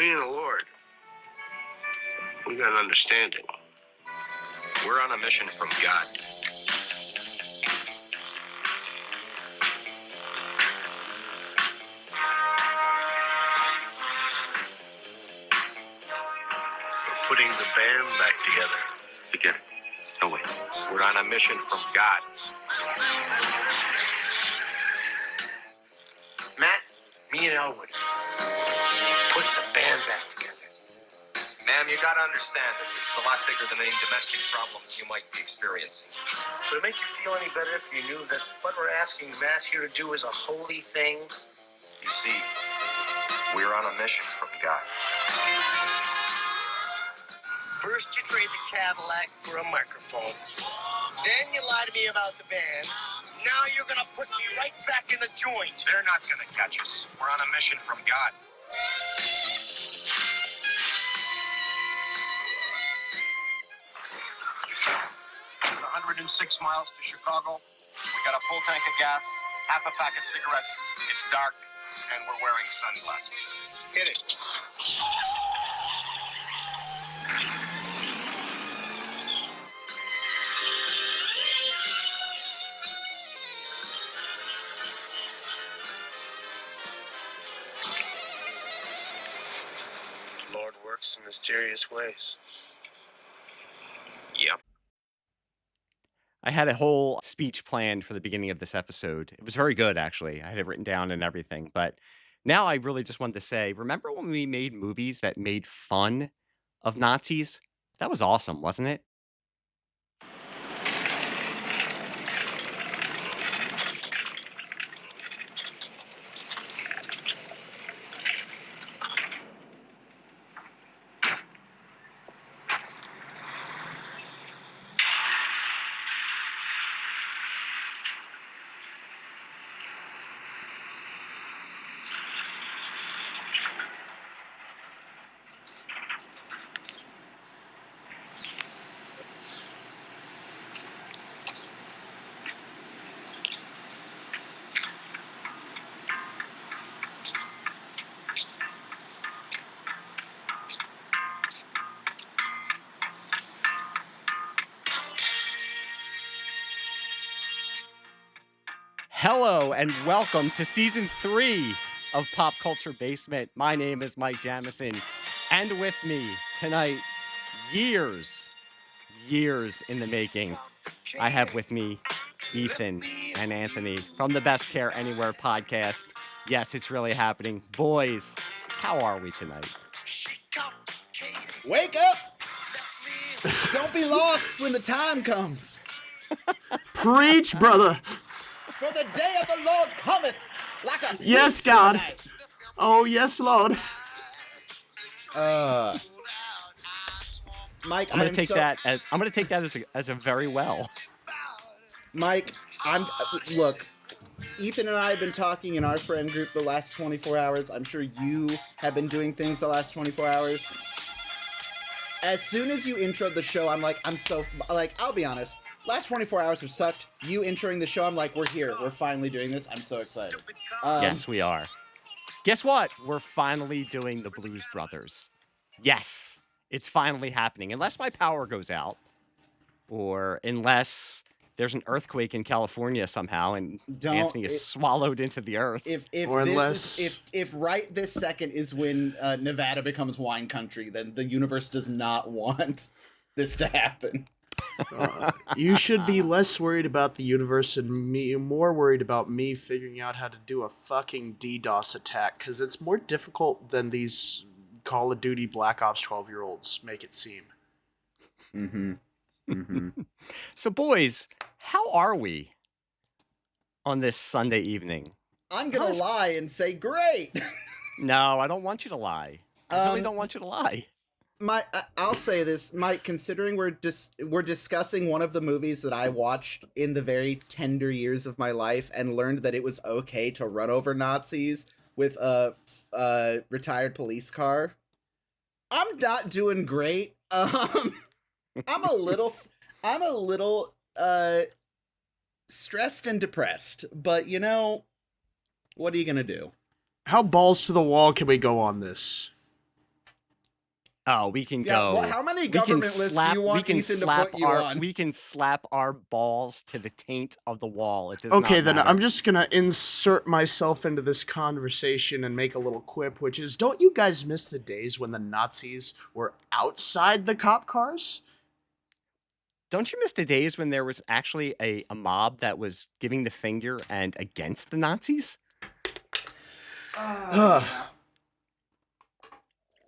Me and the Lord, we got an understanding. We're on a mission from God. We're putting the band back together. Forget it. No way. We're on a mission from God. Matt, me and Elwood, put the band back together. Ma'am, you gotta understand that this is a lot bigger than any domestic problems you might be experiencing. Would it make you feel any better if you knew that what we're asking Matt here to do is a holy thing? You see, we're on a mission from God. First you trade the Cadillac for a microphone. Then you lie to me about the band. Now you're gonna put me right back in the joint. They're not gonna catch us. We're on a mission from God. It's 106 miles to Chicago. We got a full tank of gas, half a pack of cigarettes. It's dark, and we're wearing sunglasses. Hit it. The Lord works in mysterious ways. Yep. I had a whole speech planned for the beginning of this episode. It was very good, actually. I had it written down and everything. But now I really just wanted to say, remember when we made movies that made fun of Nazis? That was awesome, wasn't it? Hello and welcome to season 3 of Pop Culture Basement. My name is Mike Jamison, and with me tonight, years in the making, I have with me Ethan and Anthony from the Best Care Anywhere podcast. Yes, it's really happening. Boys, how are we tonight? Wake up! Don't be lost when the time comes. Preach, brother. For the day of the Lord cometh like a thief Yes, God. in the night. Oh, yes, Lord. Mike, I'm going to take that as a very well. Mike, look, Ethan and I have been talking in our friend group the last 24 hours. I'm sure you have been doing things the last 24 hours. As soon as you introed the show, I'll be honest. Last 24 hours have sucked. You introing the show, I'm like, we're here. We're finally doing this. I'm so excited. Yes, we are. Guess what? We're finally doing the Blues Brothers. Yes, it's finally happening. Unless my power goes out, or unless there's an earthquake in California somehow, and Anthony is swallowed into the earth. If right this second is when Nevada becomes wine country, then the universe does not want this to happen. You should be less worried about the universe and more worried about me figuring out how to do a fucking DDoS attack, because it's more difficult than these Call of Duty Black Ops 12-year-olds make it seem. So, boys, how are we on this Sunday evening? I'm going to lie and say great. No, I don't want you to lie. I really don't want you to lie. I'll say this, Mike, considering we're discussing one of the movies that I watched in the very tender years of my life and learned that it was okay to run over Nazis with a retired police car, I'm not doing great. I'm a little stressed and depressed, but you know, what are you gonna do? How balls to the wall can we go on this? Oh, we can Yeah, go. well, how many We can government lists do slap. you We want can Ethan to slap put you our. on? We can slap our balls to the taint of the wall. It does Okay, not then matter. I'm just gonna insert myself into this conversation and make a little quip, which is, don't you guys miss the days when the Nazis were outside the cop cars? Don't you miss the days when there was actually a mob that was giving the finger and against the Nazis?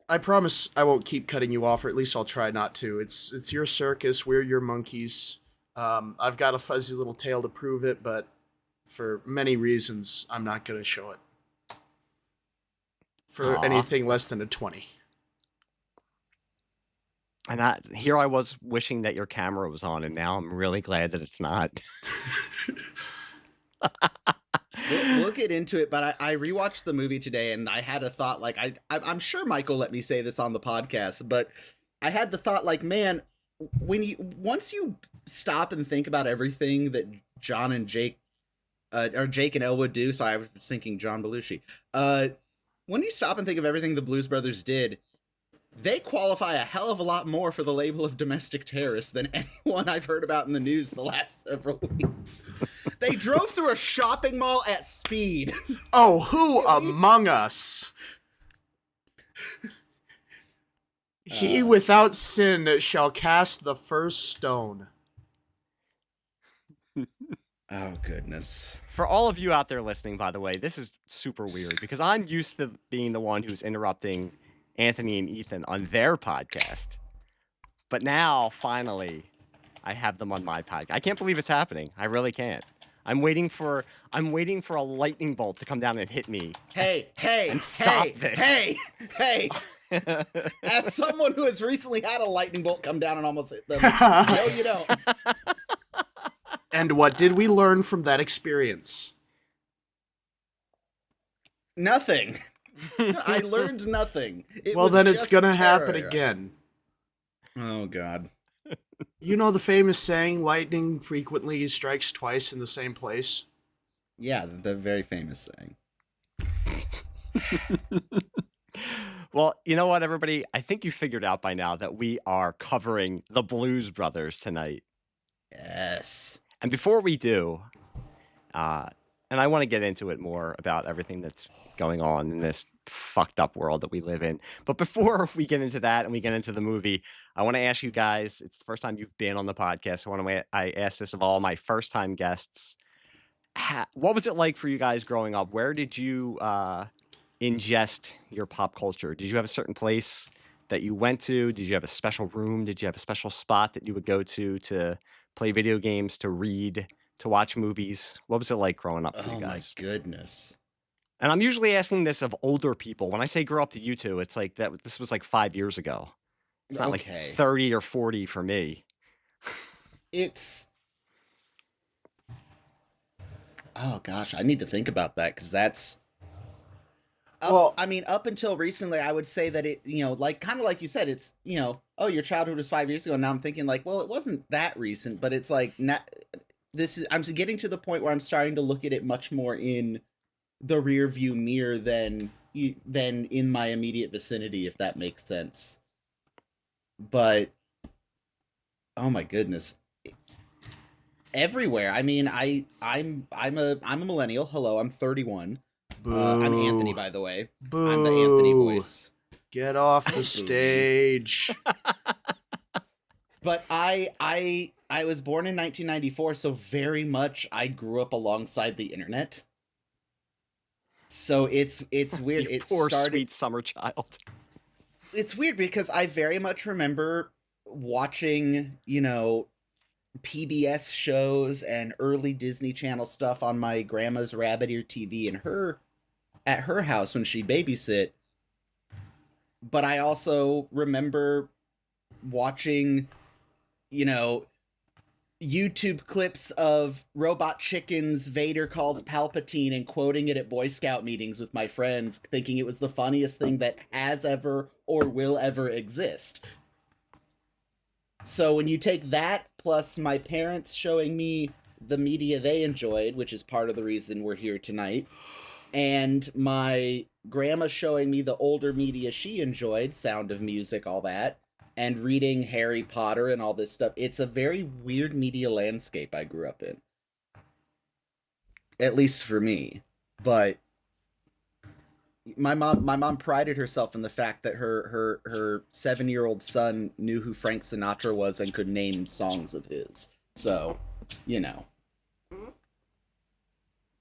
I promise I won't keep cutting you off, or at least I'll try not to. It's your circus, we're your monkeys. I've got a fuzzy little tail to prove it, but for many reasons, I'm not going to show it. For Aw. anything less than a 20. And here I was wishing that your camera was on, and now I'm really glad that it's not. We'll get into it, but I rewatched the movie today, and I had a thought, like, I'm sure Michael let me say this on the podcast, but I had the thought, like, man, once you stop and think about everything that John and Jake, or Jake and Elwood do, so I was thinking John Belushi, when you stop and think of everything the Blues Brothers did, they qualify a hell of a lot more for the label of domestic terrorists than anyone I've heard about in the news the last several weeks. They drove through a shopping mall at speed. Oh, who among us? He without sin shall cast the first stone. Oh, goodness. For all of you out there listening, by the way, this is super weird because I'm used to being the one who's interrupting Anthony and Ethan on their podcast. But now, finally, I have them on my podcast. I can't believe it's happening. I really can't. I'm waiting for a lightning bolt to come down and hit me. Hey, And stop this. Hey. As someone who has recently had a lightning bolt come down and almost hit them, no, you don't. And what did we learn from that experience? Nothing. I learned nothing. Well, then it's just gonna happen terror. again. Oh, God. You know the famous saying, lightning frequently strikes twice in the same place? Yeah, the very famous saying. Well, you know what, everybody? I think you figured out by now that we are covering the Blues Brothers tonight. Yes. And before we do, and I want to get into it more about everything that's going on in this fucked up world that we live in. But before we get into that and we get into the movie, I want to ask you guys, it's the first time you've been on the podcast. I asked this of all my first time guests. What was it like for you guys growing up? Where did you ingest your pop culture? Did you have a certain place that you went to? Did you have a special room? Did you have a special spot that you would go to play video games, to read, to watch movies? What was it like growing up for you guys? Oh, my goodness. And I'm usually asking this of older people. When I say grow up to you two, it's like that. This was like 5 years ago. It's not like 30 or 40 for me. It's... Oh, gosh, I need to think about that, because that's... Well, I mean, up until recently, I would say that it, like, kind of like you said, it's, oh, your childhood was 5 years ago. And now I'm thinking, like, well, it wasn't that recent, but it's like, I'm getting to the point where I'm starting to look at it much more in the rear view mirror than in my immediate vicinity, if that makes sense. But, oh my goodness, everywhere. I mean, I'm a millennial. Hello, I'm 31. I'm Anthony, by the way. Boo. I'm the Anthony voice. Get off the stage. But I was born in 1994, so very much I grew up alongside the internet. So it's weird. You poor sweet summer child. It's weird because I very much remember watching, PBS shows and early Disney Channel stuff on my grandma's rabbit ear TV at her house when she'd babysit. But I also remember watching, YouTube clips of Robot Chicken's Vader calls Palpatine and quoting it at Boy Scout meetings with my friends, thinking it was the funniest thing that has ever or will ever exist. So when you take that, plus my parents showing me the media they enjoyed, which is part of the reason we're here tonight, and my grandma showing me the older media she enjoyed, Sound of Music, all that, and reading Harry Potter and all this stuff. It's a very weird media landscape I grew up in. At least for me. But my mom prided herself in the fact that her 7-year-old son knew who Frank Sinatra was and could name songs of his. So, you know.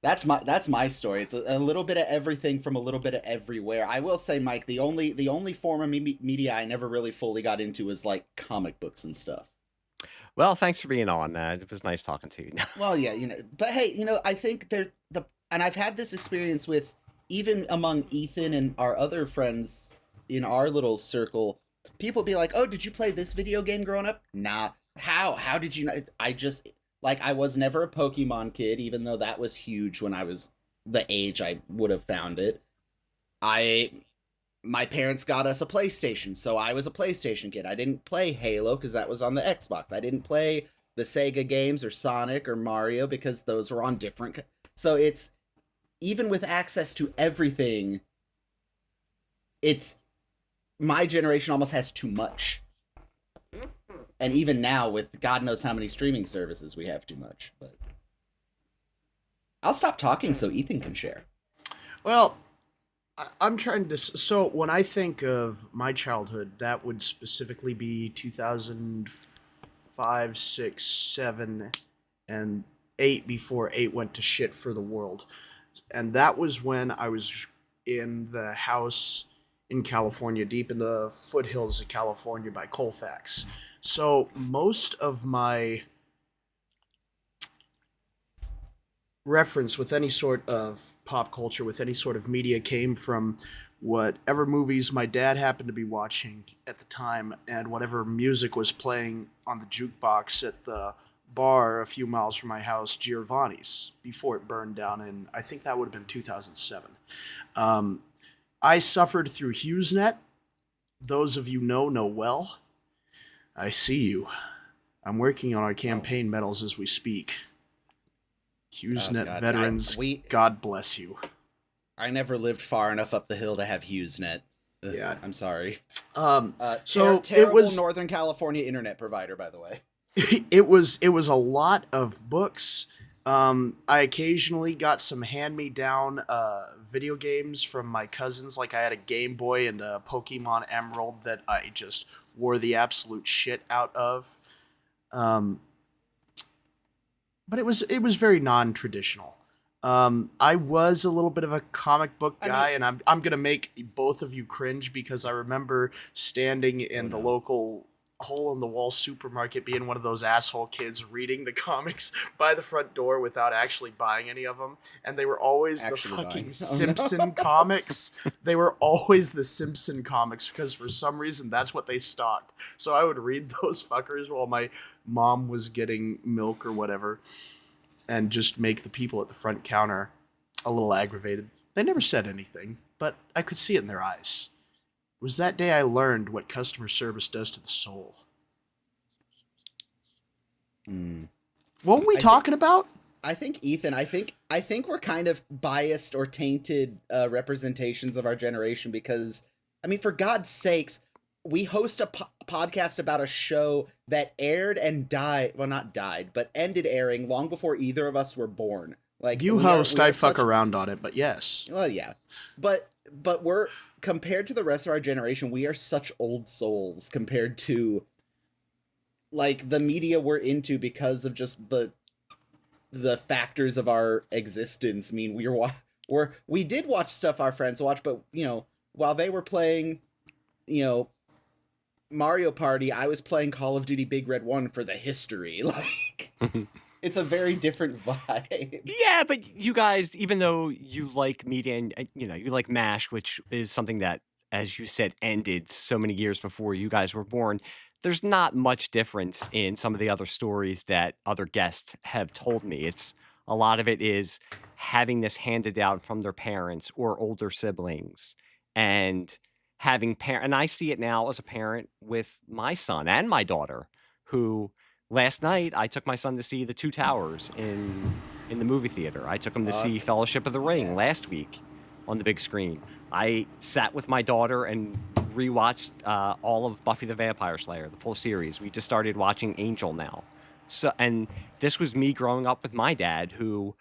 That's my story. It's a little bit of everything from a little bit of everywhere. I will say, Mike, the only form of media I never really fully got into was like comic books and stuff. Well, thanks for being on. It was nice talking to you. Well, yeah, but hey, I think and I've had this experience with even among Ethan and our other friends in our little circle. People be like, "Oh, did you play this video game growing up?" Nah. How did you know? I just like I was never a Pokemon kid, even though that was huge when I was the age I would have found it. My parents got us a PlayStation, so I was a PlayStation kid. I didn't play Halo because that was on the Xbox. I didn't play the Sega games or Sonic or Mario because those were on different. So it's even with access to everything, it's my generation almost has too much. And even now, with God knows how many streaming services, we have too much. But I'll stop talking so Ethan can share. Well, I'm trying to. So when I think of my childhood, that would specifically be 2005, 6, 7, and 8 before 8 went to shit for the world. And that was when I was in the house in California, deep in the foothills of California by Colfax. So most of my reference with any sort of pop culture, with any sort of media, came from whatever movies my dad happened to be watching at the time and whatever music was playing on the jukebox at the bar a few miles from my house, Giovanni's, before it burned down in, I think that would have been 2007. I suffered through HughesNet. Those of you know well. I see you. I'm working on our campaign medals as we speak. HughesNet veterans, God bless you. I never lived far enough up the hill to have HughesNet. Yeah, I'm sorry. So terrible it was Northern California internet provider, by the way. It was a lot of books. I occasionally got some hand-me-down video games from my cousins. Like I had a Game Boy and a Pokemon Emerald that I just wore the absolute shit out of. But it was very non-traditional. I was a little bit of a comic book guy, and I'm gonna make both of you cringe because I remember standing in the local hole-in-the-wall supermarket being one of those asshole kids reading the comics by the front door without actually buying any of them, and they were always the fucking Simpson comics. They were always the Simpson comics because for some reason that's what they stocked. So I would read those fuckers while my mom was getting milk or whatever, and just make the people at the front counter a little aggravated. They never said anything, but I could see it in their eyes. It was that day I learned what customer service does to the soul. What were we talking about? I think, Ethan, I think we're kind of biased or tainted representations of our generation because, I mean, for God's sakes, we host a podcast about a show that aired and died, well, not died, but ended airing long before either of us were born. Like you host, I fuck around on it, but yes. Well, yeah. But we're, compared to the rest of our generation, we are such old souls compared to, like, the media we're into because of just the factors of our existence. I mean, we did watch stuff our friends watch, but, while they were playing, Mario Party, I was playing Call of Duty Big Red 1 for the history. Like, it's a very different vibe. Yeah, but you guys, even though you like media and, you like MASH, which is something that, as you said, ended so many years before you guys were born, there's not much difference in some of the other stories that other guests have told me. It's a lot of it is having this handed down from their parents or older siblings and having and I see it now as a parent with my son and my daughter, who last night I took my son to see the Two Towers in in the movie theater. I took them to Uh, see Fellowship of the Ring yes. last week on the big screen. I sat with my daughter and rewatched all of Buffy the Vampire Slayer, the full series. We just started watching Angel now. So, and this was me growing up with my dad, who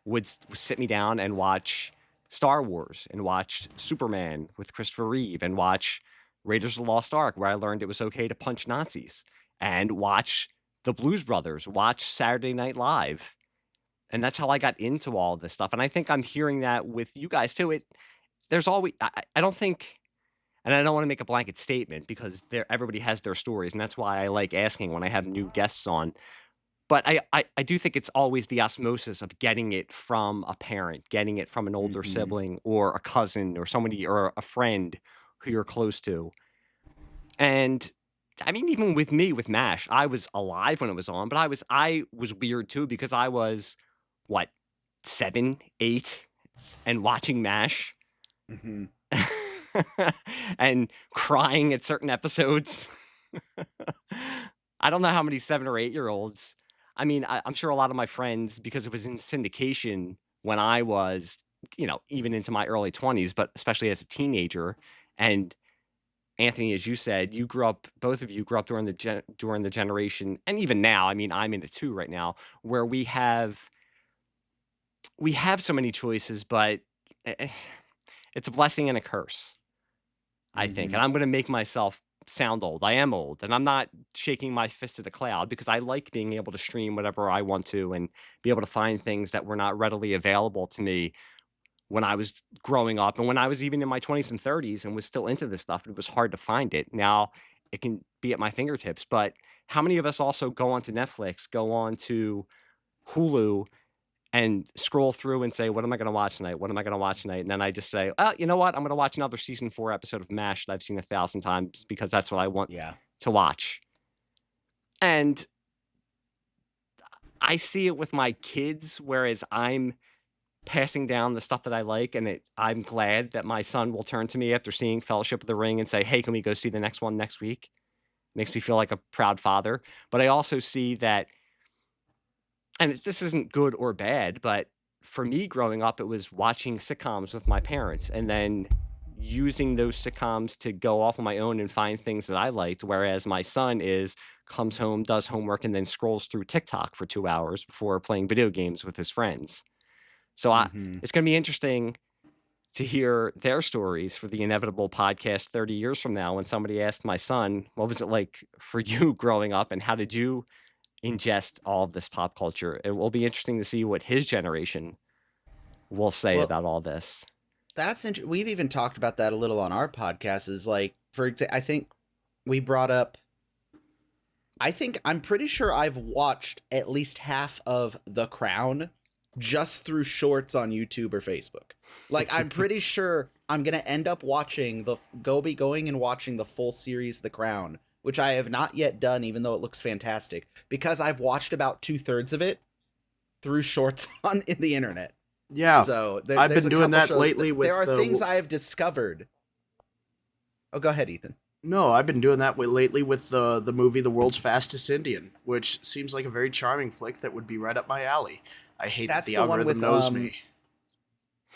would sit me down and watch Star Wars and watch Superman with Christopher Reeve and watch Raiders of the Lost Ark, where I learned it was okay to punch Nazis, and watch the Blues Brothers, watch Saturday Night Live. And that's how I got into all this stuff. And I think I'm hearing that with you guys too. There's always, I don't think, and I don't want to make a blanket statement because everybody has their stories. And that's why I like asking when I have new guests on. But I do think it's always the osmosis of getting it from a parent, getting it from an older sibling or a cousin or somebody or a friend who you're close to. And I mean, even with me, with MASH, I was alive when it was on, but I was weird too because I was, what, 7, 8, and watching MASH and crying at certain episodes. I don't know how many 7 or 8-year-olds. I mean, I'm sure a lot of my friends, because it was in syndication when I was, even into my early 20s, but especially as a teenager. And Anthony, as you said, both of you grew up during the generation, and even now, I mean, I'm in it too right now, where we have so many choices, but it's a blessing and a curse, I think. And I'm going to make myself sound old. I am old, and I'm not shaking my fist at the cloud because I like being able to stream whatever I want to and be able to find things that were not readily available to me when I was growing up and when I was even in my 20s and 30s and was still into this stuff. It was hard to find it. Now it can be at my fingertips, but how many of us also go onto Netflix, go on to Hulu and scroll through and say, what am I going to watch tonight? What am I going to watch tonight? And then I just say, oh, you know what? I'm going to watch another season 4 episode of MASH that I've seen 1,000 times because that's what I want to watch. And I see it with my kids, whereas I'm passing down the stuff that I like, and I'm glad that my son will turn to me after seeing Fellowship of the Ring and say, hey, can we go see the next one next week? Makes me feel like a proud father. But I also see that, and this isn't good or bad, but for me growing up, it was watching sitcoms with my parents and then using those sitcoms to go off on my own and find things that I liked, whereas my son comes home, does homework, and then scrolls through TikTok for 2 hours before playing video games with his friends. So it's going to be interesting to hear their stories for the inevitable podcast 30 years from now when somebody asked my son, what was it like for you growing up and how did you ingest all of this pop culture? It will be interesting to see what his generation will say about all this. That's interesting. We've even talked about that a little on our podcast. Is like, for example, I think we brought up, I'm pretty sure I've watched at least half of The Crown just through shorts on YouTube or Facebook. Like, I'm pretty sure I'm going to end up watching going and watching the full series, The Crown, which I have not yet done, even though it looks fantastic, because I've watched about 2/3 of it through shorts in the internet. Yeah. So I've been doing that lately with... There are things I have discovered. Oh, go ahead, Ethan. No, I've been doing that lately with the movie The World's Fastest Indian, which seems like a very charming flick that would be right up my alley. I hate that the algorithm knows me.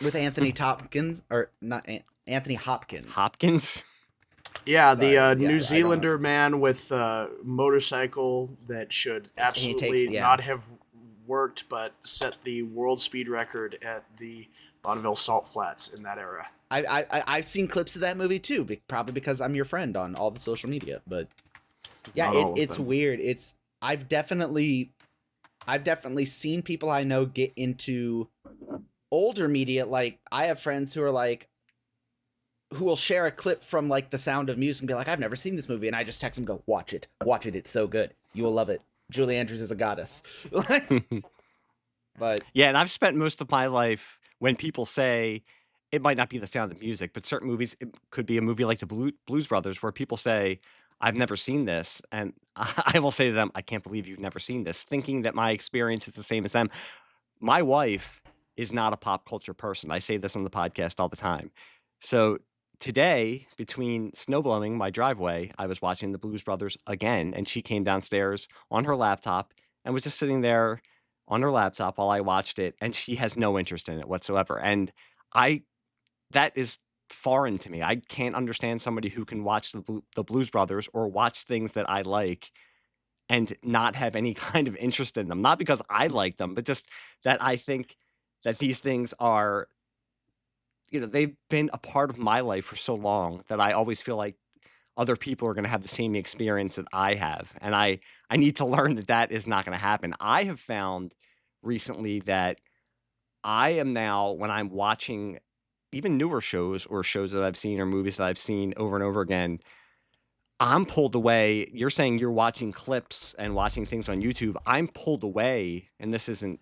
With Anthony Hopkins, or not Anthony Hopkins. Hopkins? Yeah, the New Zealander man with a motorcycle that should absolutely not have worked, but set the world speed record at the Bonneville Salt Flats in that era. I've seen clips of that movie too, probably because I'm your friend on all the social media. But yeah, it's weird. I've definitely seen people I know get into older media. Like, I have friends who are like, who will share a clip from like The Sound of Music and be like, I've never seen this movie, and I just text them, go, watch it, it's so good, you will love it. Julie Andrews is a goddess. But yeah, and I've spent most of my life, when people say it might not be The Sound of Music, but certain movies, it could be a movie like the Blues Brothers, where people say, I've never seen this, and I will say to them, I can't believe you've never seen this, thinking that my experience is the same as them. My wife is not a pop culture person. I say this on the podcast all the time. So today, between snowblowing my driveway, I was watching the Blues Brothers again, and she came downstairs on her laptop and was just sitting there on her laptop while I watched it, and she has no interest in it whatsoever. And I that is foreign to me. I can't understand somebody who can watch the Blues Brothers or watch things that I like and not have any kind of interest in them. Not because I like them, but just that I think that these things are, they've been a part of my life for so long that I always feel like other people are going to have the same experience that I have. And I need to learn that that is not going to happen. I have found recently that I am now, when I'm watching even newer shows or shows that I've seen or movies that I've seen over and over again, I'm pulled away. You're saying you're watching clips and watching things on YouTube. I'm pulled away, and this isn't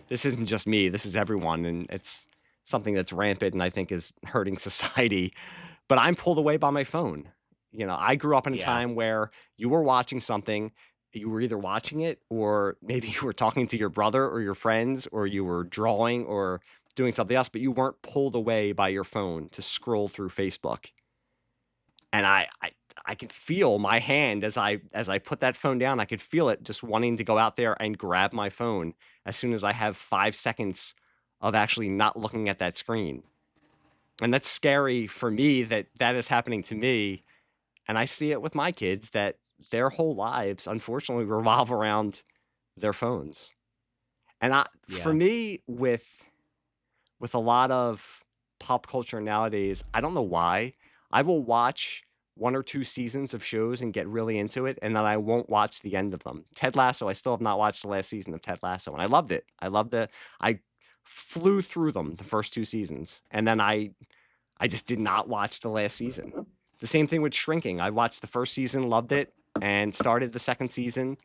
this isn't just me. This is everyone, and it's something that's rampant and I think is hurting society. But I'm pulled away by my phone. I grew up in a Yeah. time where you were watching something, you were either watching it or maybe you were talking to your brother or your friends, or you were drawing or doing something else, but you weren't pulled away by your phone to scroll through Facebook. And I could feel my hand as I put that phone down. I could feel it just wanting to go out there and grab my phone as soon as I have 5 seconds of actually not looking at that screen. And that's scary for me that is happening to me. And I see it with my kids that their whole lives, unfortunately, revolve around their phones. And for me, with a lot of pop culture nowadays, I don't know why, I will watch 1 or 2 seasons of shows and get really into it, and then I won't watch the end of them. Ted Lasso, I still have not watched the last season of Ted Lasso, and I loved it. I flew through them the first 2 seasons, and then I just did not watch the last season. The same thing with Shrinking. I watched the first season, loved it, and started the second season,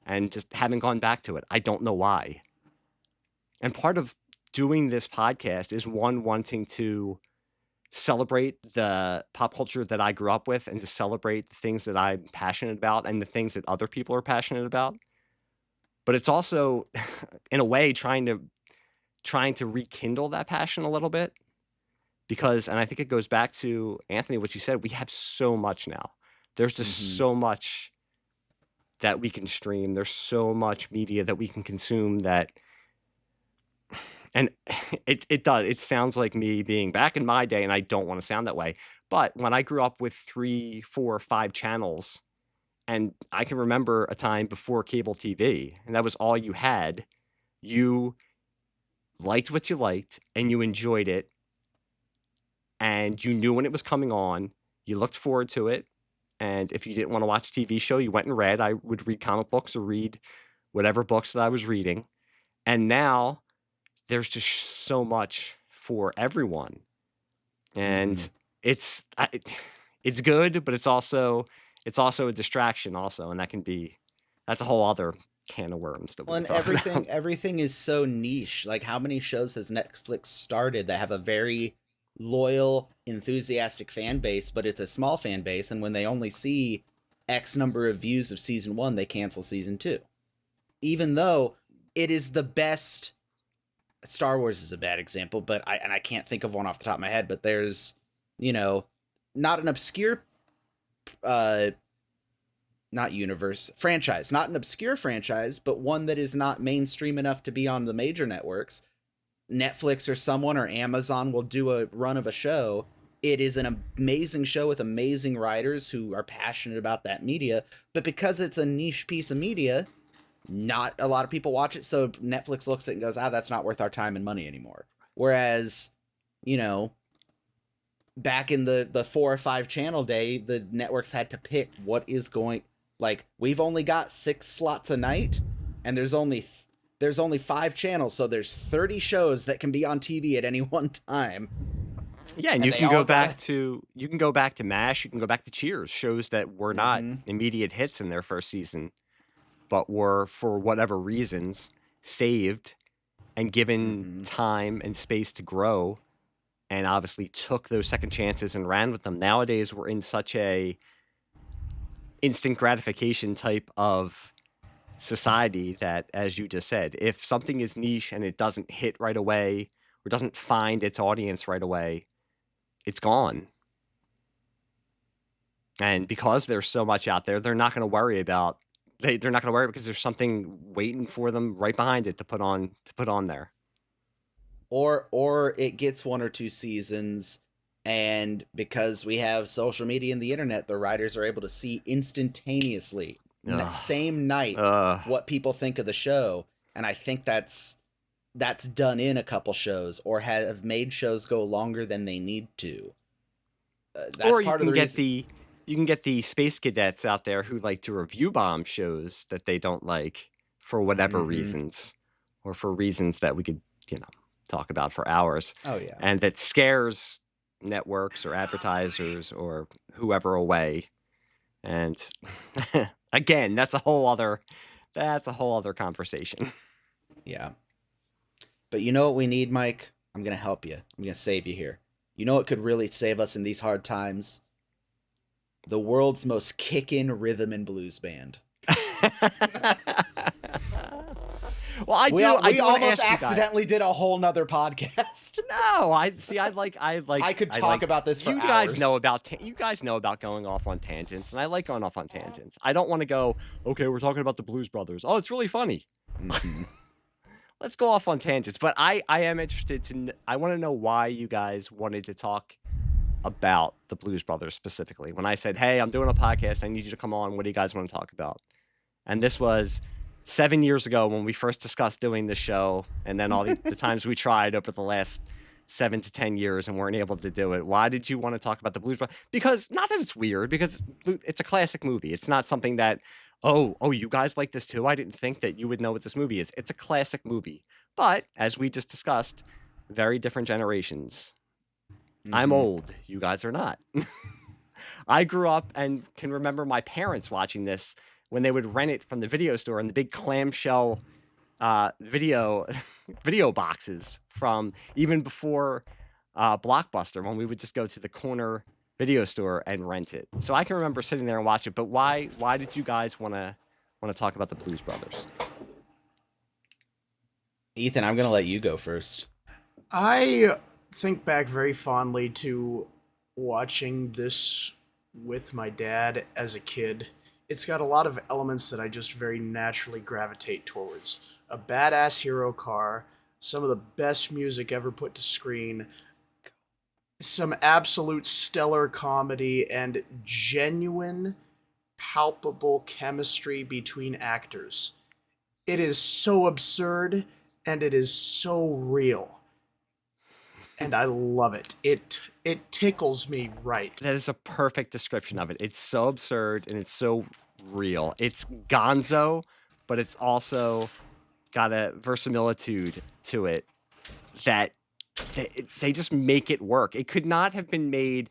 and just haven't gone back to it. I don't know why. And part of doing this podcast is wanting to celebrate the pop culture that I grew up with and to celebrate the things that I'm passionate about and the things that other people are passionate about. But it's also, in a way, trying to rekindle that passion a little bit. Because, and I think it goes back to, Anthony, what you said, we have so much now. There's just so much that we can stream. There's so much media that we can consume that, and it sounds like me being back in my day, and I don't want to sound that way. But when I grew up with 3, 4, 5 channels, and I can remember a time before cable TV, and that was all you had, you liked what you liked, and you enjoyed it, and you knew when it was coming on, you looked forward to it, and if you didn't want to watch a TV show, you went and read. I would read comic books or read whatever books that I was reading. And now there's just so much for everyone. And it's good, but it's also a distraction also, and that's a whole other can of worms that we and can talk about. everything is so niche. Like, how many shows has Netflix started that have a very loyal, enthusiastic fan base, but it's a small fan base, and when they only see X number of views of season 1, they cancel season 2. Even though it is the best. Star Wars is a bad example, but I can't think of one off the top of my head, but there's, not an obscure not an obscure franchise, but one that is not mainstream enough to be on the major networks. Netflix or someone or Amazon will do a run of a show. It is an amazing show with amazing writers who are passionate about that media, but because it's a niche piece of media, not a lot of people watch it, so Netflix looks at it and goes, that's not worth our time and money anymore. Whereas, back in the 4 or 5 channel day, the networks had to pick what is going, like, we've only got 6 slots a night, and there's only 5 channels, so there's 30 shows that can be on TV at any one time. Yeah, and you can go back to MASH, you can go back to Cheers, shows that were not immediate hits in their first season, but were, for whatever reasons, saved and given time and space to grow, and obviously took those second chances and ran with them. Nowadays, we're in such a instant gratification type of society that, as you just said, if something is niche and it doesn't hit right away or doesn't find its audience right away, it's gone. And because there's so much out there, they're not going to worry about they're not going to wear it because there's something waiting for them right behind it to put on there. Or it gets 1 or 2 seasons, and because we have social media and the internet, the writers are able to see instantaneously, same night, what people think of the show. And I think that's done in a couple shows, or have made shows go longer than they need to. That's or you part can of the get reason. you can get the space cadets out there who like to review bomb shows that they don't like for whatever reasons, or for reasons that we could, talk about for hours. Oh yeah. And that scares networks or advertisers or whoever away. And again, that's a whole other conversation. Yeah. But you know what we need, Mike? I'm going to help you. I'm going to save you here. You know what could really save us in these hard times? The world's most kickin' rhythm and blues band. Well, I We do almost accidentally did a whole nother podcast. No, I could talk about this for you hours. guys know about going off on tangents, and I like going off on tangents. I don't want to go, okay, we're talking about the Blues Brothers. Oh, it's really funny. Let's go off on tangents. But I am interested I want to know why you guys wanted to talk about the Blues Brothers specifically. When I said, hey, I'm doing a podcast, I need you to come on. What do you guys want to talk about? And this was 7 years ago when we first discussed doing the show, and then all the times we tried over the last 7 to 10 years and weren't able to do it. Why did you want to talk about the Blues Brothers? Because, not that it's weird, because it's a classic movie. It's not something that, oh, you guys like this too? I didn't think that you would know what this movie is. It's a classic movie. But, as we just discussed, very different generations. I'm old. You guys are not. I grew up and can remember my parents watching this when they would rent it from the video store in the big clamshell video boxes from even before Blockbuster, when we would just go to the corner video store and rent it. So I can remember sitting there and watch it. But why did you guys want to talk about the Blues Brothers? Ethan, I'm going to let you go first. I think back very fondly to watching this with my dad as a kid. It's got a lot of elements that I just very naturally gravitate towards. A badass hero car, some of the best music ever put to screen, some absolute stellar comedy, and genuine, palpable chemistry between actors. It is so absurd, and it is so real. And I love it. It tickles me right. That is a perfect description of it. It's so absurd and it's so real. It's gonzo, but it's also got a verisimilitude to it that they just make it work. It could not have been made.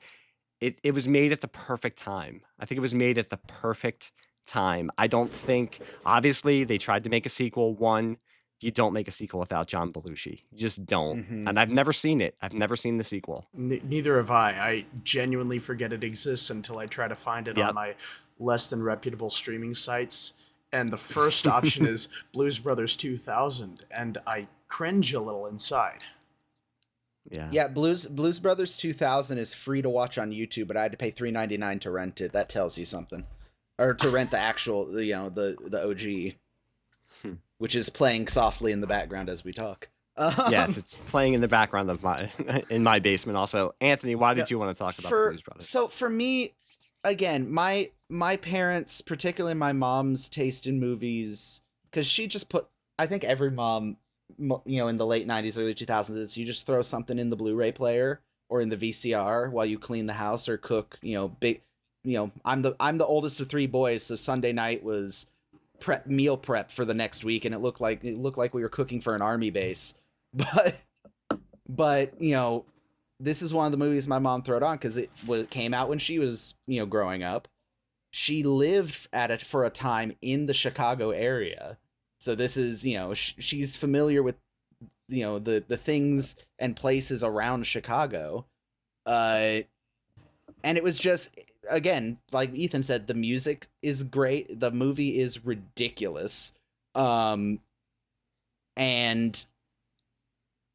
It was made at the perfect time. I think it was made at the perfect time. I don't think, obviously, they tried to make a sequel. One, you don't make a sequel without John Belushi. You just don't. And I've never seen it. I've never seen the sequel. Neither have I. I genuinely forget it exists until I try to find it on my less than reputable streaming sites. And the first option is Blues Brothers 2000, and I cringe a little inside. Yeah, Blues Brothers 2000 is free to watch on YouTube, but I had to pay $3.99 to rent it. That tells you something. Or to rent the actual, the OG. Which is playing softly in the background as we talk. Yes, it's playing in the background of in my basement also. Anthony, why did you want to talk about the Blues Brothers? So for me, again, my parents, particularly my mom's taste in movies, because she just put, I think every mom, in the late 90s, early 2000s, you just throw something in the Blu-ray player or in the VCR while you clean the house or cook, big, I'm the oldest of 3 boys, so Sunday night was meal prep for the next week, and it looked like we were cooking for an army base. But this is one of the movies my mom throwed on because it came out when she was growing up. She lived at it for a time in the Chicago area, so this is she's familiar with the things and places around Chicago, and it was just, again, like Ethan said, the music is great. The movie is ridiculous. And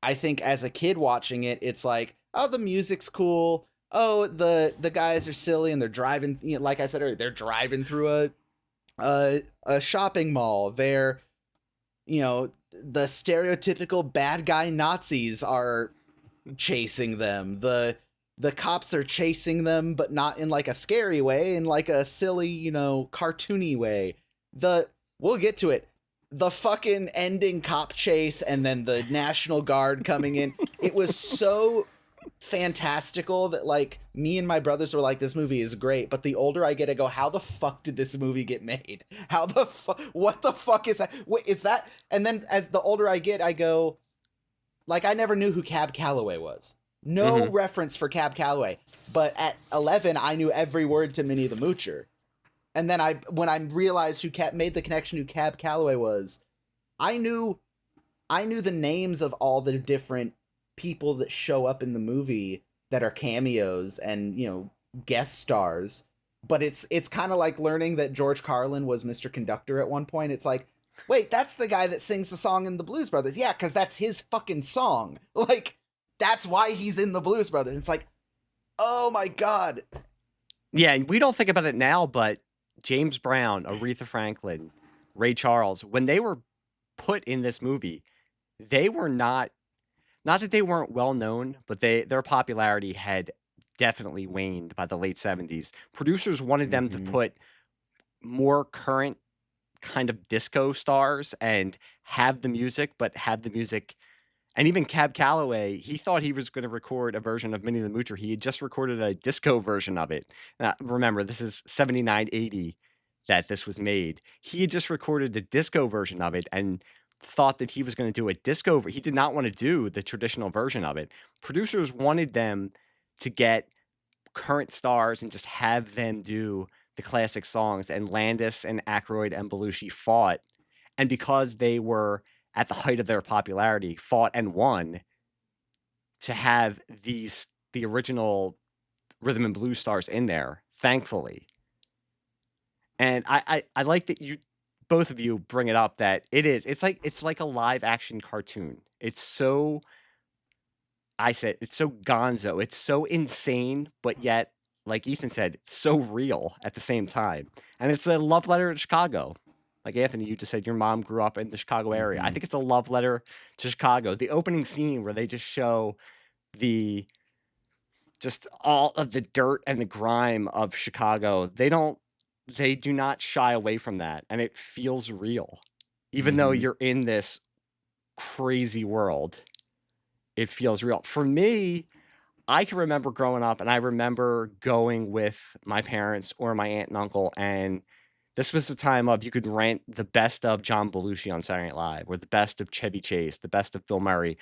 I think as a kid watching it, it's like, oh, the music's cool. Oh, the guys are silly and they're driving, like I said earlier, they're driving through a shopping mall. They're, you know, the stereotypical bad guy Nazis are chasing them. The cops are chasing them, but not in like a scary way, in like a silly, you know, cartoony way. We'll get to it. The fucking ending cop chase and then the National Guard coming in. It was so fantastical that like me and my brothers were like, this movie is great. But the older I get, I go, how the fuck did this movie get made? How the fuck? What the fuck is that? Wait, is that? And then as the older I get, I go, like, I never knew who Cab Calloway was. No reference for Cab Calloway. But at 11, I knew every word to Minnie the Moocher. And then when I realized who made the connection who Cab Calloway was, I knew the names of all the different people that show up in the movie that are cameos and, you know, guest stars. But it's kind of like learning that George Carlin was Mr. Conductor at one point. It's like, wait, that's the guy that sings the song in the Blues Brothers. Yeah, because that's his fucking song. Like, that's why he's in the Blues Brothers. It's like, oh my God. Yeah, we don't think about it now, but James Brown, Aretha Franklin, Ray Charles, when they were put in this movie, they were not that they weren't well known, but their popularity had definitely waned by the late 70s. Producers wanted them to put more current kind of disco stars and have the music, but have the music. And even Cab Calloway, he thought he was going to record a version of Minnie the Moocher. He had just recorded a disco version of it. Remember, this is 79, 80 that this was made. He had just recorded the disco version of it and thought that he was going to do a disco. He did not want to do the traditional version of it. Producers wanted them to get current stars and just have them do the classic songs. And Landis and Aykroyd and Belushi fought. And because they were at the height of their popularity, fought and won to have the original rhythm and blues stars in there, thankfully. And I like that both of you bring it up that it's like a live action cartoon. It's so gonzo. It's so insane, but yet, like Ethan said, it's so real at the same time. And it's a love letter to Chicago. Like Anthony, you just said your mom grew up in the Chicago area. I think it's a love letter to Chicago. The opening scene where they just show just all of the dirt and the grime of Chicago. They do not shy away from that. And it feels real. Even though you're in this crazy world, it feels real. For me, I can remember growing up and I remember going with my parents or my aunt and uncle, and this was the time of you could rent the best of John Belushi on Saturday Night Live, or the best of Chevy Chase, the best of Bill Murray.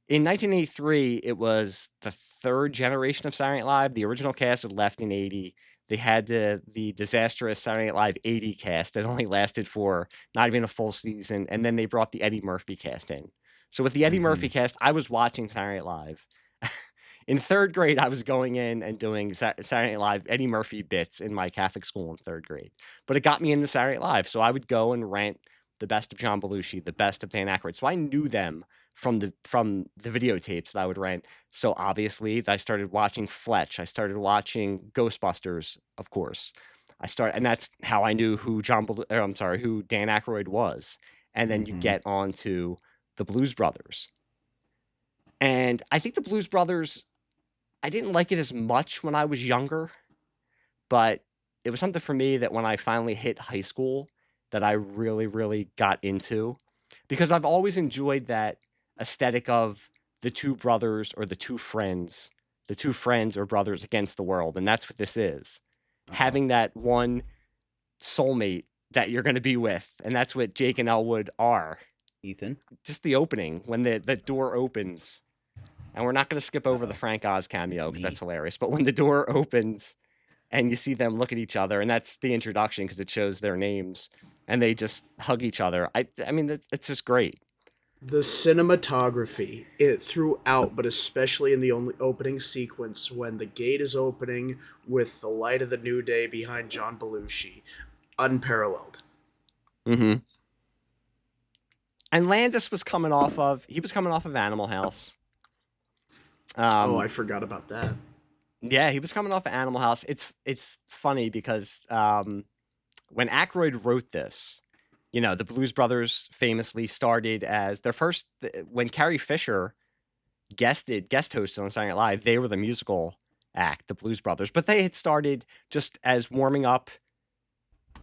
In 1983, it was the third generation of Saturday Night Live. The original cast had left in 80. They had the disastrous Saturday Night Live 80 cast that only lasted for not even a full season, and then they brought the Eddie Murphy cast in. So with the Eddie Murphy cast, I was watching Saturday Night Live. In third grade, I was going in and doing Saturday Night Live Eddie Murphy bits in my Catholic school in third grade. But it got me into Saturday Night Live. So I would go and rent the best of John Belushi, the best of Dan Aykroyd. So I knew them from the videotapes that I would rent. So obviously, I started watching Fletch. I started watching Ghostbusters, of course. And that's how I knew who Dan Aykroyd was. And then you get on to the Blues Brothers. And I think the Blues Brothers, I didn't like it as much when I was younger, but it was something for me that when I finally hit high school that I really, really got into, because I've always enjoyed that aesthetic of the two brothers or the two friends or brothers against the world. And that's what this is. Having that one soulmate that you're going to be with. And that's what Jake and Elwood are. Ethan? Just the opening, when the door opens. And we're not going to skip over the Frank Oz cameo because that's hilarious. But when the door opens and you see them look at each other, and that's the introduction because it shows their names, and they just hug each other. I mean, it's just great. The cinematography throughout, but especially in the only opening sequence when the gate is opening with the light of the new day behind John Belushi, unparalleled. Mm-hmm. And Landis was coming off of Animal House. I forgot about that. Yeah, he was coming off of Animal House. It's funny because when Aykroyd wrote this, you know, the Blues Brothers famously started as their first, when Carrie Fisher guest hosted on Saturday Night Live, they were the musical act, the Blues Brothers, but they had started just as warming up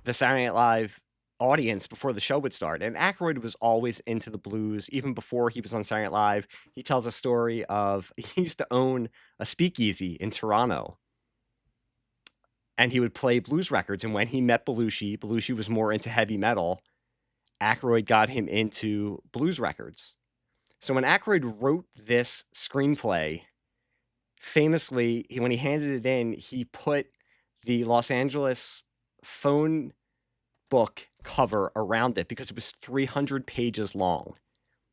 the Saturday Night Live audience before the show would start. And Aykroyd was always into the blues, even before he was on Saturday Night Live. He tells a story of, he used to own a speakeasy in Toronto, and he would play blues records. And when he met Belushi was more into heavy metal. Aykroyd got him into blues records. So when Aykroyd wrote this screenplay, famously, when he handed it in, he put the Los Angeles phone book cover around it because it was 300 pages long.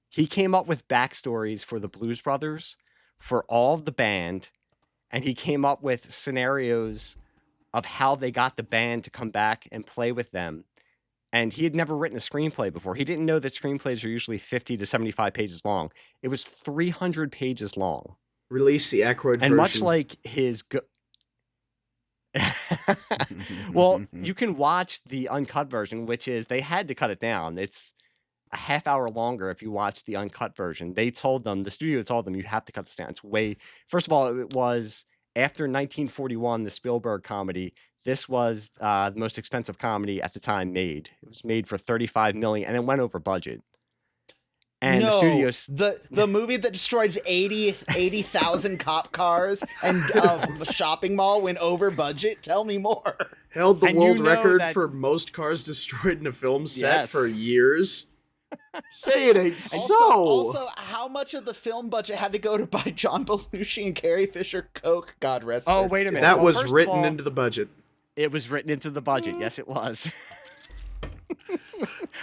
He came up with backstories for the Blues Brothers, for all of the band, and he came up with scenarios of how they got the band to come back and play with them. And he had never written a screenplay before. He didn't know that screenplays are usually 50 to 75 pages long. It was 300 pages long. Release the Aykroyd version. And much like his... Well, you can watch the uncut version, which is, they had to cut it down. It's a half hour longer if you watch the uncut version. They told them, the studio told them, you have to cut this down. It's way... First of all, it was... After 1941, the Spielberg comedy, this was the most expensive comedy at the time made. It was made for $35 million, and it went over budget. And no, the studios, the movie that destroyed 80,000 cop cars and a shopping mall went over budget. Tell me more. Held the And world you know record that- for most cars destroyed in a film set Yes. for years. Say it ain't so. Also, how much of the film budget had to go to buy John Belushi and Carrie Fisher Coke? God rest. Oh, their wait a minute. That Well, was first of written all- into the budget. it was written into the budget. Yes, it was.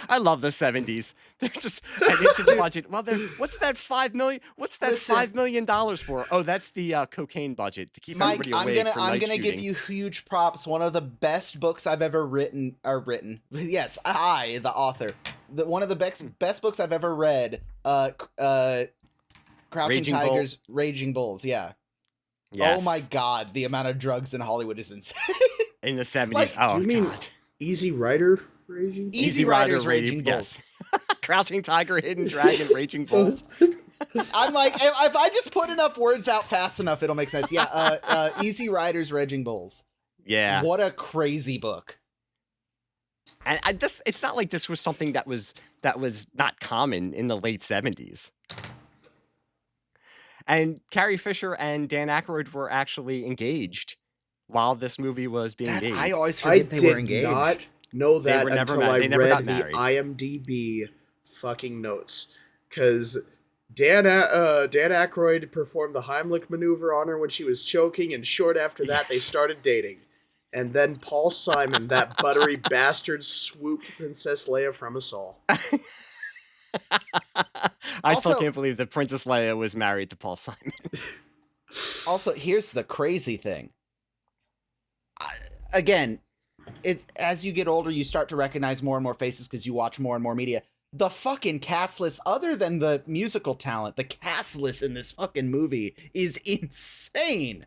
I love the 70s. They're just and into the budget. Well, what's that $5 million? What's that Listen. $5 million for? Oh, that's the cocaine budget to keep Mike, everybody awake for I'm night gonna give shooting. you huge props. One of the best books I've ever written. Yes, I, the author. One of the best books I've ever read. Crouching Raging Bull. Tigers, Raging Bulls. Yeah. Yes. Oh my God, the amount of drugs in Hollywood is insane. In the 70s. Like, oh, do you mean God. Easy Rider Raging? Easy Riders, Raging Bulls. Yes. Crouching Tiger, Hidden Dragon, Raging Bulls. I'm like, if I just put enough words out fast enough, it'll make sense. Yeah, Easy Riders, Raging Bulls. Yeah. What a crazy book. And it's not like this was something that was not common in the late 70s. And Carrie Fisher and Dan Aykroyd were actually engaged while this movie was being made. I always I forget they were did engaged. not know They that were never until married. I They never got read the married. IMDb fucking notes. Because Dan Aykroyd performed the Heimlich maneuver on her when she was choking, and short after that they Yes. started dating. And then Paul Simon, that buttery bastard, swooped Princess Leia from us all. I still Also- can't believe that Princess Leia was married to Paul Simon. Also, here's the crazy thing. Again, as you get older, you start to recognize more and more faces because you watch more and more media. The fucking cast list, other than the musical talent, the cast list in this fucking movie is insane.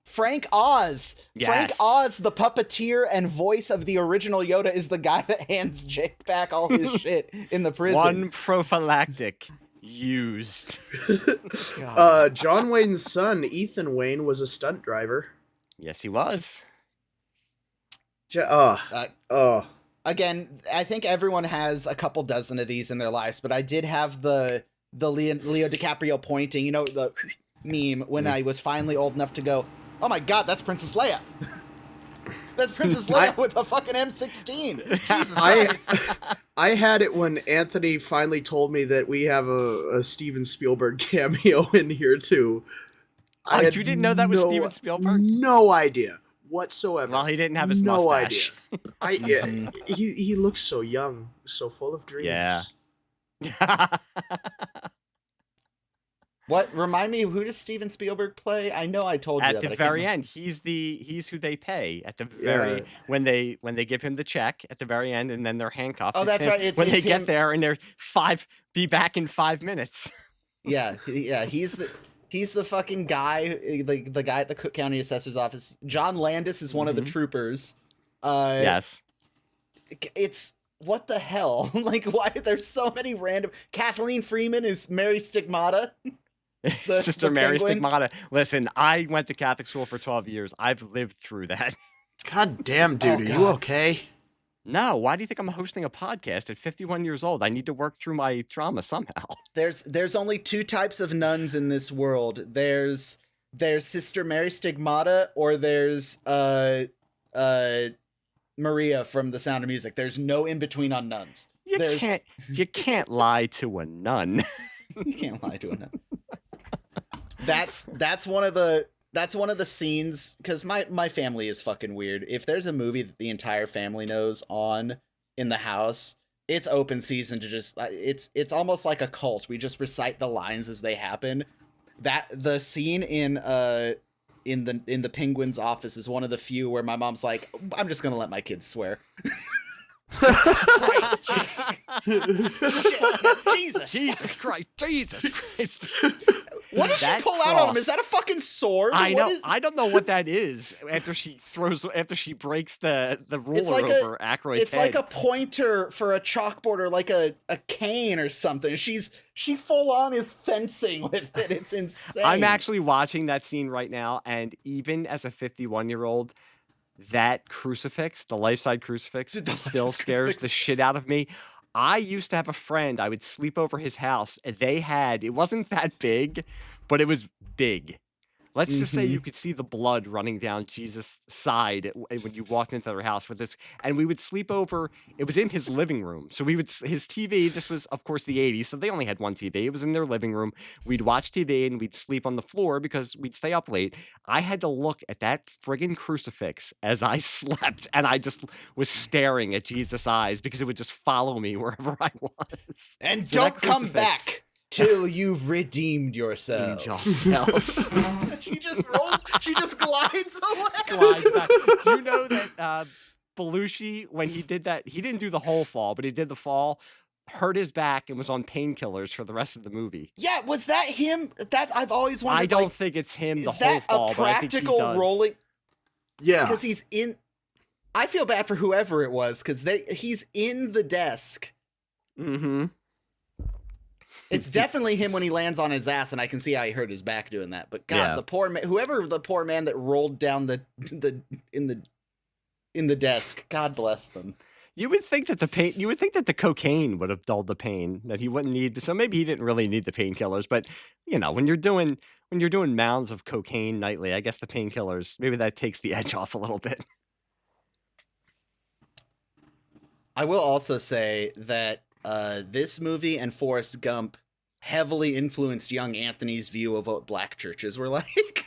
Frank Oz. Frank Yes. Oz, the puppeteer and voice of the original Yoda, is the guy that hands Jake back all his shit in the prison. One prophylactic used. God. John Wayne's son, Ethan Wayne, was a stunt driver. Yes, he was. Again, I think everyone has a couple dozen of these in their lives, but I did have the Leo DiCaprio pointing, you know, the meme when I was finally old enough to go, oh my God, that's Princess Leia. That's Princess Leia with a fucking M16. Jesus Christ. I had it when Anthony finally told me that we have a Steven Spielberg cameo in here too. Oh, I had you didn't know that was Steven Spielberg? No idea whatsoever. Well, he didn't have his no mustache. idea. He looks so young, so full of dreams. Yeah. What? Remind me, who does Steven Spielberg play? I know I told you At that. the but I can't very remember. end, he's who they pay at the very when they give him the check at the very end, and then they're handcuffed. Oh, It's that's him right, it's- when they it's get him. there and they're be back in 5 minutes. Yeah, he's the fucking guy, the guy at the Cook County Assessor's Office. John Landis is one of the troopers. Yes. it's what the hell? Like, why there's so many random? Kathleen Freeman is Mary Stigmata. Sister Mary penguin. Stigmata. Listen, I went to Catholic school for 12 years. I've lived through that. God damn, dude, Oh, are you God. okay? No, why do you think I'm hosting a podcast at 51 years old? I need to work through my trauma somehow. There's only two types of nuns in this world. There's Sister Mary Stigmata, or there's Maria from The Sound of Music. There's no in between on nuns. You can't lie to a nun. You can't lie to a nun. That's one of the scenes, because my family is fucking weird. If there's a movie that the entire family knows on in the house, it's open season to just it's almost like a cult. We just recite the lines as they happen. That the scene in the Penguin's office is one of the few where my mom's like, I'm just gonna let my kids swear. Christ, shit, Jesus Christ. What did she pull out on him? Is that a fucking sword? I know. I don't know what that is. After she breaks the ruler over Aykroyd's It's head. like a pointer for a chalkboard, or like a cane or something. She full on is fencing with it. It's insane. I'm actually watching that scene right now, and even as a 51-year-old, that crucifix, the life-size crucifix, still scares the shit out of me. I used to have a friend, I would sleep over his house. It wasn't that big, but it was big. Let's just say you could see the blood running down Jesus' side when you walked into their house with this. And we would sleep over. It was in his living room. So his TV, this was, of course, the 80s. So they only had one TV. It was in their living room. We'd watch TV and we'd sleep on the floor because we'd stay up late. I had to look at that friggin' crucifix as I slept. And I just was staring at Jesus' eyes because it would just follow me wherever I was. And so don't come back till you've redeemed yourself. She just rolls. She just glides away. Glides back. Do you know that Belushi, when he did that, he didn't do the whole fall, but he did the fall, hurt his back, and was on painkillers for the rest of the movie. Yeah, was that him? I've always wondered. I don't think it's him the whole fall, but I think he does. Is that a practical rolling? Yeah, because he's in. I feel bad for whoever it was, because he's in the desk. Mm-hmm. It's definitely him when he lands on his ass, and I can see how he hurt his back doing that. But God, the poor man, whoever the poor man that rolled down in the desk, God bless them. You would think that the cocaine would have dulled the pain that he wouldn't need. So maybe he didn't really need the painkillers. But when you're doing mounds of cocaine nightly, I guess the painkillers, maybe that takes the edge off a little bit. I will also say that this movie and Forrest Gump heavily influenced young Anthony's view of what black churches were like.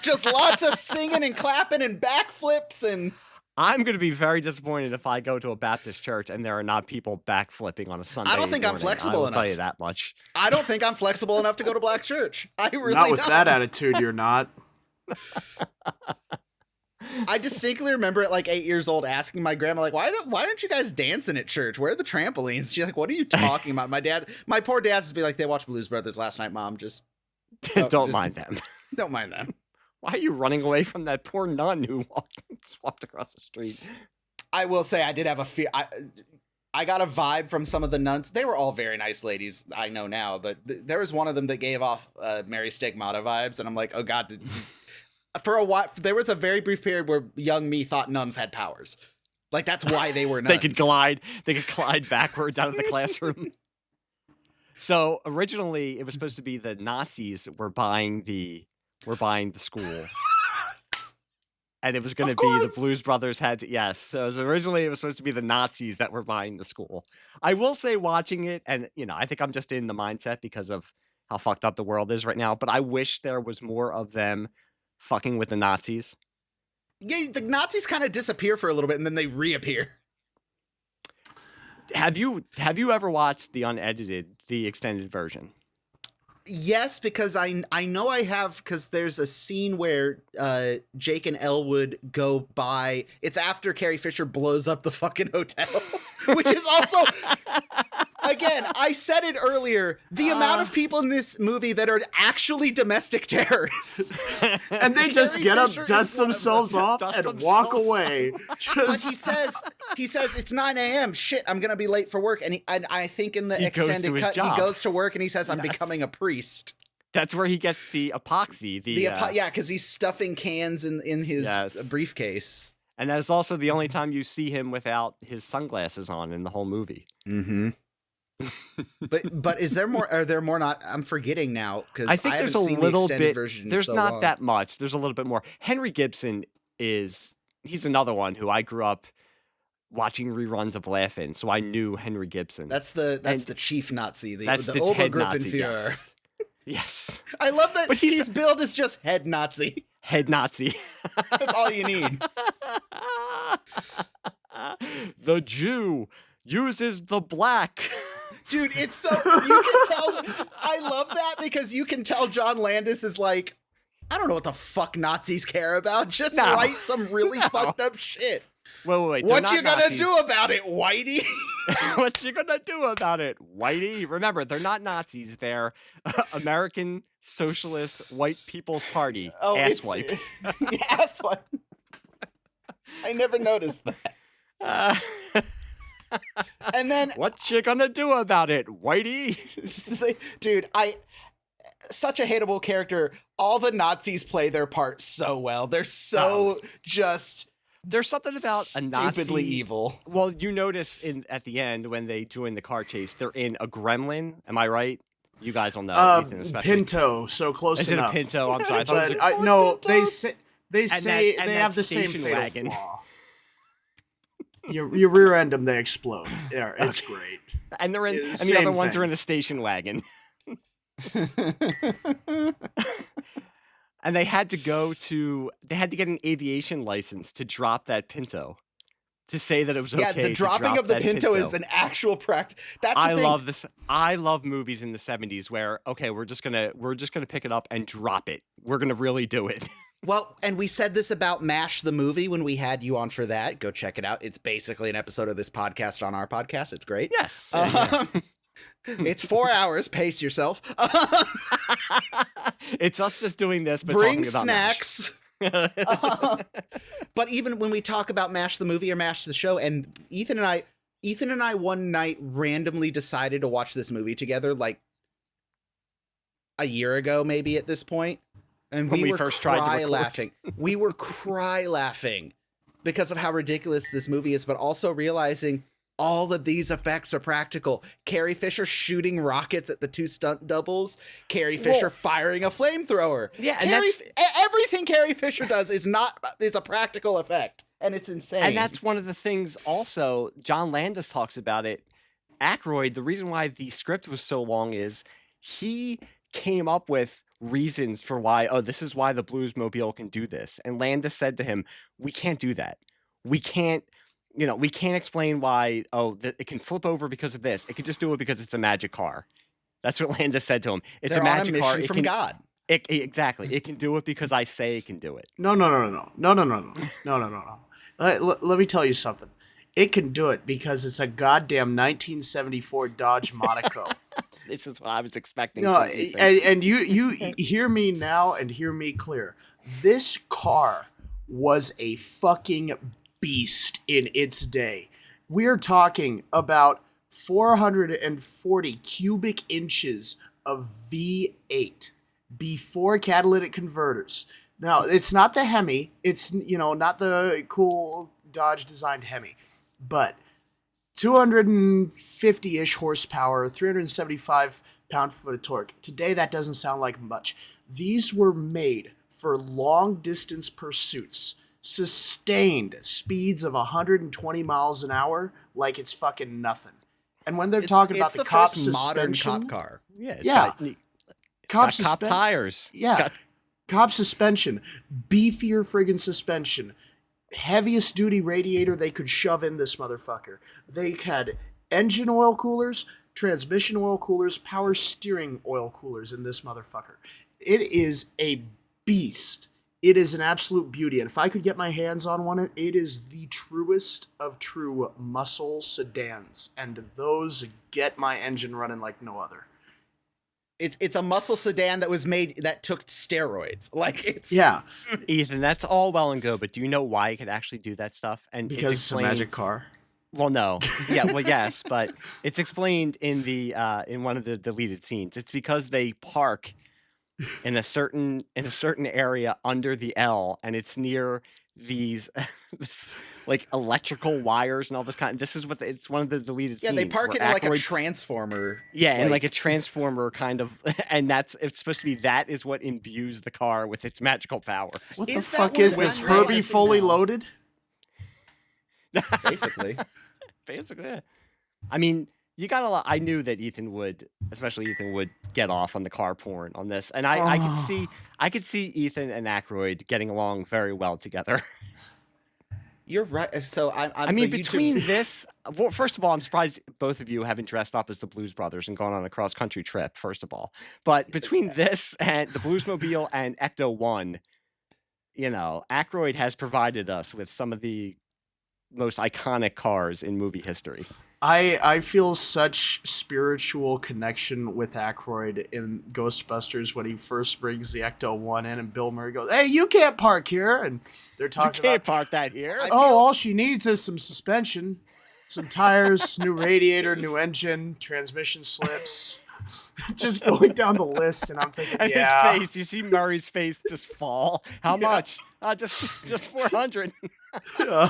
Just lots of singing and clapping and backflips, and I'm going to be very disappointed if I go to a Baptist church and there are not people backflipping on a Sunday. I don't think I'm flexible enough. I'll tell you that much. I don't think I'm flexible enough to go to black church. I really not with don't. that attitude. You're not. I distinctly remember at like 8 years old asking my grandma, like, why aren't you guys dancing at church? Where are the trampolines? She's like, what are you talking about? My poor dad would be like, they watched Blues Brothers last night, Mom. Just don't mind them. Don't mind them. Why are you running away from that poor nun who swapped across the street? I will say I did have a fear. I got a vibe from some of the nuns. They were all very nice ladies, I know now, but there was one of them that gave off Mary Stigmata vibes, and I'm like, oh God. For a while, there was a very brief period where young me thought nuns had powers. Like, that's why they were nuns. They could glide backwards out of the classroom. So originally, it was supposed to be the Nazis were buying the school. And it was going to be the Blues Brothers had to, yes. So originally it was supposed to be the Nazis that were buying the school. I will say, watching it, and I think I'm just in the mindset because of how fucked up the world is right now, but I wish there was more of them fucking with the Nazis. Yeah, the Nazis kind of disappear for a little bit and then they reappear. Have you ever watched the unedited, the extended version? Yes, because I know I have, because there's a scene where Jake and Elwood go by. It's after Carrie Fisher blows up the fucking hotel, which is also, again, I said it earlier, the amount of people in this movie that are actually domestic terrorists. And they just Carrie get up, Fisher dust is one of themselves them. off, Dust and themselves walk off. away. But he says it's 9 a.m. Shit, I'm gonna be late for work. And I think in the He goes extended to his cut, job. he goes to work and he says, "I'm Yes. becoming a priest." That's where he gets the epoxy. Yeah, because he's stuffing cans in his Yes. briefcase. And that is also the only time you see him without his sunglasses on in the whole movie. Mm-hmm. but is there more? Are there more? Not. I'm forgetting now because I think there's a haven't seen little the extended bit. version There's so not long. that much. There's a little bit more. Henry Gibson he's another one who I grew up watching reruns of Laugh-In, so I knew Henry Gibson. That's the chief Nazi. That's the head Nazi. Yes. Yes. I love that But he's- his build is just head Nazi. Head Nazi. That's all you need. The Jew uses the black. Dude, it's so, you can tell, I love that because you can tell John Landis is like, I don't know what the fuck Nazis care about. Just No. write some really No. fucked up shit. Wait. What you gonna do about it, Whitey? What you gonna do about it, Whitey? Remember, they're not Nazis. They're American Socialist White People's Party. Asswipe. Asswipe. I never noticed that. And then, What you gonna do about it, Whitey? dude, such a hateable character. All the Nazis play their part so well. They're so just There's something about a Nazi. stupidly evil. Well, you notice at the end when they join the car chase, they're in a Gremlin. Am I right? You guys will know. Ethan especially. Pinto, so close Is it enough. a Pinto? I'm sorry. I thought it was But a- no, they say and they that have the same station fatal wagon. flaw. You rear end them, they explode. Yeah, it's great. and they're in, Yeah, and the same other ones are thing. in a station wagon. And they had to get an aviation license to drop that Pinto, to say that it was okay. Yeah, the to dropping drop of the that Pinto is an actual practice. That's the I thing. love this. I love movies in the 70s where, okay, we're just gonna pick it up and drop it. We're gonna really do it. Well, and we said this about MASH the movie when we had you on for that. Go check it out. It's basically an episode of this podcast on our podcast. It's great. Yes. It's 4 hours. Pace yourself. It's us just doing this, but Bring talking about snacks. But even when we talk about MASH the movie or MASH the show, and Ethan and I one night randomly decided to watch this movie together, like a year ago, maybe at this point. And When we were first tried to cry record. laughing. We were cry laughing because of how ridiculous this movie is, but also realizing all of these effects are practical. Carrie Fisher shooting rockets at the two stunt doubles. Carrie Fisher firing a flamethrower. Yeah, and everything Carrie Fisher does is a practical effect, and it's insane. And that's one of the things also, John Landis talks about it. Aykroyd, the reason why the script was so long is he came up with reasons for why, this is why the Bluesmobile can do this. And Landis said to him, we can't do that. We can't explain why, it can flip over because of this. It can just do it because it's a magic car. That's what Landis said to him. It's They're a magic on a car. mission from God. Exactly. It can do it because I say it can do it. No. Let me tell you something. It can do it because it's a goddamn 1974 Dodge Monaco. This is what I was expecting. No, from you. and you hear me now and hear me clear. This car was a fucking beast in its day. We're talking about 440 cubic inches of V8 before catalytic converters. Now, it's not the Hemi. It's, not the cool Dodge designed Hemi, but 250-ish horsepower, 375 pound-foot of torque. Today, that doesn't sound like much. These were made for long-distance pursuits, sustained speeds of 120 miles an hour like it's fucking nothing. And when they're talking about the cop first modern suspension, cop car. Yeah. Cop Cop tires. Yeah. Cop suspension, beefier friggin' suspension, heaviest duty radiator they could shove in this motherfucker. They had engine oil coolers, transmission oil coolers, power steering oil coolers in this motherfucker. It is a beast. It is an absolute beauty. And if I could get my hands on one, it is the truest of true muscle sedans. And those get my engine running like no other. It's a muscle sedan that took steroids. Like, it's... Yeah. Ethan, that's all well and good, but do you know why it could actually do that stuff? And Because it's it's a magic car. Well, no. Yeah, well, yes, but it's explained in the in one of the deleted scenes. It's because they park in a certain area under the L, and it's near these like electrical wires and all this kind. This is what it's one of the deleted scenes. Yeah, they park it in like a transformer. Yeah, and like a transformer kind of, and it's supposed to be that is what imbues the car with its magical powers. What the fuck is this? Herbie fully loaded? Basically. Basically, yeah. I mean, you got a lot. I knew that Ethan would get off on the car porn on this, and I could see Ethan and Aykroyd getting along very well together. You're right. So I mean, between this, well, first of all, I'm surprised both of you haven't dressed up as the Blues Brothers and gone on a cross country trip. First of all, but between this and the Bluesmobile and Ecto One, you know, Aykroyd has provided us with some of the most iconic cars in movie history. I feel such spiritual connection with Aykroyd in Ghostbusters when he first brings the Ecto One in, and Bill Murray goes, "Hey, you can't park here," and they're talking. You can't park that here. All she needs is some suspension, some tires, new radiator, new engine, transmission slips. Just going down the list, and I'm thinking, and yeah. his face, you see Murray's face just fall. How much? Just 400. You know,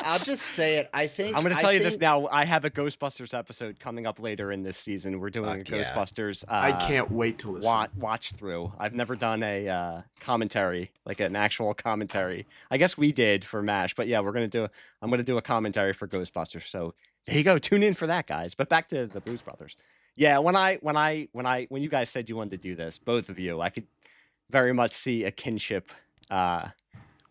I'll just say it. I'm going to tell you this now. I have a Ghostbusters episode coming up later in this season. We're doing a Ghostbusters. I can't wait to listen. Watch through. I've never done a commentary, like an actual commentary. I guess we did for MASH, but yeah, I'm going to do a commentary for Ghostbusters. So there you go. Tune in for that, guys. But back to the Blues Brothers. Yeah, when you guys said you wanted to do this, both of you, I could very much see a kinship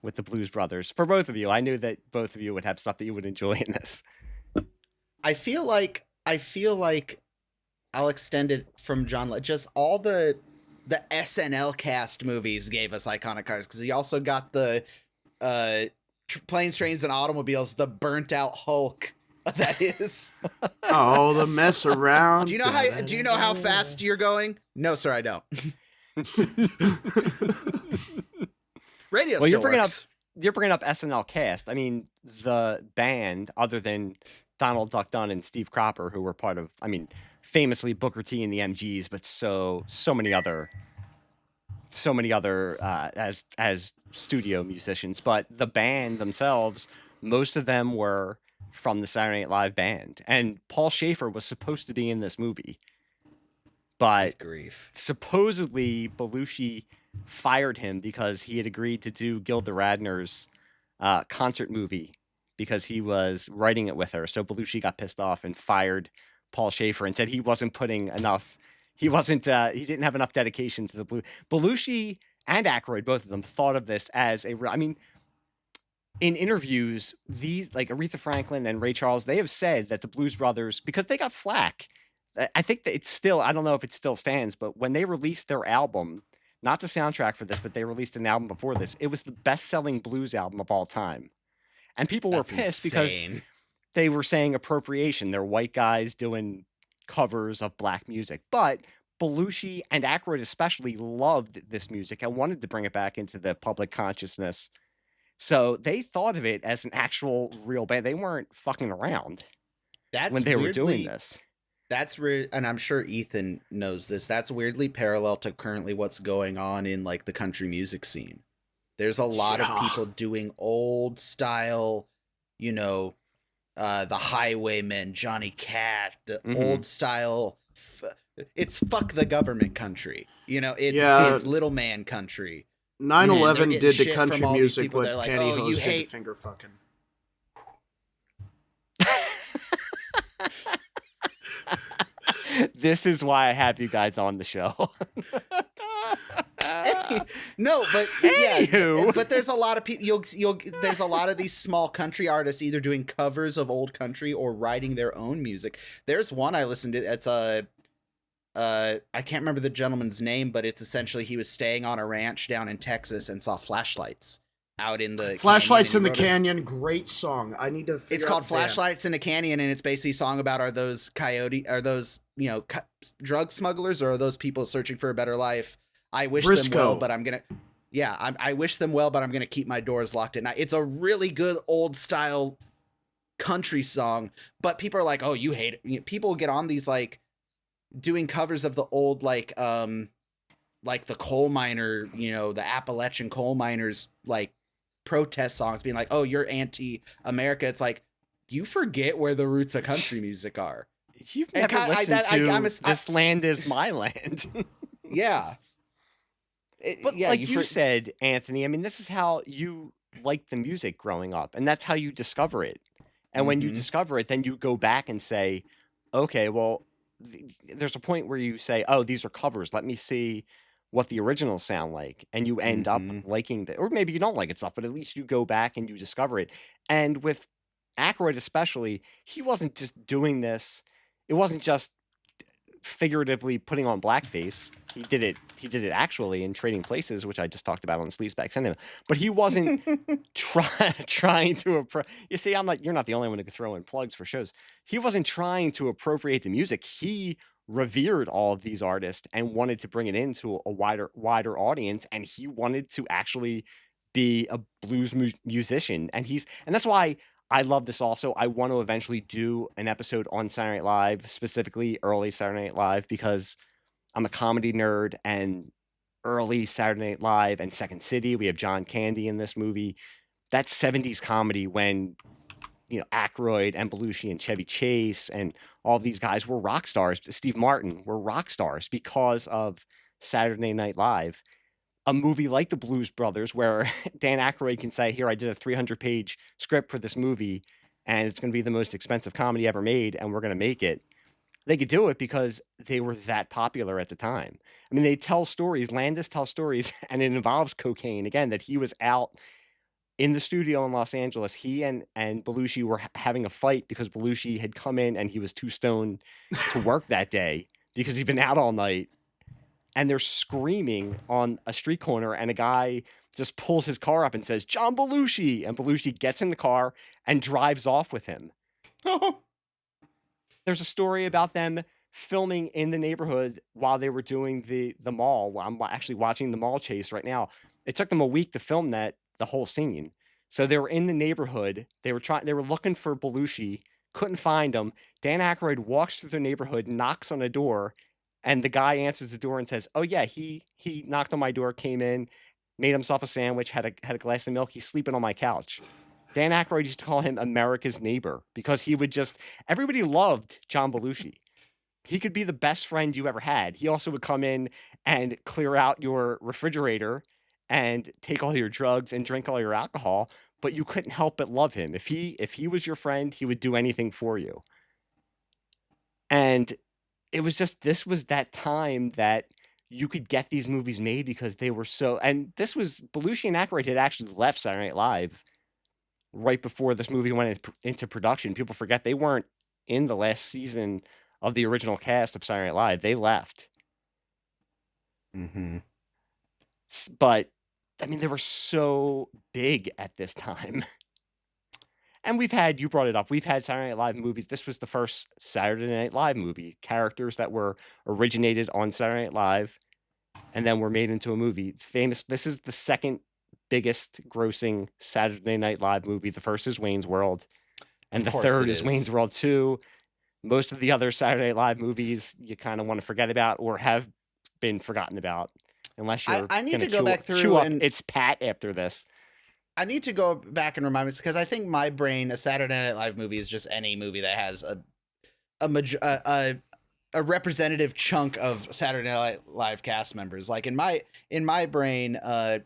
with the Blues Brothers. For both of you, I knew that both of you would have stuff that you would enjoy in this. I feel like I'll extend it from John. Just all the SNL cast movies gave us iconic cars, because he also got the Planes, Trains, and Automobiles, the burnt out Hulk. That is. Oh, the mess around. Do you know how fast you're going? No, sir, I don't. Radio. Well, you're bringing up SNL cast. I mean, the band, other than Donald Duck Dunn and Steve Cropper, who were part of, I mean, famously Booker T and the MGs, but so many other as studio musicians. But the band themselves, most of them were from the Saturday Night Live band, and Paul Schaefer was supposed to be in this movie, but supposedly Belushi fired him because he had agreed to do Gilda Radner's concert movie because he was writing it with her. So Belushi got pissed off and fired Paul Schaefer and said he wasn't putting enough. He didn't have enough dedication to the Blues. Belushi and Aykroyd, both of them, thought of this as in interviews, these like Aretha Franklin and Ray Charles, they have said that the Blues Brothers, because they got flack, I think that it's still, I don't know if it still stands, but when they released their album, not the soundtrack for this, but they released an album before this, it was the best-selling blues album of all time. And people were pissed because they were saying appropriation. They're white guys doing covers of black music. But Belushi and Aykroyd especially loved this music and wanted to bring it back into the public consciousness. So they thought of it as an actual real band. They weren't fucking around when they were doing this. That's and I'm sure Ethan knows this. That's weirdly parallel to currently what's going on in like the country music scene. There's a lot of people doing old style, you know, the Highwaymen, Johnny Cash, the old style. It's fuck the government country. You know, it's little man country. 9/11 did the country music with like, pantyhose and finger fucking. This is why I have you guys on the show. No, but Anywho. yeah, but there's a lot of people. There's a lot of these small country artists either doing covers of old country or writing their own music. There's one I listened to. It's I can't remember the gentleman's name, but it's essentially he was staying on a ranch down in Texas and saw flashlights out in the Flashlights in the Canyon. Great song. I need to. It's called Flashlights in the Canyon, and it's basically a song about are those drug smugglers, or are those people searching for a better life? I wish them well, but I'm gonna. Yeah, I wish them well, but I'm gonna keep my doors locked at night. It's a really good old style country song, but people are like, "Oh, you hate it." People get on these like doing covers of the old like the coal miner, the Appalachian coal miners like protest songs, being like, "Oh, you're anti-America." It's like, you forget where the roots of country music are. You've never listened to "This Land Is My Land." Yeah. But like you said, Anthony, I mean, this is how you liked the music growing up, and that's how you discover it. And when you discover it, then you go back and say, okay, well, there's a point where you say, oh, these are covers. Let me see what the originals sound like. And you end up liking or maybe you don't like it stuff, but at least you go back and you discover it. And with Aykroyd especially, he wasn't just doing this. It wasn't just figuratively putting on blackface. He did it actually in Trading Places, which I just talked about on Sleazeback Cinema. But he wasn't trying to you see, you're not the only one who could throw in plugs for shows. He wasn't trying to appropriate the music. He revered all of these artists and wanted to bring it into a wider audience, and he wanted to actually be a blues musician. And that's why I love this also. I want to eventually do an episode on Saturday Night Live, specifically early Saturday Night Live, because I'm a comedy nerd, and early Saturday Night Live and Second City, we have John Candy in this movie. That's 70s comedy when, Aykroyd and Belushi and Chevy Chase and all these guys were rock stars. Steve Martin were rock stars because of Saturday Night Live. A movie like The Blues Brothers, where Dan Aykroyd can say, here, I did a 300-page script for this movie, and it's going to be the most expensive comedy ever made, and we're going to make it. They could do it because they were that popular at the time. I mean, they tell stories. Landis tells stories, and it involves cocaine. Again, that he was out in the studio in Los Angeles. He and Belushi were having a fight because Belushi had come in and he was too stoned to work that day because he'd been out all night. And they're screaming on a street corner, and a guy just pulls his car up and says, "John Belushi!" And Belushi gets in the car and drives off with him. There's a story about them filming in the neighborhood while they were doing the mall. I'm actually watching the mall chase right now. It took them a week to film the whole scene. So they were in the neighborhood. They were looking for Belushi, couldn't find him. Dan Aykroyd walks through the neighborhood, knocks on a door, and the guy answers the door and says, "Oh yeah, he knocked on my door, came in, made himself a sandwich, had a glass of milk. He's sleeping on my couch." Dan Aykroyd used to call him America's neighbor because he would everybody loved John Belushi. He could be the best friend you ever had. He also would come in and clear out your refrigerator and take all your drugs and drink all your alcohol, but you couldn't help but love him. If he was your friend, he would do anything for you. And it was this was that time that you could get these movies made because they were so, and this was, Belushi and Aykroyd had actually left Saturday Night Live right before this movie went into production. People forget they weren't in the last season of the original cast of Saturday Night Live. They left. But, I mean, they were so big at this time. And you brought it up, we've had Saturday Night Live movies. This was the first Saturday Night Live movie. Characters that were originated on Saturday Night Live and then were made into a movie. This is the second biggest grossing Saturday Night Live movie. The first is Wayne's World, and the third is Wayne's World 2. Most of the other Saturday Night Live movies you kind of want to forget about or have been forgotten about, unless you're I need to go chew, back through chew up and It's Pat after this. I need to go back and remind myself, because I think my brain, a Saturday Night Live movie is just any movie that has a representative chunk of Saturday Night Live cast members. Like in my brain,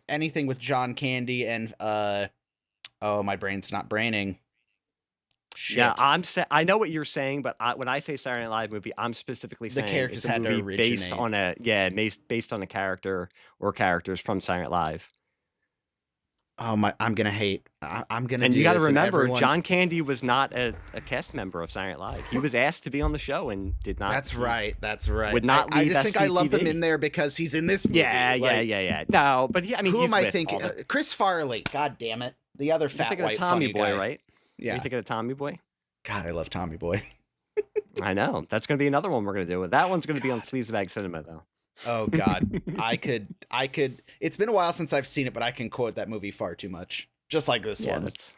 anything with John Candy and my brain's not braining. Shit. Yeah, I know what you're saying, but when I say Saturday Night Live movie, I'm specifically saying characters it's a had to movie based originate. based on a character or characters from Saturday Night Live. Oh my! I'm gonna hate. I'm gonna. And do you got to this, and remember, everyone... John Candy was not a cast member of Saturday Night Live. He was asked to be on the show and did not. That's right. That's right. Would not I leave just think I lump him SCTV. in there because he's in this movie. Yeah. No, but I mean, Who he's am I with thinking? all the- Chris Farley. God damn it! The other You're fat thinking white of Tommy funny Boy, guy. right? Yeah. You're thinking of Tommy Boy? God, I love Tommy Boy. I know. That's going to be another one we're going to do. That one's going to be on Sleazebag Cinema, though. Oh God, I could. It's been a while since I've seen it, but I can quote that movie far too much. Just like this one. That's...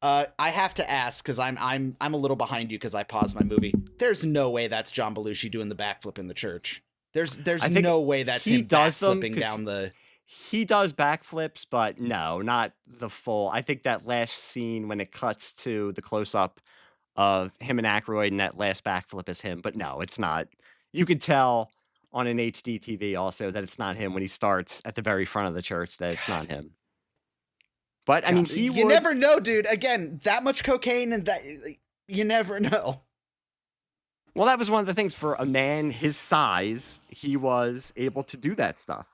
I have to ask because I'm a little behind you because I paused my movie. There's no way that's John Belushi doing the backflip in the church. There's no way that's him backflipping down the... He does backflips, but no, not the full. I think that last scene when it cuts to the close up of him and Aykroyd and that last backflip is him, but no, it's not. You could tell on an HD TV also that it's not him when he starts at the very front of the church, that it's not him. But I mean, you never know, dude. Again, that much cocaine and that you never know. Well, that was one of the things for a man his size, he was able to do that stuff.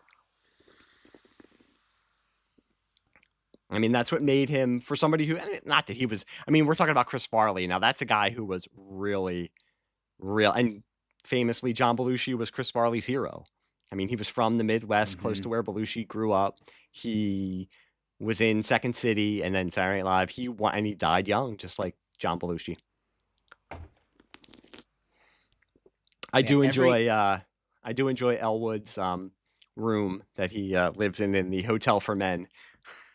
I mean, that's what made him, for somebody who, not that he was, I mean, we're talking about Chris Farley. Now, that's a guy who was really real. And famously, John Belushi was Chris Farley's hero. I mean, he was from the Midwest, close to where Belushi grew up. He was in Second City and then Saturday Night Live. And he died young, just like John Belushi. I do enjoy Elwood's room that he lives in the Hotel for Men.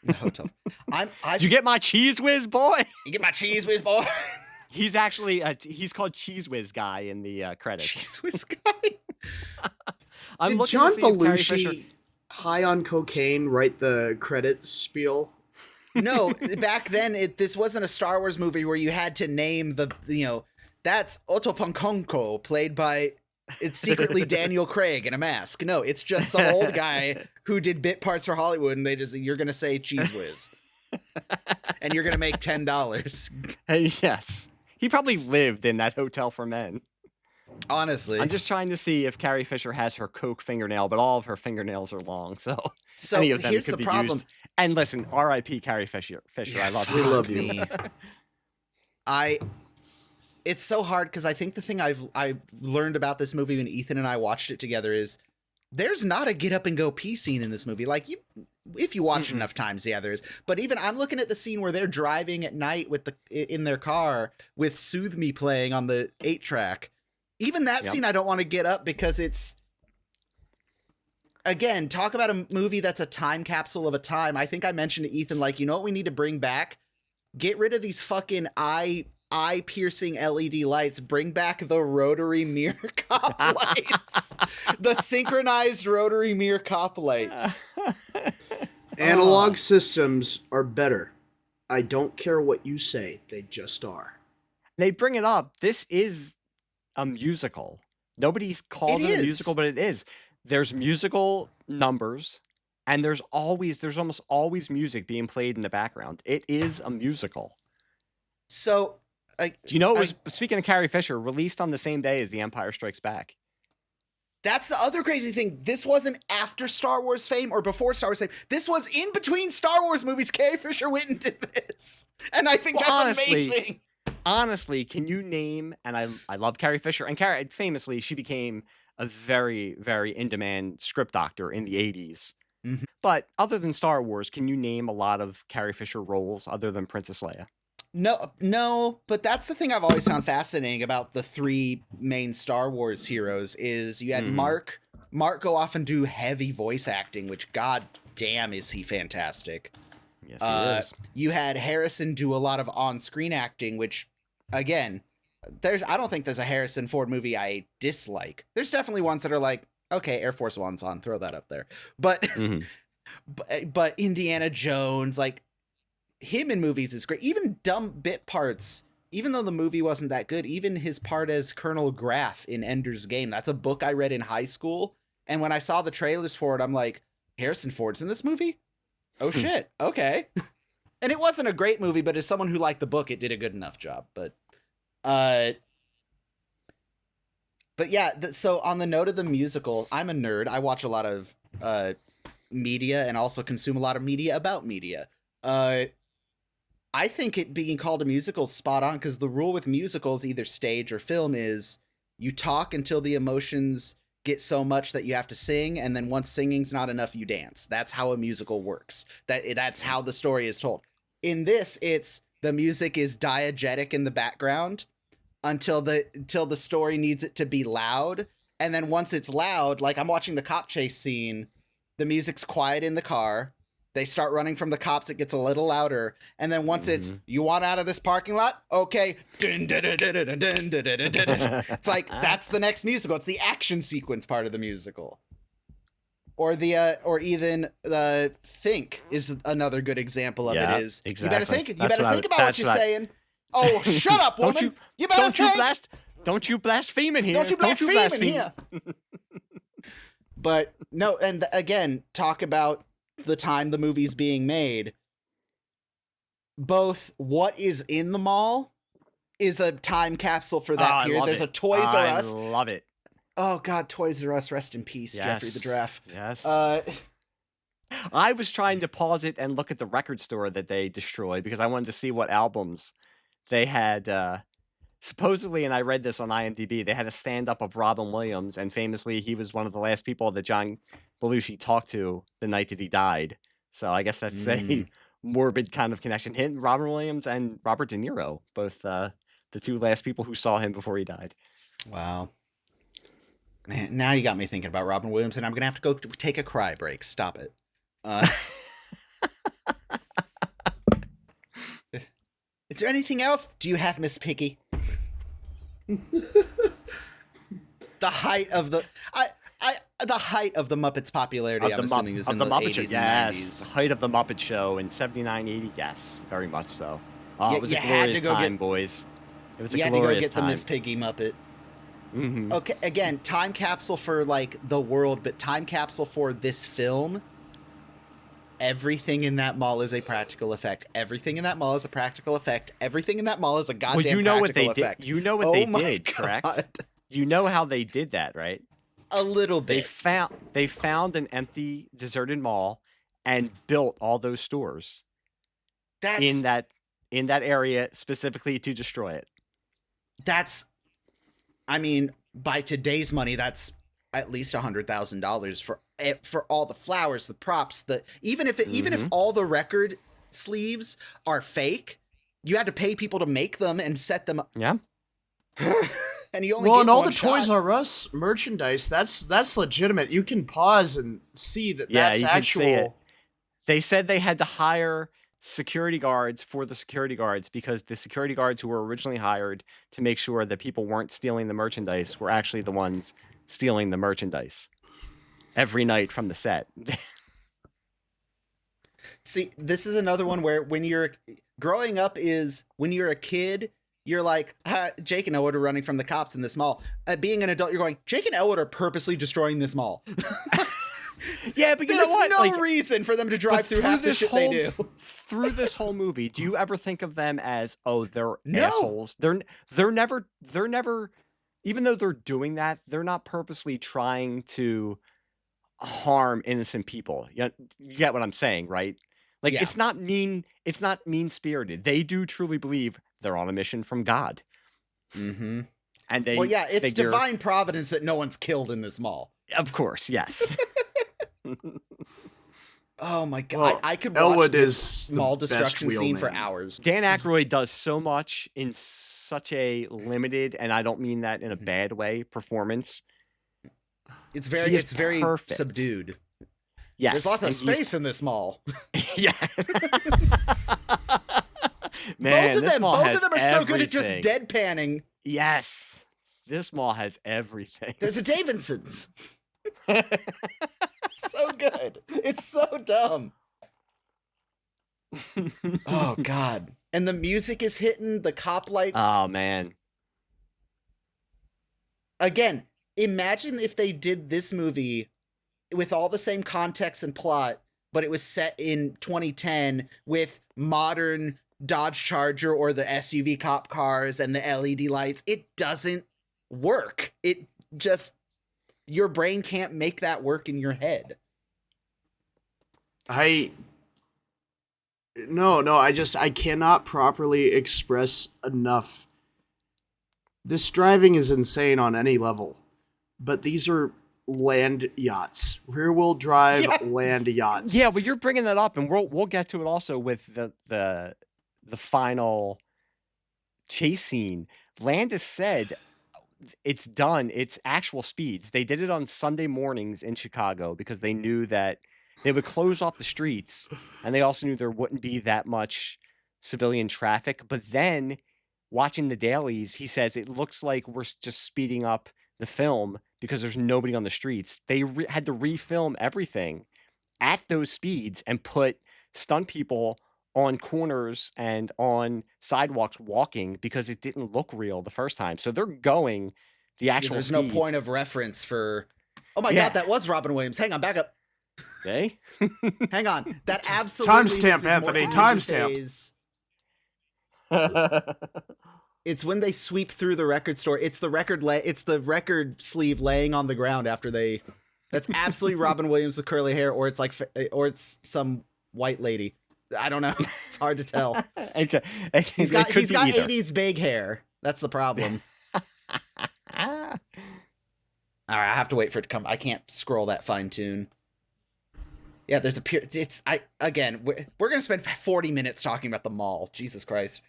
The hotel. Did you get my Cheese Whiz, boy? You get my Cheese Whiz, boy? He's actually he's called Cheese Whiz Guy in the credits. Cheese Whiz Guy. Did John Belushi, high on cocaine, write the credits spiel? No, back then this wasn't a Star Wars movie where you had to name that's Otto Pankonko, played by... It's secretly Daniel Craig in a mask. No, it's just some old guy who did bit parts for Hollywood, and you're gonna say Cheese Whiz, and you're gonna make $10. Hey, yes, he probably lived in that Hotel for Men. Honestly, I'm just trying to see if Carrie Fisher has her Coke fingernail, but all of her fingernails are long, so any of them here's could the be problem. used. And listen, R.I.P. Carrie Fisher. I love you. We love you. It's so hard because I think the thing I've learned about this movie when Ethan and I watched it together is there's not a get up and go pee scene in this movie. Like, if you watch enough times, yeah, there is. But even I'm looking at the scene where they're driving at night in their car with "Soothe Me" playing on the 8-track. Even that scene, I don't want to get up because it's, again, talk about a movie that's a time capsule of a time. I think I mentioned to Ethan, like, you know what we need to bring back? Get rid of these fucking eye-piercing LED lights. Bring back the rotary mirror cop lights. The synchronized rotary mirror cop lights. Analog systems are better. I don't care what you say. They just are. They bring it up. This is a musical. Nobody's called it a musical, but it is. There's musical numbers, and there's almost always music being played in the background. It is a musical. So... do you know it was, speaking of Carrie Fisher, released on the same day as The Empire Strikes Back? That's the other crazy thing. This wasn't after Star Wars fame or before Star Wars fame. This was in between Star Wars movies. Carrie Fisher went and did this. And I think that's amazing. Honestly, can you name, and I love Carrie Fisher, and Carrie, famously, she became a very, very in-demand script doctor in the 80s. Mm-hmm. But other than Star Wars, can you name a lot of Carrie Fisher roles other than Princess Leia? No, but that's the thing I've always found fascinating about the three main Star Wars heroes is you had Mark go off and do heavy voice acting, which god damn is he fantastic. Yes, he is. You had Harrison do a lot of on-screen acting, which, again, I don't think there's a Harrison Ford movie I dislike. There's definitely ones that are like, okay, Air Force One's on, throw that up there. But but Indiana Jones, like, him in movies is great. Even dumb bit parts, even though the movie wasn't that good, even his part as Colonel Graff in Ender's Game, that's a book I read in high school. And when I saw the trailers for it, I'm like, Harrison Ford's in this movie? Oh shit. Okay. And it wasn't a great movie, but as someone who liked the book, it did a good enough job. But yeah, so on the note of the musical, I'm a nerd. I watch a lot of media and also consume a lot of media about media. I think it being called a musical is spot on, because the rule with musicals, either stage or film, is you talk until the emotions get so much that you have to sing, and then once singing's not enough, you dance. That's how a musical works. That's how the story is told. In this, it's the music is diegetic in the background until the story needs it to be loud, and then once it's loud, like I'm watching the cop chase scene, the music's quiet in the car. They start running from the cops. It gets a little louder. And then once it's, you want out of this parking lot? Okay. It's like, that's the next musical. It's the action sequence part of the musical. Or even Think is another good example of it. Is exactly. You better think about what you're saying. Oh, shut up, woman. You better think. Don't you blaspheme in here. Don't you blaspheme in here. But no, and again, talk about the time the movie's being made. Both what is in the mall is a time capsule for that period. There's a Toys R Us. I love it. Oh God, Toys R Us, rest in peace, yes. Jeffrey the Giraffe. Yes. I was trying to pause it and look at the record store that they destroyed because I wanted to see what albums they had. Supposedly, and I read this on IMDb, they had a stand-up of Robin Williams, and famously, he was one of the last people that John Belushi talked to the night that he died. So I guess that's a morbid kind of connection. Him, Robin Williams, and Robert De Niro, both the two last people who saw him before he died. Wow. Man, now you got me thinking about Robin Williams, and I'm going to have to go take a cry break. Stop it. Is there anything else? Do you have Miss Piggy? The height of the Muppets popularity, I'm assuming, is in the Muppet 80s and 90s. The height of the Muppet Show in 79, 80, yes, very much so. Oh, it was a glorious time, boys. It was a glorious time. You had to go get the Miss Piggy Muppet. Mm-hmm. Okay, again, time capsule for, like, the world, but time capsule for this film. Everything in that mall is a practical effect. Everything in that mall is a practical effect. Everything in that mall is a goddamn practical effect. You know what they did, correct? You know how they did that, right? A little bit. They found an empty, deserted mall and built all those stores in that area specifically to destroy it. I mean, by today's money, that's at least $100,000 for all the flowers, the props, even if all the record sleeves are fake, you had to pay people to make them and set them up. Yeah. And you only and all the Toys R Us merchandise, that's legitimate. You can pause and see that's actual. See it. They said they had to hire security guards for the security guards because the security guards who were originally hired to make sure that people weren't stealing the merchandise were actually the ones stealing the merchandise every night from the set. See, this is another one where when you're growing up when you're a kid, you're like, Jake and Elwood are running from the cops in this mall. Being an adult, you're going, Jake and Elwood are purposely destroying this mall. Yeah, but you know what? There's no reason for them to drive through half the shit they do. Through this whole movie, do you ever think of them as, they're assholes? They're never, even though they're doing that, they're not purposely trying to harm innocent people. You get what I'm saying, right? Like, it's not mean-spirited. They do truly believe they're on a mission from God. Mm-hmm. And it's divine providence that no one's killed in this mall. Of course, yes. Oh my God. I could watch this mall destruction scene for hours. Dan Aykroyd does so much in such a limited, and I don't mean that in a bad way, performance. It's very perfect. Subdued. Yes. There's lots of space in this mall. Yeah. Man, both of them are so good at just deadpanning. Yes. This mall has everything. There's a Davidson's. So good. It's so dumb. Oh God. And the music is hitting, the cop lights. Oh man. Again, imagine if they did this movie with all the same context and plot but it was set in 2010 with modern Dodge Charger or the SUV cop cars and the LED lights. It doesn't work. It just, your brain can't make that work in your head. I cannot properly express enough. This driving is insane on any level, but these are land yachts, rear-wheel drive land yachts. Yeah, well, you're bringing that up, and we'll get to it also with the final chase scene. Landis said it's done. It's actual speeds. They did it on Sunday mornings in Chicago because they knew that they would close off the streets, and they also knew there wouldn't be that much civilian traffic. But then, watching the dailies, he says it looks like we're just speeding up the film because there's nobody on the streets. They had to refilm everything at those speeds and put stunt people on corners and on sidewalks walking because it didn't look real the first time. So they're going the actual There's speeds. no point of reference for, oh my God, that was Robin Williams. Hang on, back up. Okay. Hang on. That absolutely Timestamp, Anthony. Timestamp. It's when they sweep through the record store. It's the record sleeve laying on the ground after they. That's absolutely Robin Williams with curly hair, or it's some white lady. I don't know. It's hard to tell. Okay. He's got either. 80s big hair. That's the problem. All right, I have to wait for it to come. I can't scroll that fine tune. Yeah, there's a we're gonna spend 40 minutes talking about the mall. Jesus Christ.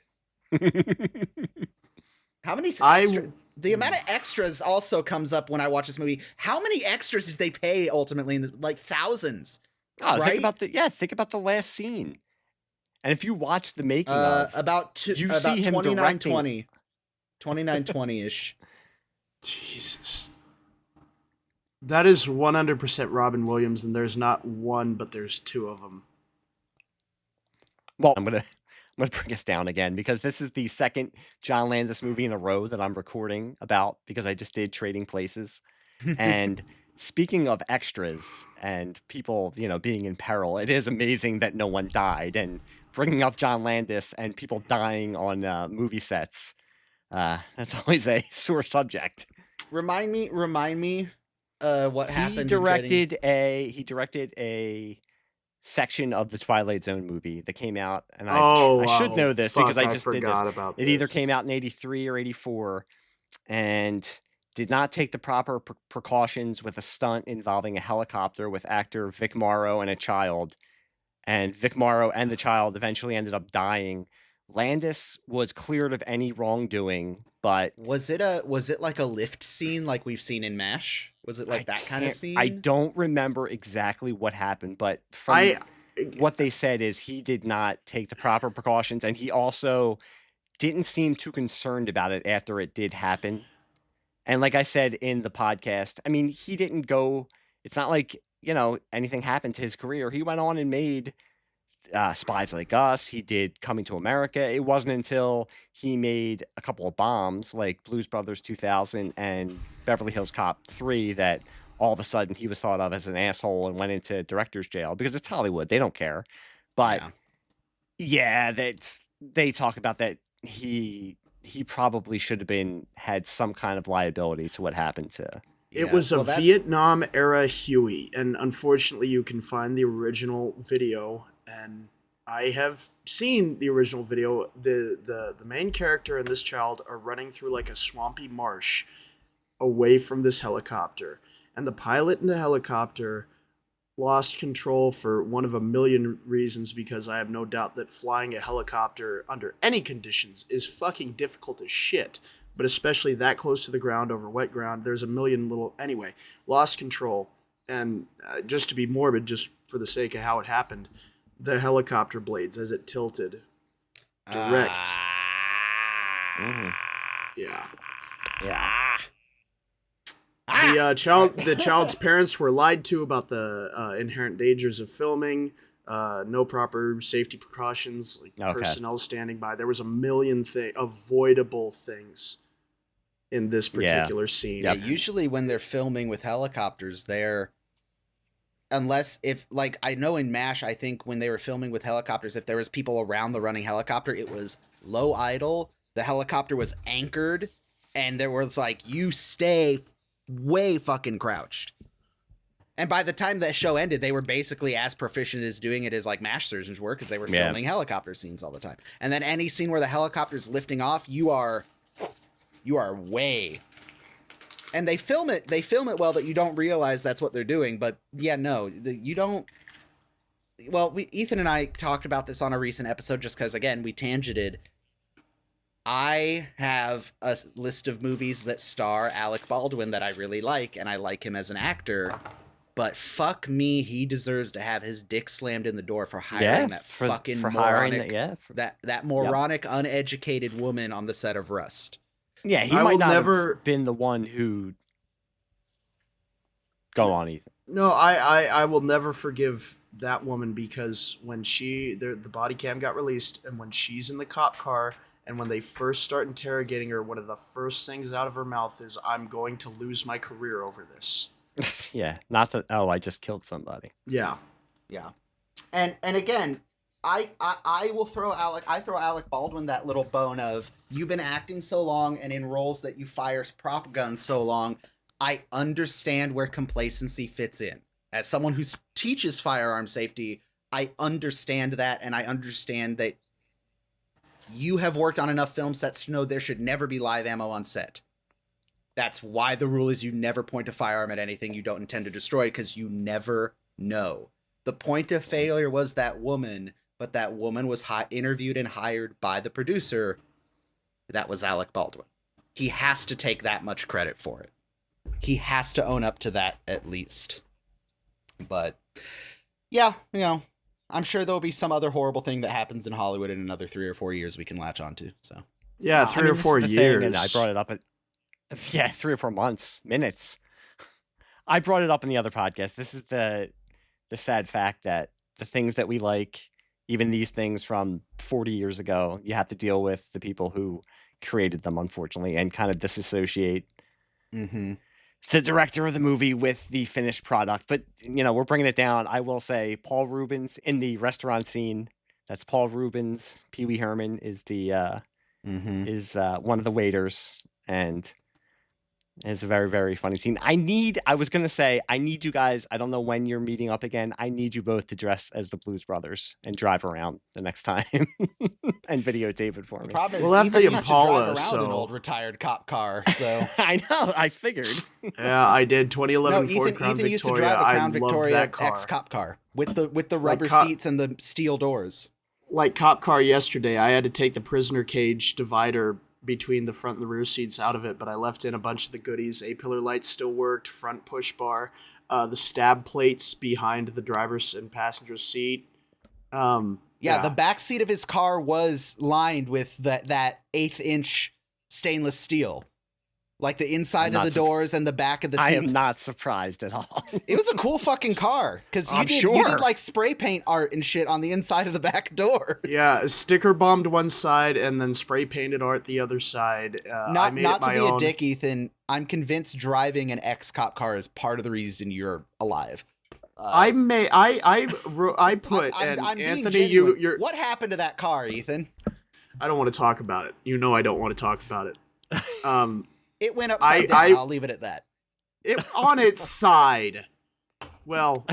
How many the amount of extras also comes up when I watch this movie. How many extras did they pay ultimately? Like thousands. Oh, right? Think about the last scene. And if you watch the making of about see him 2920 2920-ish. Jesus. That is 100% Robin Williams, and there's not one, but there's two of them. Well, I'm gonna bring us down again because this is the second John Landis movie in a row that I'm recording about because I just did Trading Places. And speaking of extras and people, being in peril, it is amazing that no one died. And bringing up John Landis and people dying on movie sets, that's always a sore subject. Remind me what happened. He directed a section of the Twilight Zone movie that came out, and I should know this because I just did this. It either came out in 83 or 84, and did not take the proper precautions with a stunt involving a helicopter with actor Vic Morrow and a child. And Vic Morrow and the child eventually ended up dying. Landis was cleared of any wrongdoing, but was it like a lift scene like we've seen in MASH? Was it like that kind of scene? I don't remember exactly what happened, but from what they said is he did not take the proper precautions, and he also didn't seem too concerned about it after it did happen. And like I said in the podcast, I mean, he didn't go. It's not like anything happened to his career. He went on and made Spies Like Us. He did Coming to America. It wasn't until he made a couple of bombs like Blues Brothers 2000 and Beverly Hills Cop 3 that all of a sudden he was thought of as an asshole and went into director's jail because it's Hollywood. They don't care. But they talk about that he probably should have had some kind of liability to what happened to. It was a Vietnam era Huey, and unfortunately you can find the original video, and I have seen the original video. The main character and this child are running through like a swampy marsh away from this helicopter, and the pilot in the helicopter lost control for one of a million reasons, because I have no doubt that flying a helicopter under any conditions is fucking difficult as shit. But especially that close to the ground over wet ground, there's a million little... Anyway, lost control. And just to be morbid, just for the sake of how it happened, the helicopter blades, as it tilted, direct. Yeah. The child's parents were lied to about the inherent dangers of filming. No proper safety precautions, like personnel standing by. There was a million avoidable things in this particular scene. Yeah, usually when they're filming with helicopters, unless if like I know in MASH, I think when they were filming with helicopters, if there was people around the running helicopter, it was low idle. The helicopter was anchored, and there was like you stay way fucking crouched. And by the time that show ended, they were basically as proficient as doing it as like MASH surgeons were, because they were filming helicopter scenes all the time. And then any scene where the helicopter's lifting off, you are way. And they film it well that you don't realize that's what they're doing. But yeah, no, you don't. Well, Ethan and I talked about this on a recent episode just because, again, we tangented. I have a list of movies that star Alec Baldwin that I really like, and I like him as an actor. But fuck me, he deserves to have his dick slammed in the door for hiring that fucking moronic, that moronic, uneducated woman on the set of Rust. Yeah, he might not have been the one who. Go on, Ethan. No, I will never forgive that woman, because when the body cam got released, and when she's in the cop car, and when they first start interrogating her, one of the first things out of her mouth is, "I'm going to lose my career over this." Yeah, not that. Oh, I just killed somebody. Yeah. And again, I will throw Alec Baldwin that little bone of, you've been acting so long and in roles that you fire prop guns so long. I understand where complacency fits in. As someone who teaches firearm safety, I understand that, and I understand that you have worked on enough film sets to know there should never be live ammo on set. That's why the rule is you never point a firearm at anything you don't intend to destroy, because you never know. The point of failure was that woman, but that woman was interviewed and hired by the producer. That was Alec Baldwin. He has to take that much credit for it. He has to own up to that at least. But yeah, I'm sure there'll be some other horrible thing that happens in Hollywood in another 3 or 4 years we can latch onto. So yeah, 3 or 4 years. And I brought it up 3 or 4 months, minutes. I brought it up in the other podcast. This is the sad fact that the things that we like, even these things from 40 years ago, you have to deal with the people who created them, unfortunately, and kind of disassociate the director of the movie with the finished product. But, we're bringing it down. I will say Paul Rubens in the restaurant scene. That's Paul Rubens. Pee Wee Herman is the one of the waiters, and it's a very, very funny scene. I was going to say, I need you guys, I don't know when you're meeting up again. I need you both to dress as the Blues Brothers and drive around the next time and videotape it for me. The problem is, we'll have the Impala, an old retired cop car. So I know, I figured. Yeah, I did. 2011 Ford Crown Ethan Victoria. used to drive a Crown Victoria that car. ex-cop car with the rubber seats and the steel doors. Like cop car yesterday, I had to take the prisoner cage divider between the front and the rear seats out of it, but I left in a bunch of the goodies. A-pillar lights still worked, front push bar, the stab plates behind the driver's and passenger seat. The back seat of his car was lined with that 1/8-inch stainless steel. Like the inside of the doors and the back of the seats. I am not surprised at all. It was a cool fucking car, because you did like spray paint art and shit on the inside of the back door. Yeah, sticker bombed one side and then spray painted art the other side. Not to be a dick, Ethan. I'm convinced driving an ex-cop car is part of the reason you're alive. Anthony, you're. What happened to that car, Ethan? I don't want to talk about it. I don't want to talk about it. It went upside down. I'll leave it at that. On its side. Well,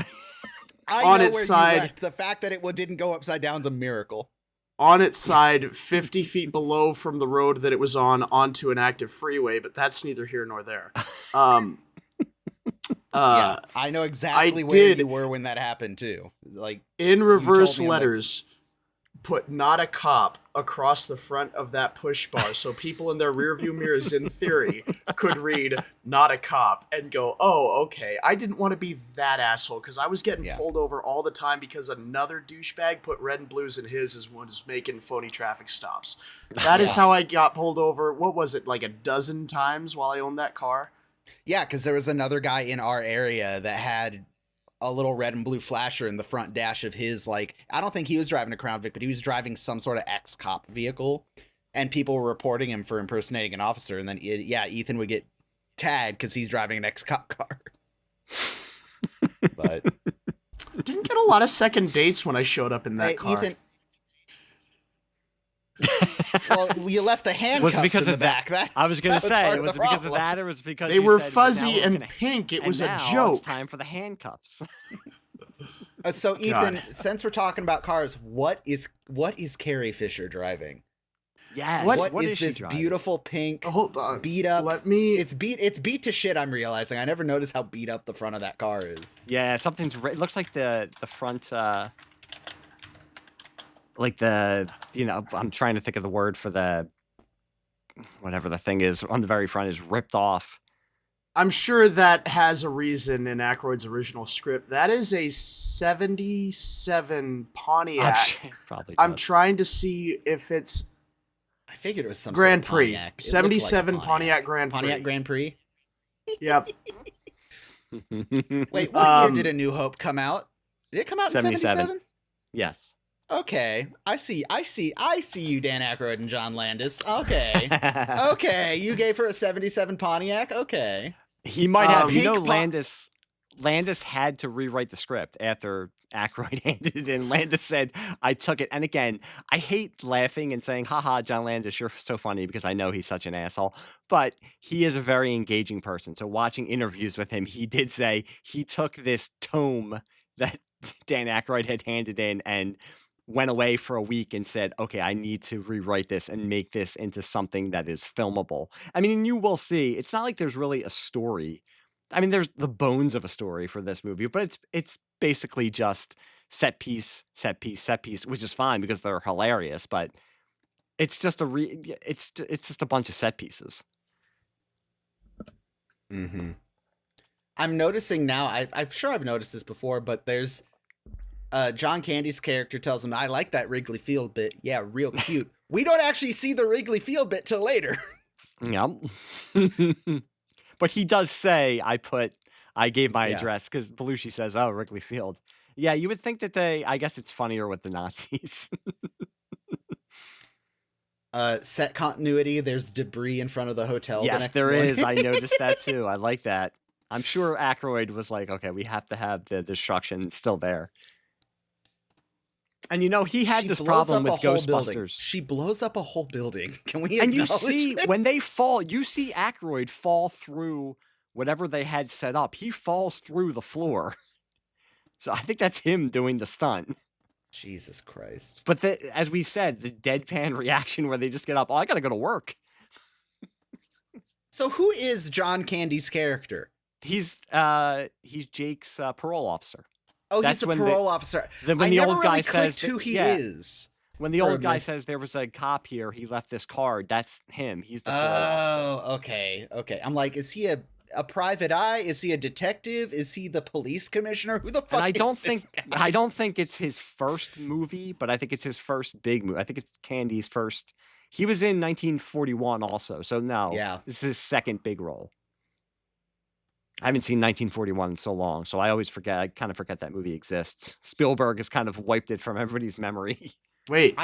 on its side. The fact that it didn't go upside down is a miracle. On its side, 50 feet below from the road that it was on, onto an active freeway, but that's neither here nor there. I know exactly where you were when that happened too. Like in reverse letters. Put "not a cop" across the front of that push bar, so people in their rearview mirrors, in theory, could read "not a cop" and go, "Oh, okay." I didn't want to be that asshole, because I was getting pulled over all the time because another douchebag put red and blues in his as one was making phony traffic stops. That is how I got pulled over. What was it, like a dozen times while I owned that car? Yeah, because there was another guy in our area that had a little red and blue flasher in the front dash of his, like, I don't think he was driving a Crown Vic, but he was driving some sort of ex-cop vehicle, and people were reporting him for impersonating an officer, and then, Ethan would get tagged because he's driving an ex-cop car. But, Didn't get a lot of second dates when I showed up in that car. Ethan. Well, you left the handcuffs Was it because in of the that? back. I was going to say, was it because of problem. that, or was it because They you were said, fuzzy "Now and we're gonna-" pink. It and was a now joke. It's time for the handcuffs. So Ethan, God. since we're talking about cars, what is Carrie Fisher driving? Yes. What is she this driving? beautiful pink Hold on. beat up? It's It's beat to shit. I'm realizing. I never noticed how beat up the front of that car is. Yeah, something's. It looks like the front. Like the, I'm trying to think of the word for the, whatever the thing is on the very front is ripped off. I'm sure that has a reason in Aykroyd's original script. That is a 77 Pontiac. Probably. I'm does. trying to see if it's I figured it was some Grand sort of Prix. Pontiac. It looked 77 like a Pontiac Grand Prix. Pontiac Grand Prix. Yep. Wait, what year did A New Hope come out? Did it come out in 77. 77? Yes. Okay, I see you, Dan Aykroyd and John Landis. Okay, okay, you gave her a 77 Pontiac. Okay, He might have. Pink Landis had to rewrite the script after Aykroyd handed it in. Landis said, "I took it." And again, I hate laughing and saying, "Haha, John Landis, you're so funny," because I know he's such an asshole. But he is a very engaging person. So watching interviews with him, he did say he took this tome that Dan Aykroyd had handed in and went away for a week and said, "Okay, I need to rewrite this and make this into something that is filmable." I mean, you will see. It's not like there's really a story. I mean, there's the bones of a story for this movie, but it's basically just set piece, which is fine because they're hilarious. But it's just it's just a bunch of set pieces. Mm-hmm. I'm noticing now. I'm sure I've noticed this before, but there's John Candy's character tells him, "I like that Wrigley Field bit. Yeah, real cute." We don't actually see the Wrigley Field bit till later. Yep. But he does say, I gave my address, because Belushi says, "Oh, Wrigley Field." Yeah, you would think that I guess it's funnier with the Nazis. Set continuity. There's debris in front of the hotel. Yes, there is. I noticed that too. I like that. I'm sure Aykroyd was like, "Okay, we have to have the destruction. It's still there." And he had this problem with Ghostbusters. She blows up a whole building. Can we? And you see this? when they fall, you see Aykroyd fall through whatever they had set up. He falls through the floor. So I think that's him doing the stunt. Jesus Christ. But as we said, the deadpan reaction where they just get up, "Oh, I got to go to work." So who is John Candy's character? He's Jake's parole officer. Oh, That's he's a when parole officer. When I the never old really guy says clicked who he yeah. is. When the old guy says there was a cop here, he left this card. That's him. He's the parole officer. Oh, okay. I'm like, is he a private eye? Is he a detective? Is he the police commissioner? Who the fuck? And I don't think it's his first movie, but I think it's his first big movie. I think it's Candy's first. He was in 1941 also, so no, this is his second big role. I haven't seen 1941 in so long, so I always forget. I kind of forget that movie exists. Spielberg has kind of wiped it from everybody's memory. Wait.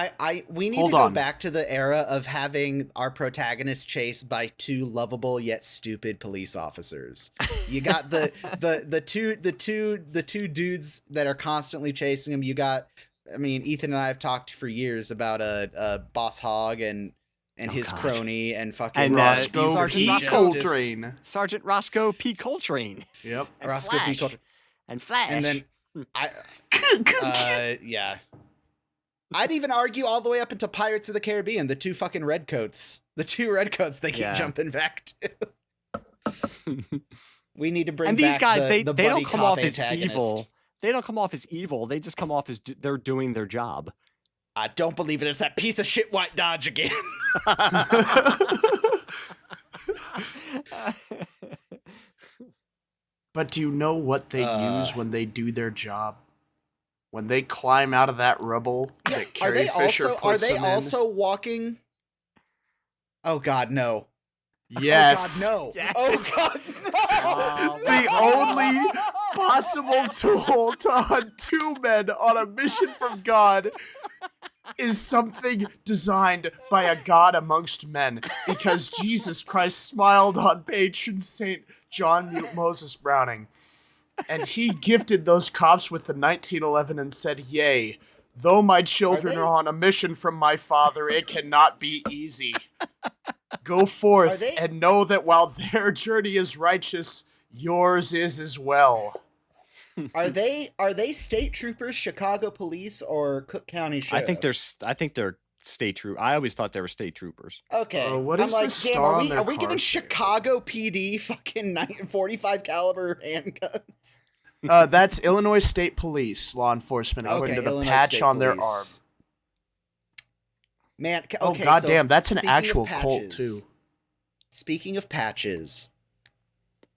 We need to go back to the era of having our protagonist chased by two lovable yet stupid police officers. You got the two dudes that are constantly chasing him. You got, I mean, Ethan and I have talked for years about Boss Hogg and his crony and fucking and Roscoe P. Coltrane. Sergeant Roscoe P. Coltrane. Yep. And Roscoe P. Coltrane. And Flash. And then yeah. I'd even argue all the way up into Pirates of the Caribbean, the two fucking redcoats. The two redcoats they keep jumping back to. We need to bring and these back guys, the they don't come off as antagonist. evil. They don't come off as evil. They just come off as they're doing their job. I don't believe it. It's that piece of shit White Dodge again. But do you know what they use when they do their job? When they climb out of that rubble that Carrie Fisher puts them in? Are they also walking? Oh God, no. Yes. Oh God, no. Yes. Oh God, no. The only possible tool to hunt two men on a mission from God is something designed by a god amongst men, because Jesus Christ smiled on patron Saint John Moses Browning. And he gifted those cops with the 1911 and said, "Yea, though my children are on a mission from my father, it cannot be easy. Go forth and know that while their journey is righteous, yours is as well." Are they state troopers, Chicago police, or Cook County sheriff? I think they're state troop. I always thought they were state troopers. Okay. What is the star on their are we car getting say? Chicago PD fucking 45 caliber handguns? That's Illinois State Police law enforcement, according to the Illinois patch State on their Police. arm. Man, okay, Oh goddamn, so that's an speaking of actual Colt patches- too. Speaking of patches,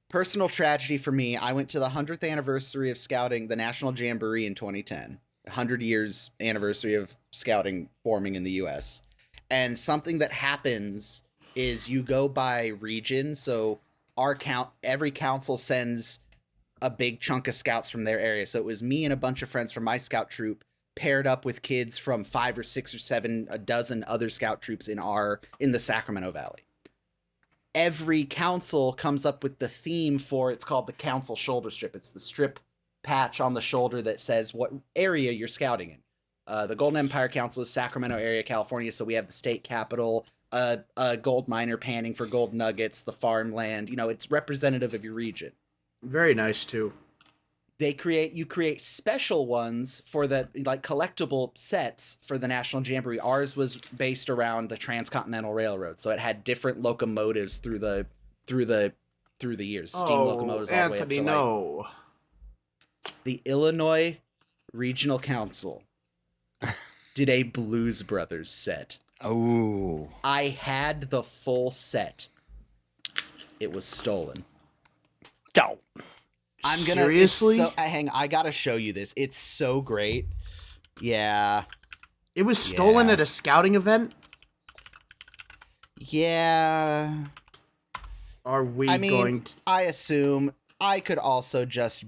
personal tragedy for me, I went to the 100th anniversary of scouting, the National Jamboree in 2010. 100 years anniversary of scouting forming in the U.S. And something that happens is you go by region. So every council sends a big chunk of scouts from their area. So it was me and a bunch of friends from my scout troop paired up with kids from 5 or 6 or 7, a dozen other scout troops in the Sacramento Valley. Every council comes up with the theme for, it's called the council shoulder strip. It's the strip patch on the shoulder that says what area you're scouting in. The Golden Empire Council is Sacramento area, California. So we have the state capital, a gold miner panning for gold nuggets, the farmland. It's representative of your region. Very nice too. You create special ones for the collectible sets for the National Jamboree. Ours was based around the Transcontinental Railroad, so it had different locomotives through the years. Steam locomotives all the way up Anthony, to no. The Illinois Regional Council did a Blues Brothers set. Oh. I had the full set. It was stolen. Oh. Seriously? Hang on, I gotta show you this. It's so great. Yeah. It was stolen Yeah. at a scouting event? Yeah. Are we I mean, going to... I assume I could also just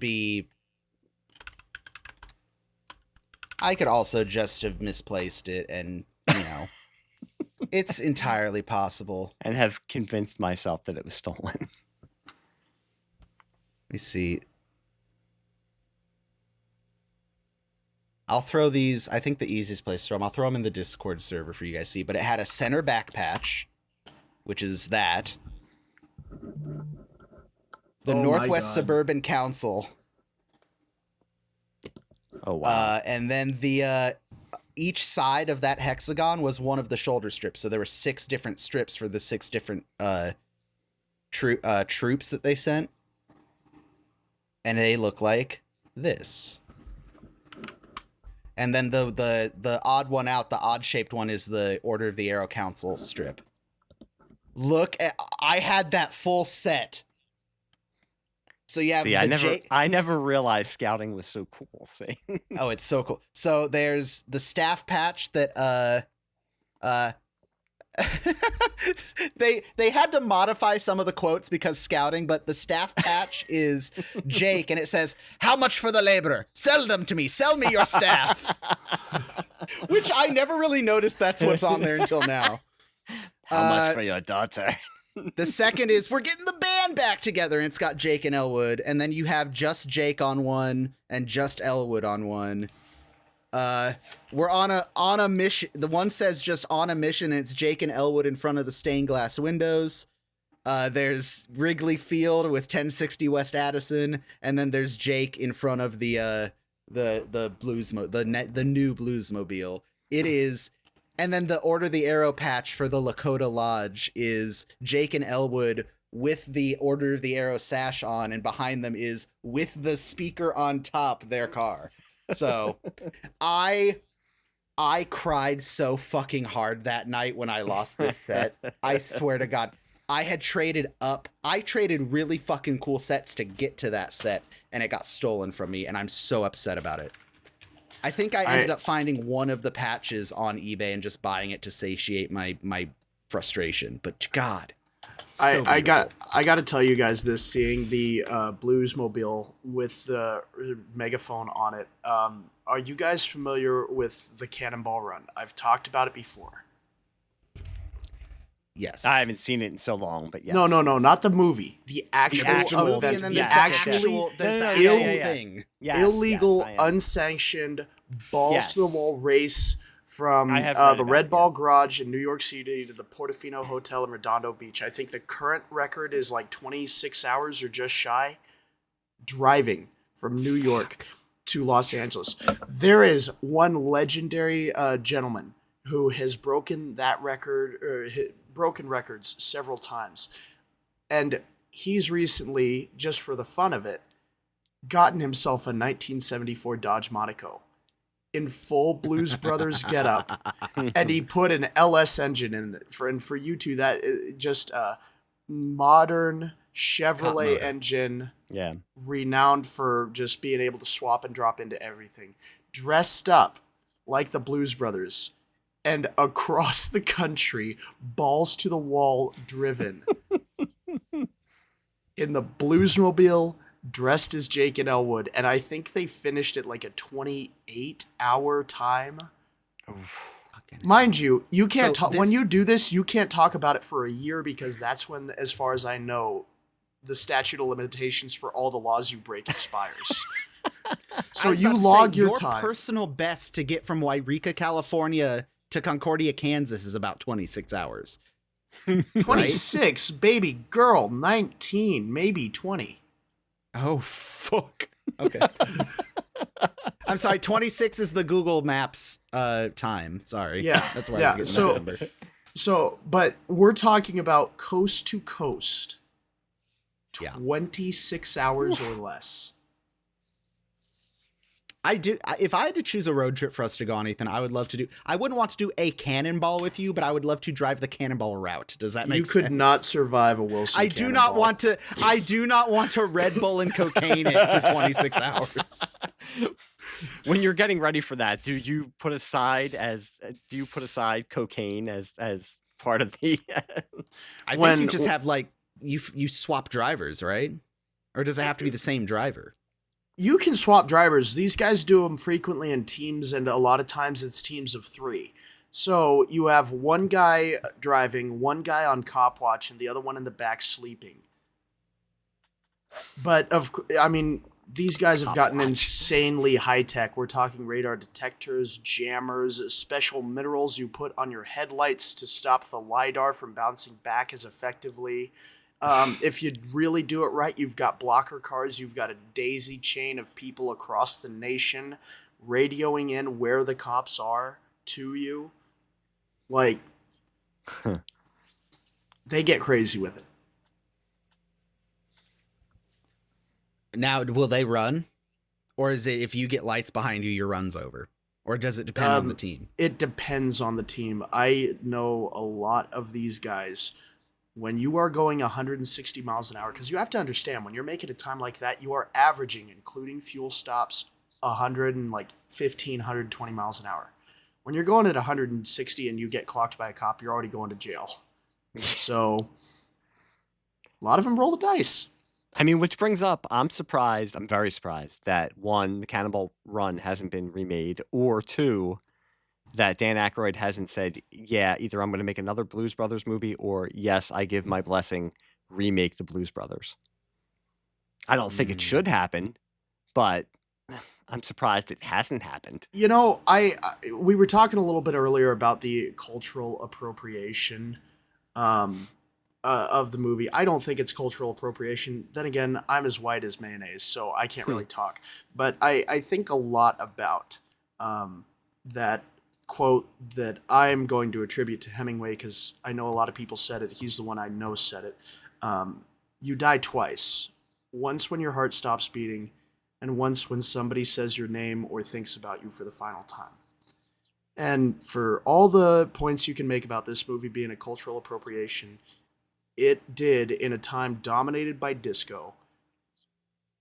have misplaced it, and, it's entirely possible. And have convinced myself that it was stolen. Let me see. I'll throw these. I think the easiest place to throw them. I'll throw them in the Discord server for you guys to see. But it had a center back patch, which is that. The Northwest Suburban Council. Oh wow! And then each side of that hexagon was one of the shoulder strips. So there were 6 different strips for the 6 different troops that they sent. And they look like this. And then the odd one out, the odd-shaped one, is the Order of the Arrow Council strip. I had that full set. So yeah, see, I never realized scouting was so cool. See, oh, it's so cool. So there's the staff patch that they had to modify some of the quotes because scouting, but the staff patch is Jake, and it says, "How much for the laborer? Sell them to me. Sell me your staff." Which I never really noticed that's what's on there until now. How much for your daughter? The second is, "We're getting the band back together," and it's got Jake and Elwood, and then you have just Jake on one and just Elwood on one. We're on a mission. The one says just on a mission, and it's Jake and Elwood in front of the stained glass windows. There's Wrigley Field with 1060 West Addison, and then there's Jake in front of the new Bluesmobile. It is, and then the Order the Arrow patch for the Lakota Lodge is Jake and Elwood with the Order of the Arrow sash on, and behind them is, with the speaker on top, their car. So I cried so fucking hard that night when I lost this set. I swear to God, I traded really fucking cool sets to get to that set, and it got stolen from me, and I'm so upset about it. I think I ended up finding one of the patches on eBay and just buying it to satiate my frustration. But God, so I got to tell you guys this: seeing the Bluesmobile with the megaphone on it. Are you guys familiar with the Cannonball Run? I've talked about it before. Yes. I haven't seen it in so long, but yes. No, not the movie. The actual actual movie, event. and then The there's actually there's the yeah, actual yeah. thing. Yes, illegal, yes, I am. unsanctioned, balls Yes. to the wall race from I have read the about Red it, Ball yeah. Garage in New York City to the Portofino Hotel in Redondo Beach. I think the current record is like 26 hours or just shy, driving from New York to Los Angeles. There is one legendary gentleman who has broken that record, or broken records several times. And he's recently, just for the fun of it, gotten himself a 1974 Dodge Monaco in full Blues Brothers getup, and he put an LS engine in it. For you two, that just a modern Chevrolet engine, Yeah. renowned for just being able to swap and drop into everything, dressed up like the Blues Brothers, and across the country, balls to the wall driven in the Bluesmobile, dressed as Jake and Elwood, and I think they finished at like a 28-hour time. Mind you, you can't talk when you do this. You can't talk about it for a year because that's when, as far as I know, the statute of limitations for all the laws you break expires. So you log your time. Your personal best to get from Wairika, California to Concordia, Kansas is about 26 hours. 26, baby girl, 19, maybe 20. Oh, fuck. Okay. I'm sorry, 26 is the Google Maps time. Sorry. Yeah. That's why I was getting that number. So, but we're talking about coast to coast. Yeah. 26 hours or less. If I had to choose a road trip for us to go on, Ethan, I wouldn't want to do a cannonball with you, but I would love to drive the cannonball route. Does that make sense? You could not survive a Wilson I cannonball. I do not want to Red Bull and cocaine it for 26 hours. When you're getting ready for that, do you put aside cocaine as part of the I think you just have like you swap drivers, right? Or does it have to be the same driver? You can swap drivers. These guys do them frequently in teams, and a lot of times it's teams of 3. So you have one guy driving, one guy on cop watch, and the other one in the back sleeping. But these guys have gotten insanely high tech. We're talking radar detectors, jammers, special minerals you put on your headlights to stop the LiDAR from bouncing back as effectively. If you really do it right, you've got blocker cars. You've got a daisy chain of people across the nation radioing in where the cops are to you. Like, they get crazy with it. Now, will they run? Or is it if you get lights behind you, your run's over? Or does it depend on the team? It depends on the team. I know a lot of these guys. When you are going 160 miles an hour, because you have to understand, when you're making a time like that, you are averaging, including fuel stops, 120 miles an hour. When you're going at 160 and you get clocked by a cop, you're already going to jail. So, a lot of them roll the dice. I mean, which brings up, I'm very surprised that 1, the Cannonball Run hasn't been remade, or 2, that Dan Aykroyd hasn't said, yeah, either I'm going to make another Blues Brothers movie, or yes, I give my blessing, remake the Blues Brothers. I don't think it should happen, but I'm surprised it hasn't happened. You know, we were talking a little bit earlier about the cultural appropriation of the movie. I don't think it's cultural appropriation. Then again, I'm as white as mayonnaise, so I can't really talk. But I think a lot about that quote that I'm going to attribute to Hemingway, because I know a lot of people said it. He's the one I know said it. You die twice. Once when your heart stops beating, and once when somebody says your name or thinks about you for the final time. And for all the points you can make about this movie being a cultural appropriation, it did, in a time dominated by disco,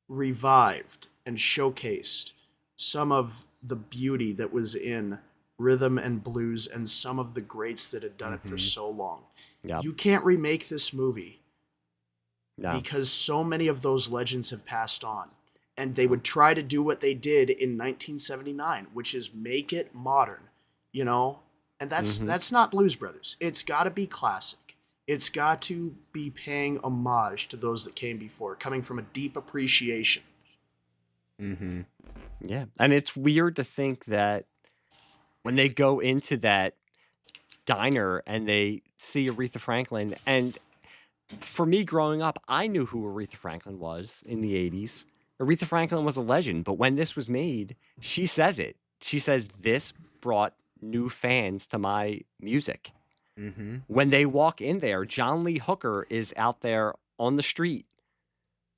revived and showcased some of the beauty that was in rhythm and blues and some of the greats that had done it for so long. Yep. You can't remake this movie No. because so many of those legends have passed on. And they would try to do what they did in 1979, which is make it modern, you know? And that's not Blues Brothers. It's got to be classic. it's got to be paying homage to those that came before, coming from a deep appreciation. Mm-hmm. Yeah. And it's weird to think that when they go into that diner and they see Aretha Franklin, and for me growing up, I knew who Aretha Franklin was in the 80s. Aretha Franklin was a legend, but when this was made, she says it. She says, this brought new fans to my music. Mm-hmm. When they walk in there, John Lee Hooker is out there on the street.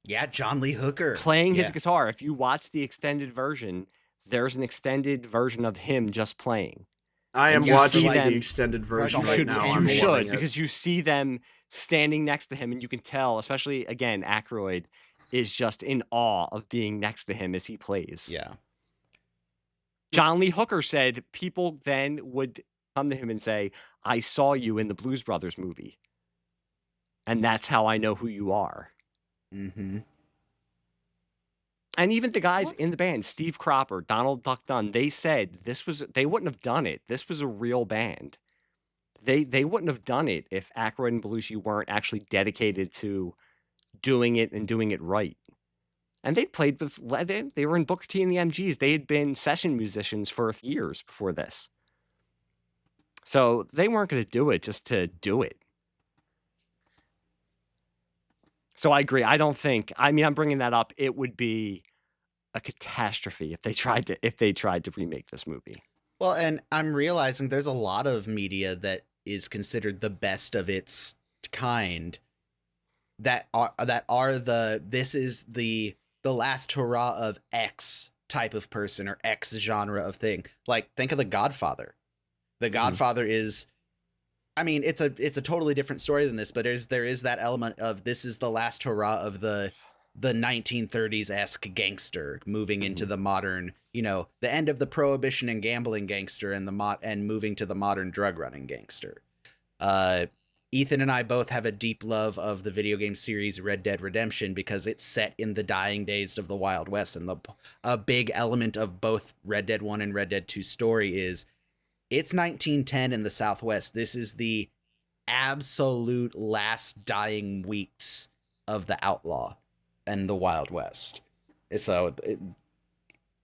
Yeah, John Lee Hooker. Playing his guitar. If you watch the extended version, there's an extended version of him just playing. I am you watching see the them- extended version You right should- now. you I'm You loving should, it. because you see them standing next to him, and you can tell, especially, again, Aykroyd is just in awe of being next to him as he plays. Yeah. John Lee Hooker said people then would come to him and say, I saw you in the Blues Brothers movie. And that's how I know who you are. Mm-hmm. And even the guys in the band, Steve Cropper, Donald Duck Dunn, they said they wouldn't have done it. This was a real band. They wouldn't have done it if Aykroyd and Belushi weren't actually dedicated to doing it and doing it right. And they played with, they were in Booker T and the MGs. They had been session musicians for years before this. So they weren't going to do it just to do it. So I agree. I don't think, I'm bringing that up. It would be a catastrophe if they tried to remake this movie. Well, and I'm realizing there's a lot of media that is considered the best of its kind that are this is the last hurrah of X type of person or X genre of thing. Like, think of The Godfather. The Godfather is, it's a totally different story than this, but there is that element of this is the last hurrah of the 1930s-esque gangster moving into the modern, the end of the prohibition and gambling gangster and moving to the modern drug running gangster. Ethan and I both have a deep love of the video game series Red Dead Redemption because it's set in the dying days of the Wild West, and a big element of both Red Dead 1 and Red Dead 2 story is it's 1910 in the Southwest. This is the absolute last dying weeks of the outlaw and the Wild West. So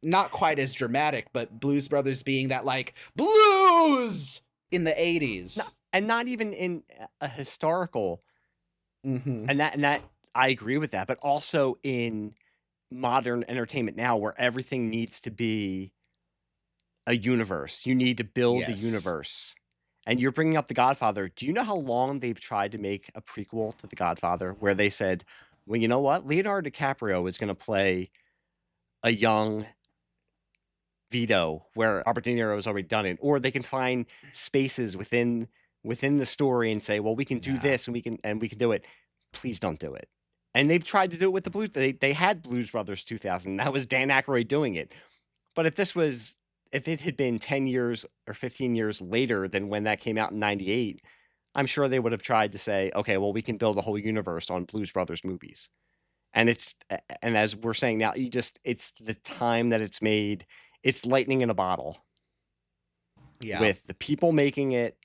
not quite as dramatic, but Blues Brothers being that like blues in the 80s. No, and not even in a historical, and that I agree with that, but also in modern entertainment now where everything needs to be a universe. You need to build the universe. And you're bringing up The Godfather. Do you know how long they've tried to make a prequel to The Godfather where they said, well, you know what? Leonardo DiCaprio is going to play a young Vito where Robert De Niro has already done it. Or they can find spaces within the story and say, well, we can do this and we can do it. Please don't do it. And they've tried to do it with the Blues. They had Blues Brothers 2000. That was Dan Aykroyd doing it. But if it had been 10 years or 15 years later than when that came out in 98, I'm sure they would have tried to say, okay, well, we can build a whole universe on Blues Brothers movies. And as we're saying now, it's the time that it's made. It's lightning in a bottle. Yeah. With the people making it,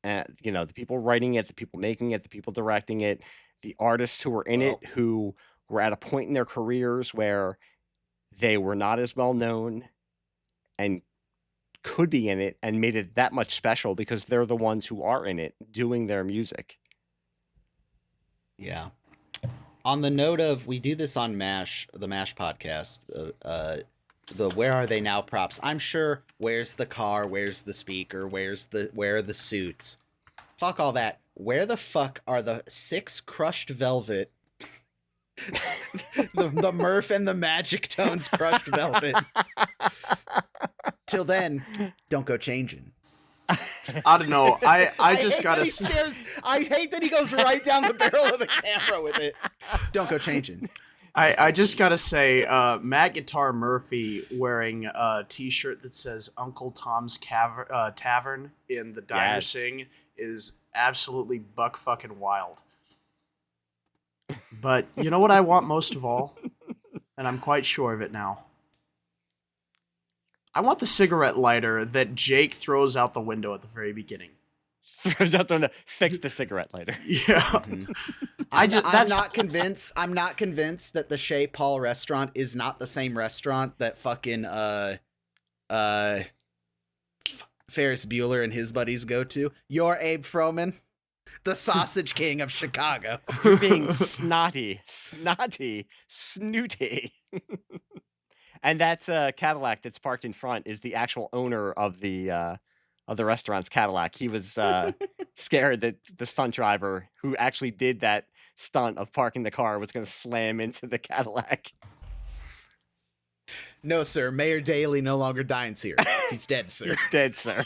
the people writing it, the people making it, the people directing it, the artists who were in it, who were at a point in their careers where they were not as well known and could be in it and made it that much special because they're the ones who are in it doing their music. Yeah. On the note of, we do this on MASH, the MASH podcast, the where are they now props. I'm sure where's the car, where's the speaker, where are the suits? Fuck all that. Where the fuck are the 6 crushed velvet? the Murph and the Magic Tones crushed velvet. Till then, don't go changing. I don't know. I just gotta. I hate that he goes right down the barrel of the camera with it. Don't go changing. I just gotta say, Matt Guitar Murphy wearing a T-shirt that says Uncle Tom's Tavern in the Diner Sing is absolutely buck fucking wild. But you know what I want most of all? And I'm quite sure of it now. I want the cigarette lighter that Jake throws out the window at the very beginning. Throws out the window. Fix the cigarette lighter. Yeah. I'm not convinced that the Chez Paul restaurant is not the same restaurant that fucking Ferris Bueller and his buddies go to. You're Abe Froman, the sausage king of Chicago. You're being snooty. And that Cadillac that's parked in front is the actual owner of the restaurant's Cadillac. He was scared that the stunt driver who actually did that stunt of parking the car was going to slam into the Cadillac. No, sir. Mayor Daley no longer dines here. He's dead, sir. He's dead, sir.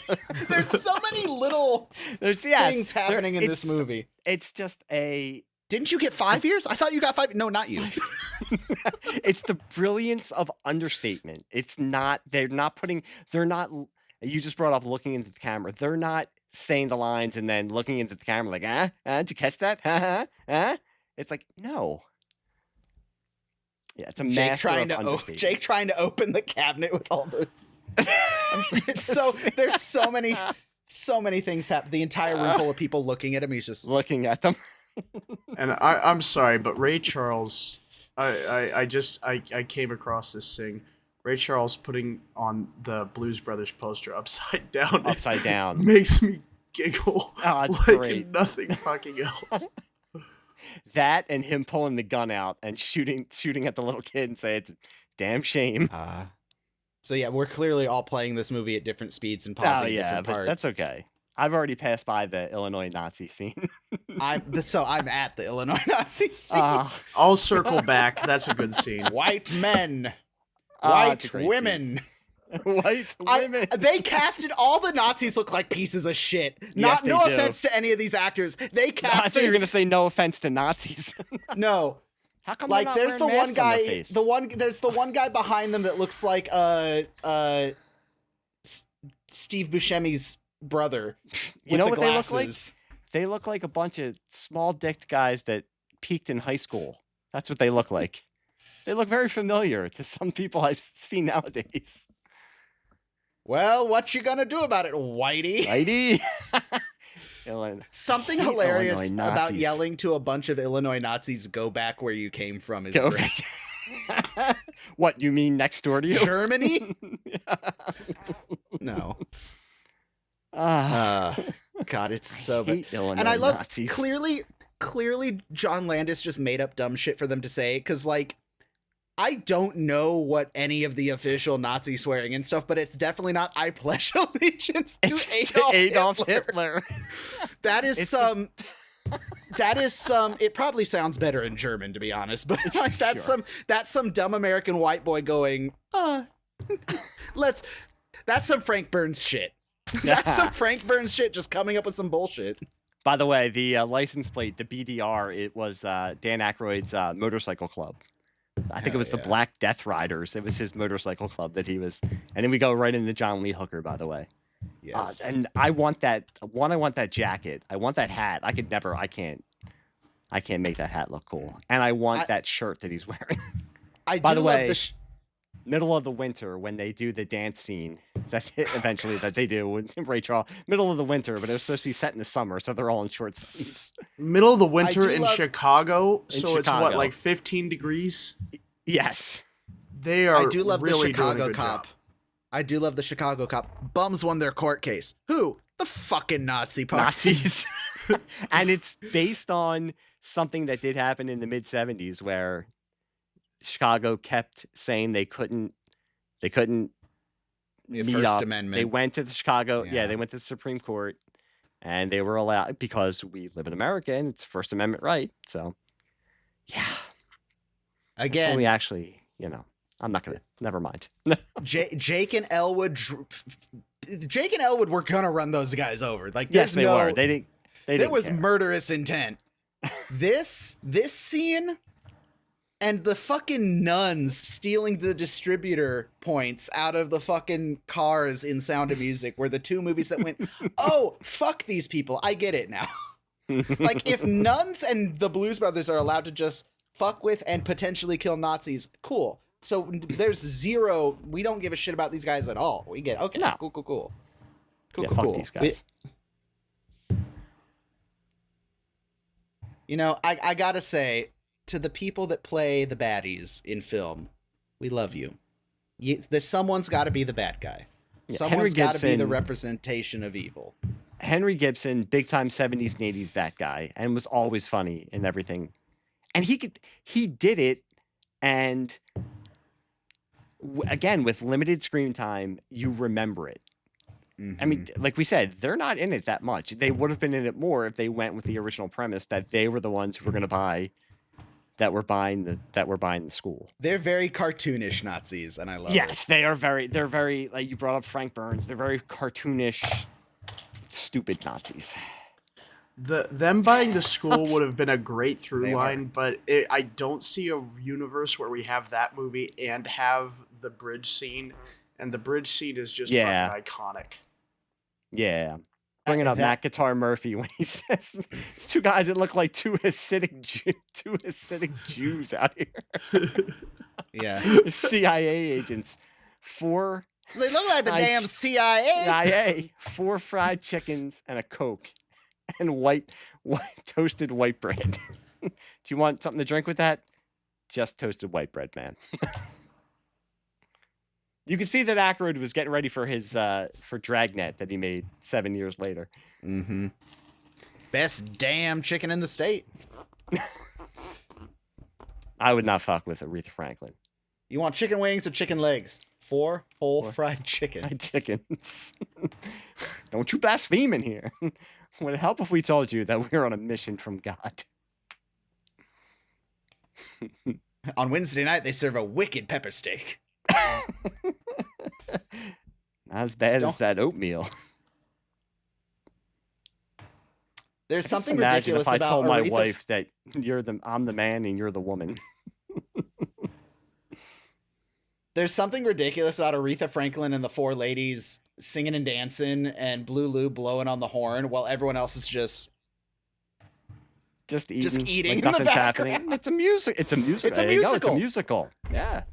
There's so many little things happening in this movie. It's just a... Didn't you get 5 years? I thought you got 5. No, not you. It's the brilliance of understatement. It's not... They're not... You just brought up looking into the camera. They're not saying the lines and then looking into the camera like, did you catch that? It's like, no. Yeah, it's a master of understatement. Jake trying to open the cabinet with all the... There's so many things happening. The entire room full of people looking at him. He's just... Looking at them. And I'm sorry, but Ray Charles, I came across this thing. Ray Charles putting on the Blues Brothers poster upside down. Upside down. Makes me giggle it's like great. Nothing fucking else. That and him pulling the gun out and shooting at the little kid and say it's a damn shame. So yeah, we're clearly all playing this movie at different speeds and pausing different parts. But that's okay. I've already passed by the Illinois Nazi scene. I'm at the Illinois Nazi scene. I'll circle back. That's a good scene. White men. White women. White women. They casted all the Nazis look like pieces of shit. No offense to any of these actors. They casted. I thought you were gonna say no offense to Nazis. No. How come like there's the one guy there's the one guy behind them that looks like Steve Buscemi's brother. You know what glasses. they look like? They look like a bunch of small-dicked guys that peaked in high school. That's what they look like. They look very familiar to some people I've seen nowadays. Well, what you gonna do about it, Whitey? Something hilarious about yelling to a bunch of Illinois Nazis, "Go back where you came from," is great. What, you mean next door to you? Germany? No. God, it's so bad. And I love Nazis. Clearly John Landis just made up dumb shit for them to say, because like I don't know what any of the official Nazi swearing and stuff, but it's definitely not "I pledge allegiance to Adolf Hitler." That is it probably sounds better in German, to be honest, but like that's some dumb American white boy going, that's some Frank Burns shit. That's some Frank Burns shit, just coming up with some bullshit. By the way, the license plate, the BDR, it was Dan Aykroyd's motorcycle club. I think it was the Black Death Riders. It was his motorcycle club that he was. And then we go right into John Lee Hooker, by the way. Yes. And I want that. I want that jacket. I want that hat. I can't make that hat look cool. And I want that shirt that he's wearing. By the way, middle of the winter when they do the dance scene that they do with Ray Charles. Middle of the winter, but it was supposed to be set in the summer, so they're all in short sleeves. Middle of the winter in Chicago, so it's what, like 15 degrees? Yes. They are. I do love really the Chicago doing a good cop. job. I do love the Chicago cop. Bums won their court case. Who? The fucking Nazi party. Nazis. And it's based on something that did happen in the mid 70s where Chicago kept saying they couldn't meet First up. Amendment. They went to the they went to the Supreme Court and they were allowed, because we live in America and it's First Amendment right. So yeah. Again, we actually, I'm not gonna. Never mind. Jake and Elwood. Jake and Elwood were gonna run those guys over. Like, yes, they were. They didn't. There was care. Murderous intent. This scene and the fucking nuns stealing the distributor points out of the fucking cars in Sound of Music were the two movies that went, oh, fuck these people. I get it now. Like, if nuns and the Blues Brothers are allowed to just fuck with and potentially kill Nazis, cool. So there's zero, we don't give a shit about these guys at all. We get, okay, no. cool. Fuck these guys. You know, I gotta say, to the people that play the baddies in film, we love you. Someone's got to be the bad guy. Yeah, Someone's got to be the representation of evil. Henry Gibson, big time 70s and 80s that guy, and was always funny and everything. And he did it, and again, with limited screen time, you remember it. I mean, like we said, they're not in it that much. They would have been in it more if they went with the original premise that they were the ones who were going to buy, that were buying the school. They're very cartoonish Nazis, and I love it. Yes, they're very, like you brought up Frank Burns, they're very cartoonish, stupid Nazis. Them buying the school would have been a great through line, but I don't see a universe where we have that movie and have the bridge scene, and the bridge scene is just fucking iconic. Yeah. Bringing up Matt Guitar Murphy when he says it's two guys that look like two Hasidic Jews out here. Yeah. CIA agents. They look like the damn CIA. 4 fried chickens and a Coke and white toasted white bread. Do you want something to drink with that? Just toasted white bread, man. You can see that Aykroyd was getting ready for his for Dragnet that he made 7 years later. Mm-hmm. Best damn chicken in the state. I would not fuck with Aretha Franklin. You want chicken wings or chicken legs? 4 whole fried chickens. Fried chickens. Don't you blaspheme in here. Would it help if we told you that we're on a mission from God? On Wednesday night, they serve a wicked pepper steak. Not as bad as that oatmeal. There's something imagine ridiculous if I about told my Aretha wife that I'm the man and you're the woman. There's something ridiculous about Aretha Franklin and the 4 ladies singing and dancing and Blue Lou blowing on the horn while everyone else is just eating. Like nothing's happening. It's a musical. It's a musical. Yeah.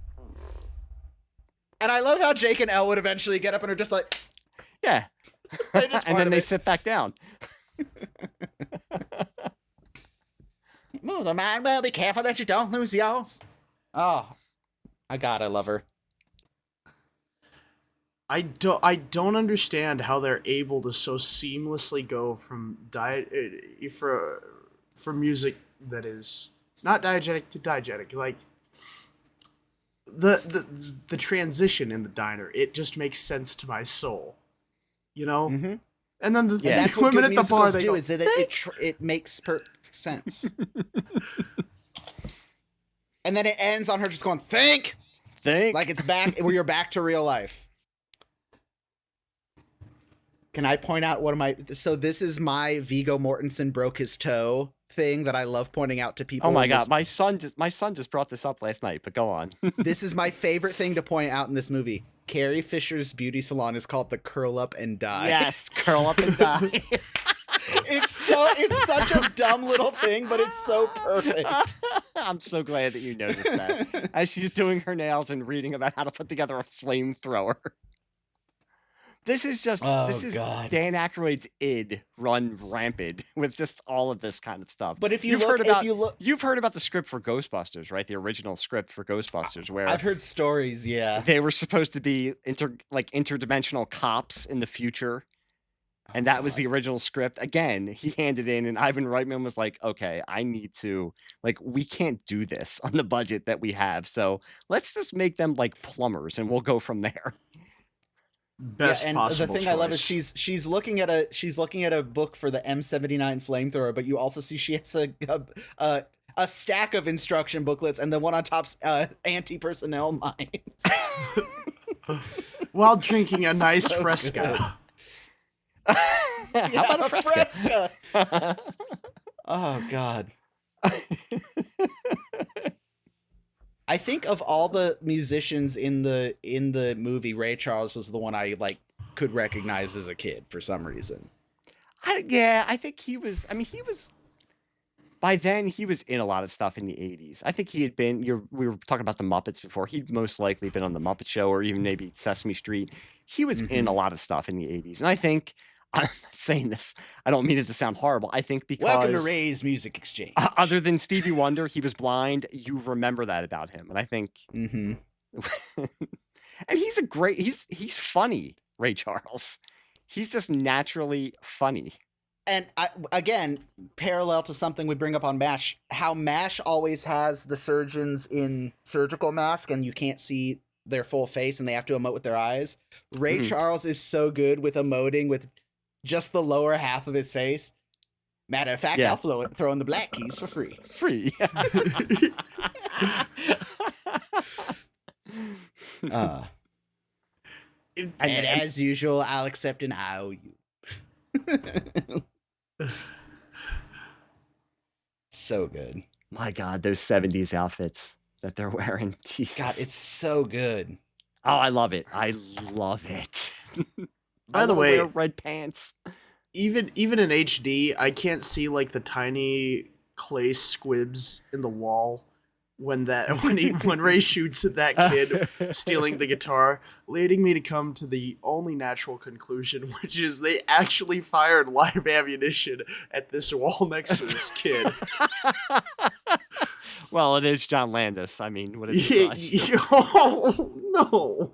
And I love how Jake and Elwood eventually get up and are just like, yeah. And then they sit back down. Move the man, well, be careful that you don't lose yours. Oh, I love her. I don't understand how they're able to so seamlessly go from from music that is not diegetic to diegetic. Like the transition in the diner, it just makes sense to my soul, you know. Mm-hmm. And then that's what women at the bar do, is that it makes perfect sense. And then it ends on her just going, think, like it's back where you're back to real life. Can I point out so this is my Viggo Mortensen broke his toe thing that I love pointing out to people. Oh my God. My son just brought this up last night, but go on. This is my favorite thing to point out in this movie. Carrie Fisher's beauty salon is called the Curl Up and Die. Yes, Curl Up and Die. It's such a dumb little thing, but it's so perfect. I'm so glad that you noticed that. As she's doing her nails and reading about how to put together a flamethrower. This is Dan Aykroyd's id run rampant with just all of this kind of stuff. But you've heard about the script for Ghostbusters, right? The original script for Ghostbusters, where I've heard stories. Yeah, they were supposed to be interdimensional cops in the future, and that was the original script. Again, he handed in, and Ivan Reitman was like, "Okay, I need to we can't do this on the budget that we have, so let's just make them like plumbers, and we'll go from there." Best and possible the thing choice. I love is she's looking at a book for the M79 flamethrower, but you also see she has a stack of instruction booklets, and the one on top's anti-personnel mines. While drinking a nice Fresca. How about a Fresca? Oh God. I think of all the musicians in the movie, Ray Charles was the one I could recognize as a kid for some reason. I think he was. I mean, by then he was in a lot of stuff in the 80s. I think he had been. We were talking about the Muppets before. He'd most likely been on the Muppet Show or even maybe Sesame Street. He was in a lot of stuff in the 80s, and I think I'm not saying this. I don't mean it to sound horrible. I think because Welcome to Ray's Music Exchange. Other than Stevie Wonder, he was blind. You remember that about him, and I think. Mm-hmm. And he's funny, Ray Charles. He's just naturally funny. And again, parallel to something we bring up on MASH, how MASH always has the surgeons in surgical mask and you can't see their full face and they have to emote with their eyes. Ray Charles is so good with emoting with just the lower half of his face. Matter of fact, I'll throw in the black keys for free. Free. And as usual, I'll accept an IOU. So good. My God, those 70s outfits that they're wearing. Jesus. God, it's so good. Oh, I love it. I love it. By the way, red pants. Even in HD, I can't see like the tiny clay squibs in the wall when Ray shoots at that kid stealing the guitar, leading me to come to the only natural conclusion, which is they actually fired live ammunition at this wall next to this kid. Well, it is John Landis. I mean, what is Oh, no.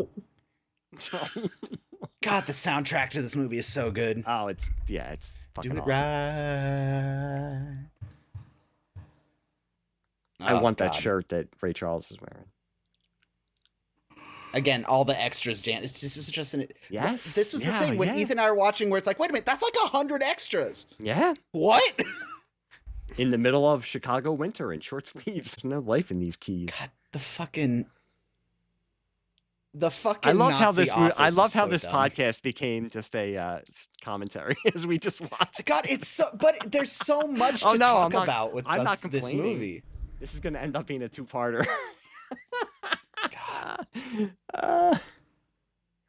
God, the soundtrack to this movie is so good. Oh, it's fucking Do it awesome. right. I want that shirt that Ray Charles is wearing. Again, all the extras, Dan. It's just an... Yes. This was the thing when Ethan and I were watching where it's like, wait a minute, that's like 100 extras. Yeah. What? In the middle of Chicago winter in short sleeves. There's no life in these keys. God, the fucking I love Nazi how this dumb. podcast became just a commentary as we just watched. God, it's so, but there's so much to talk about with this movie. This is going to end up being a two-parter.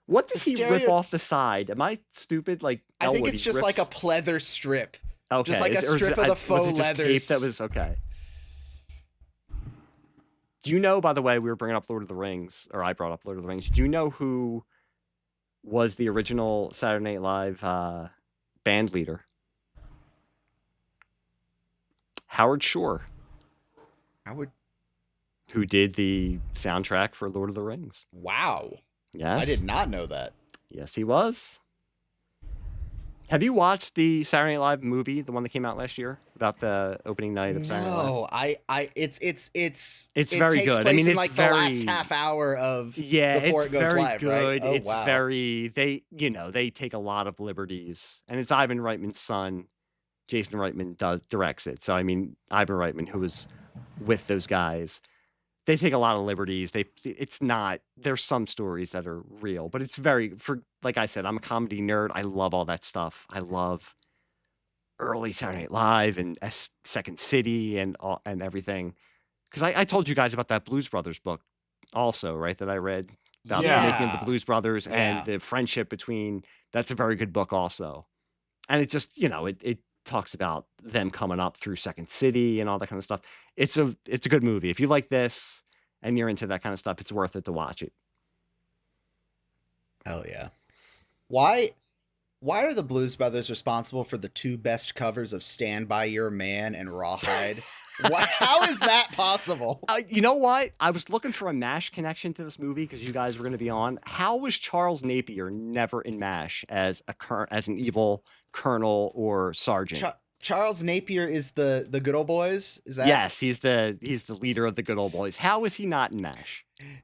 What does he rip off the side? Am I stupid? Like I think Elwood, it's just like a pleather strip. Okay, just like a strip of the faux leather. Tape that was okay. Do you know, by the way, we were bringing up Lord of the Rings, or I brought up Lord of the Rings. Do you know who was the original Saturday Night Live band leader? Howard Shore. Who did the soundtrack for Lord of the Rings. Wow. Yes. I did not know that. Yes, he was. Have you watched the Saturday Night Live movie, the one that came out last year about the opening night of Saturday Night Live? No, it's very takes good. Place I mean, in it's like very the last half hour of it's before it goes very live, good. right? Oh, It's wow. very they take a lot of liberties, and it's Ivan Reitman's son, Jason Reitman directs it. So I mean, Ivan Reitman, who was with those guys, they take a lot of liberties. There's some stories that are real, but it's like I said, I'm a comedy nerd. I love all that stuff. I love early Saturday Night Live and Second City and everything. Because I told you guys about that Blues Brothers book also, right? That I read about the making of the Blues Brothers and the friendship between, that's a very good book also. And it just, it talks about them coming up through Second City and all that kind of stuff. It's a good movie. If you like this and you're into that kind of stuff, it's worth it to watch it. Hell yeah. Why are the Blues Brothers responsible for the two best covers of Stand By Your Man and Rawhide? How is that possible? You know what? I was looking for a MASH connection to this movie because you guys were going to be on. How was Charles Napier never in MASH as an evil colonel or sergeant? Charles Napier is the Good Old Boys? Is that? Yes, he's the leader of the Good Old Boys. How is he not in MASH?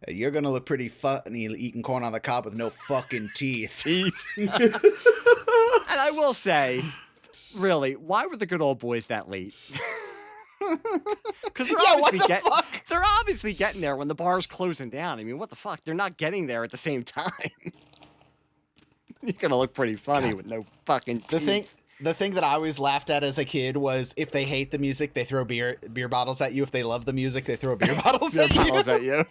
You're gonna look pretty funny eating corn on the cob with no fucking teeth. And I will say, really, why were the Good Old Boys that late? Because they're obviously getting there when the bar's closing down. I mean, what the fuck? They're not getting there at the same time. You're gonna look pretty funny with no fucking teeth. The thing that I always laughed at as a kid was if they hate the music, they throw beer bottles at you. If they love the music, they throw beer bottles at you.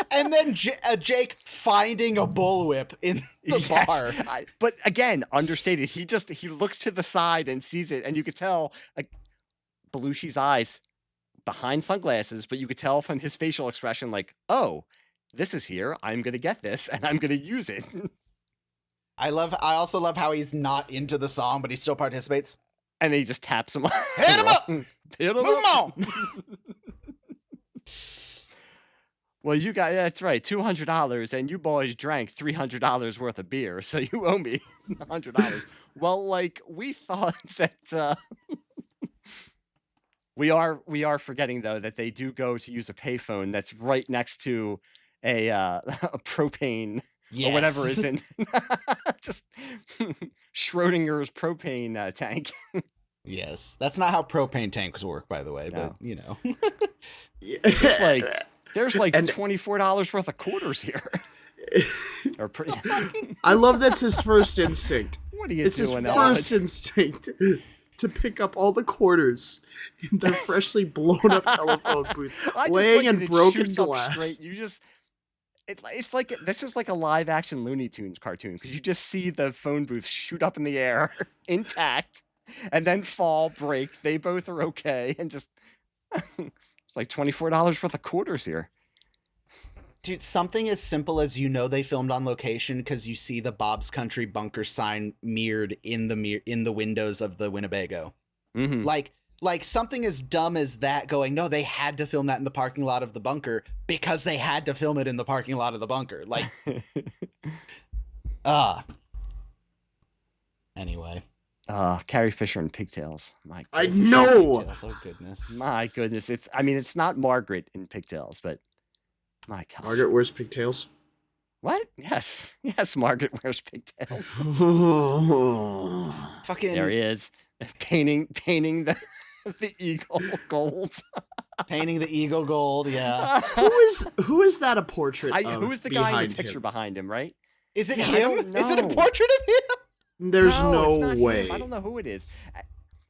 And then Jake finding a bullwhip in the bar. But again, understated. He looks to the side and sees it, and you could tell Belushi's eyes behind sunglasses, but you could tell from his facial expression, like, oh, this is here. I'm gonna get this, and I'm gonna use it. I also love how he's not into the song, but he still participates. And then he just taps him. Hit him up! Hit him Move up. on! Well, you got that's right, $200, and you boys drank $300 worth of beer, so you owe me $100. Well, like we thought that we are forgetting though that they do go to use a payphone that's right next to a a propane or whatever is in just Schrodinger's propane tank. Yes, that's not how propane tanks work, by the way. No. But you know, There's like $24 worth of quarters here. I love that's his first instinct. What are you It's doing, his Elwood? first instinct to pick up all the quarters in their freshly blown up telephone booth, I just laying look in at it, broken shoots up glass. straight. You just it's like this is like a live action Looney Tunes cartoon because you just see the phone booth shoot up in the air intact and then fall, break. They both are okay, and just it's like $24 worth of quarters here. dude, something as simple as they filmed on location because you see the Bob's Country bunker sign mirrored in the windows of the Winnebago. Mm-hmm. Like something as dumb as that going, no, they had to film that in the parking lot of the bunker because they had to film it in the parking lot of the bunker. Like, anyway. Carrie Fisher and pigtails. My I goodness. know. Pigtails, oh goodness. My goodness. It's not Margaret in pigtails, but my God. Margaret wears pigtails. What? Yes. Yes, Margaret wears pigtails. Fucking There he is. Painting the eagle gold. painting the eagle gold, yeah. Who is that a portrait of? Who is the guy in behind the picture him? behind him, right? Is it Yeah, I him? don't Is it a know. portrait of him? There's it's no not him. way. I don't know who it is.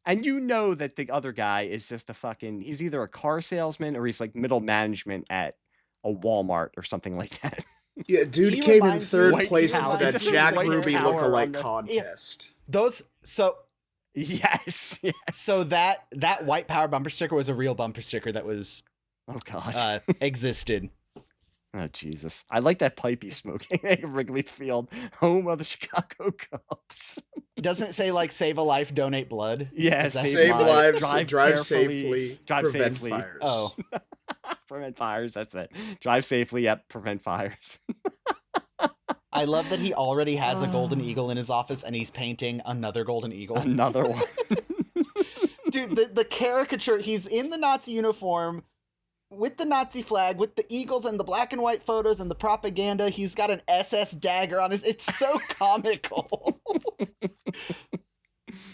And you know that the other guy is just he's either a car salesman or he's like middle management at a Walmart or something like that. Yeah, dude He came in reminds me third White place power. in that Just Jack white Ruby power on lookalike the- contest. Yes. So that white power bumper sticker was a real bumper sticker that was Oh God. existed. Oh Jesus. I like that pipe he's smoking at Wrigley Field, home of the Chicago Cubs. Doesn't it say like save a life, donate blood? Yes. Is that- Save lives, drive carefully, safely, drive prevent safely. fires. Oh, Prevent fires. That's it. Drive safely. Yep. Prevent fires. I love that he already has a golden eagle in his office and he's painting another golden eagle. Another one. Dude, the caricature, he's in the Nazi uniform with the Nazi flag, with the eagles and the black and white photos and the propaganda. He's got an SS dagger on his. It's so comical.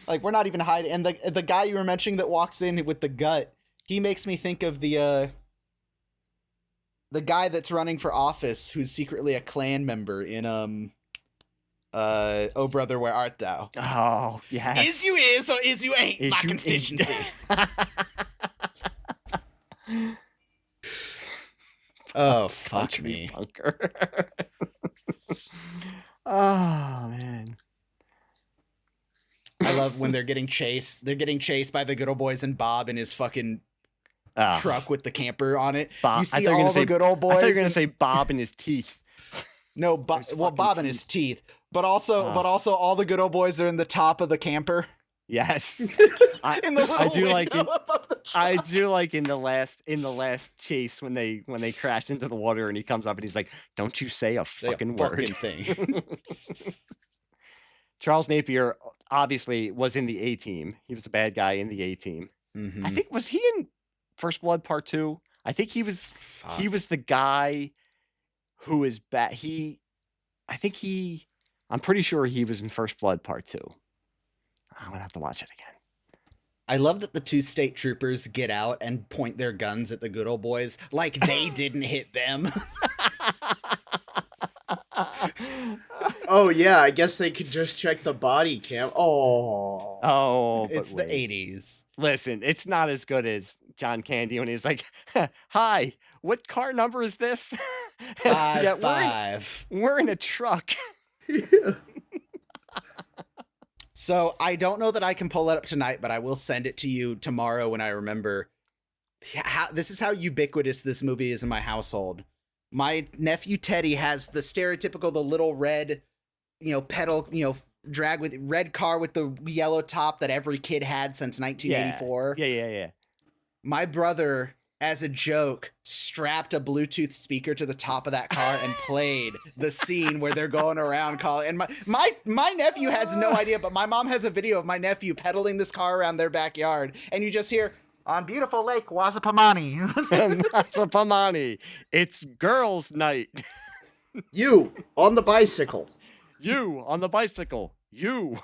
Like, we're not even hiding. And the guy you were mentioning that walks in with the gut, he makes me think of the guy that's running for office who's secretly a Klan member in Oh Brother, Where Art Thou? Oh, yes. Is you is or is you ain't Is my you- constituency. Oh, fuck Country me. bunker. Oh man. I love when they're getting chased. They're getting chased by the good old boys and Bob in his fucking Ah, truck with the camper on it. Bob. You I see thought you were all gonna the say- good old boys. I thought you were gonna and- say Bob in his teeth. no, His well, fucking Bob in his teeth, but also all the good old boys are in the top of the camper. Yes. In the little I do like window above the truck. I do like in the last chase when they crash into the water and he comes up and he's like, "Don't you say a Say a fucking word." thing. Charles Napier obviously was in the A Team. He was a bad guy in the A Team. Mhm. I think was he in First Blood Part 2? I think he was Fuck. he was the guy who is bad. I'm pretty sure he was in First Blood Part 2. I'm gonna have to watch it again. I love that the two state troopers get out and point their guns at the good old boys like they didn't hit them. Oh yeah, I guess they could just check the body cam. Oh. Oh, but It's the wait. 80s. Listen, it's not as good as John Candy when he's like, "Hi, what car number is this?" Yeah, 5-5. we're in a truck. So I don't know that I can pull it up tonight, but I will send it to you tomorrow when I remember. This is how ubiquitous this movie is in my household. My nephew Teddy has the little red pedal, drag with red car with the yellow top that every kid had since 1984. Yeah. My brother, as a joke, strapped a Bluetooth speaker to the top of that car and played the scene where they're going around calling. And my nephew has no idea, but my mom has a video of my nephew pedaling this car around their backyard, and you just hear, "On beautiful Lake Wasapamani." Wasapamani. It's girls' night. You on the bicycle. You on the bicycle. You.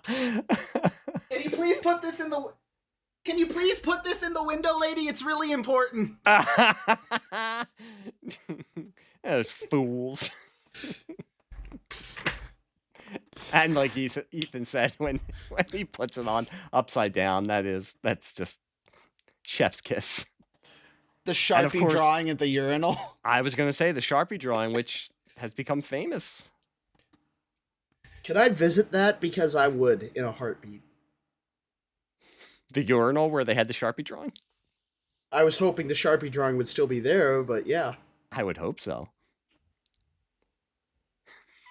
Can you please put this in the window, lady? It's really important. Those fools. And like Ethan said, when he puts it on upside down, that's just chef's kiss. The Sharpie drawing at the urinal. I was going to say the Sharpie drawing, which has become famous. Can I visit that? Because I would in a heartbeat. The urinal where they had the Sharpie drawing? I was hoping the Sharpie drawing would still be there, but yeah. I would hope so.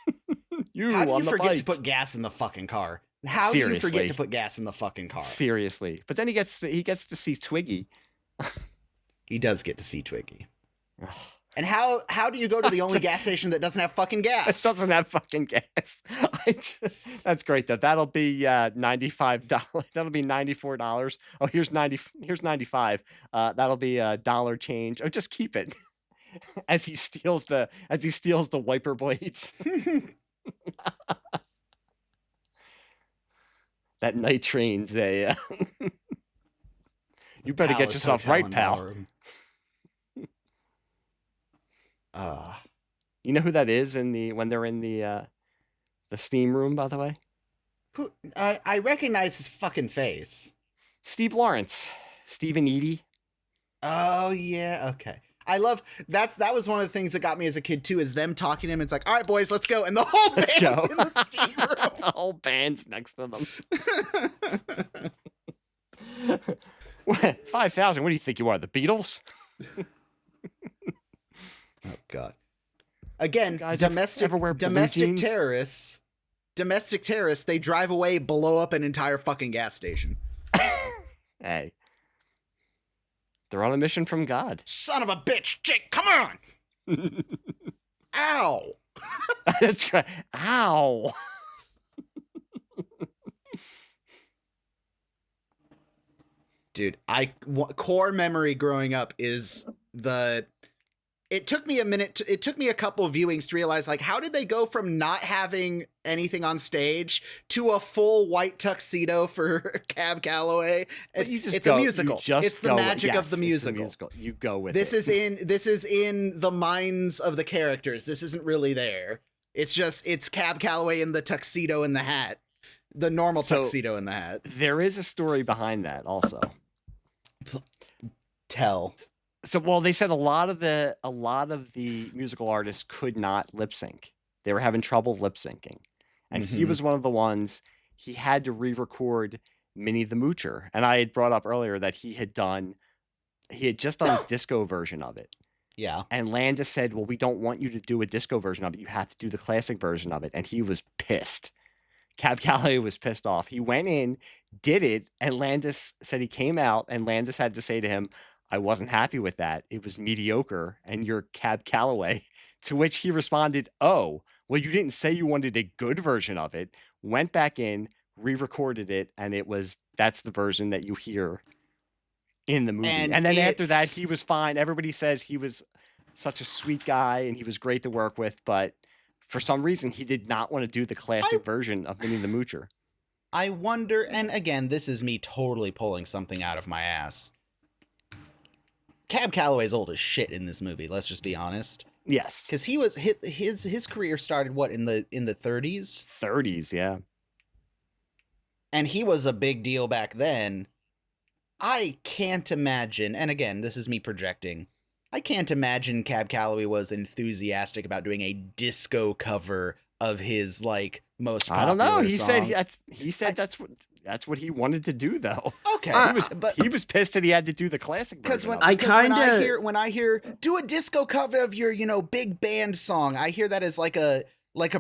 How do you forget to put gas in the fucking car? How do you forget to put gas in the fucking car? Seriously. But then he gets to see Twiggy. He does get to see Twiggy. And how do you go to the only gas station that doesn't have fucking gas? It doesn't have fucking gas. That's great though. That'll be $95. That'll be $94. Oh, here's 95. That'll be a dollar change. Oh, just keep it. As he steals the wiper blades. That night train's a you better get yourself right, pal. You know who that is when they're in the steam room, by the way? Who? I recognize his fucking face. Steve Lawrence. Stephen Eady. Oh yeah, okay. I love that was one of the things that got me as a kid too, is them talking to him. It's like, all right, boys, let's go. And the whole band's in the steam room. The whole band's next to them. 5,000. What do you think you are, the Beatles? Oh God. Again, guys domestic terrorists, they drive away, blow up an entire fucking gas station. Hey. They're on a mission from God. Son of a bitch, Jake, come on! Ow! That's great. Ow! Dude, core memory growing up is it took me a couple of viewings to realize, like, how did they go from not having anything on stage to a full white tuxedo for Cab Calloway? It's a musical. It's the magic of the musical. You go with this it. This is in the minds of the characters. This isn't really there. It's Cab Calloway in the tuxedo and the hat. The normal tuxedo and the hat. There is a story behind that also. Tell. So, well, they said a lot of the musical artists could not lip sync. They were having trouble lip syncing, and he was one of the ones. He had to re-record Minnie the Moocher, and I had brought up earlier that he had just done a disco version of it. Yeah, and Landis said, "Well, we don't want you to do a disco version of it. You have to do the classic version of it," and he was pissed. Cab Calloway was pissed off. He went in, did it, and Landis said he came out, and Landis had to say to him, "I wasn't happy with that. It was mediocre, and you're Cab Calloway." To which he responded, "Oh, well, you didn't say you wanted a good version of it." Went back in, re-recorded it, and that's the version that you hear in the movie. And then after that, he was fine. Everybody says he was such a sweet guy, and he was great to work with, but for some reason, he did not want to do the classic version of Minnie the Moocher. I wonder, and again, this is me totally pulling something out of my ass. Cab Calloway's old as shit in this movie. Let's just be honest. Yes, because he was his career started in the 30s. 30s, yeah. And he was a big deal back then. I can't imagine, and again, this is me projecting. I can't imagine Cab Calloway was enthusiastic about doing a disco cover of his most popular I don't know. song. He said that's what that's what he wanted to do, though. Okay, He was pissed that he had to do the classic because version. when I hear do a disco cover of your big band song, I hear that as like a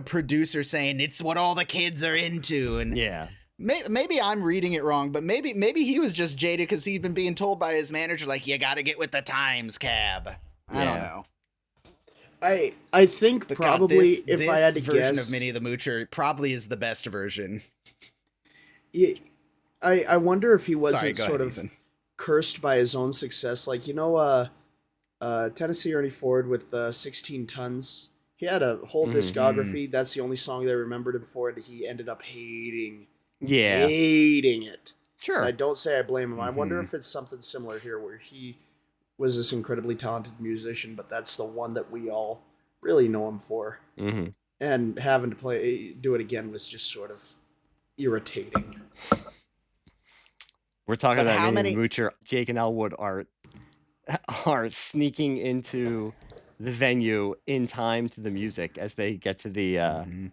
producer saying it's what all the kids are into, and yeah. Maybe I'm reading it wrong, but maybe he was just jaded because he'd been being told by his manager, like, you got to get with the times, Cab. I don't know. I think But probably God, if I had to this version guess, of Minnie the Moocher probably is the best version. I wonder if he wasn't Sorry, go sort ahead, of Ethan. cursed by his own success. Like, Tennessee Ernie Ford with 16 Tons. He had a whole discography. That's the only song they remembered him for, and he ended up hating it. Sure. And I don't say I blame him. I wonder if it's something similar here, where he was this incredibly talented musician, but that's the one that we all really know him for. Mm-hmm. And having to do it again was just sort of irritating. We're talking But about how Minnie many- the Moocher. Jake and Elwood are sneaking into the venue in time to the music as they get to the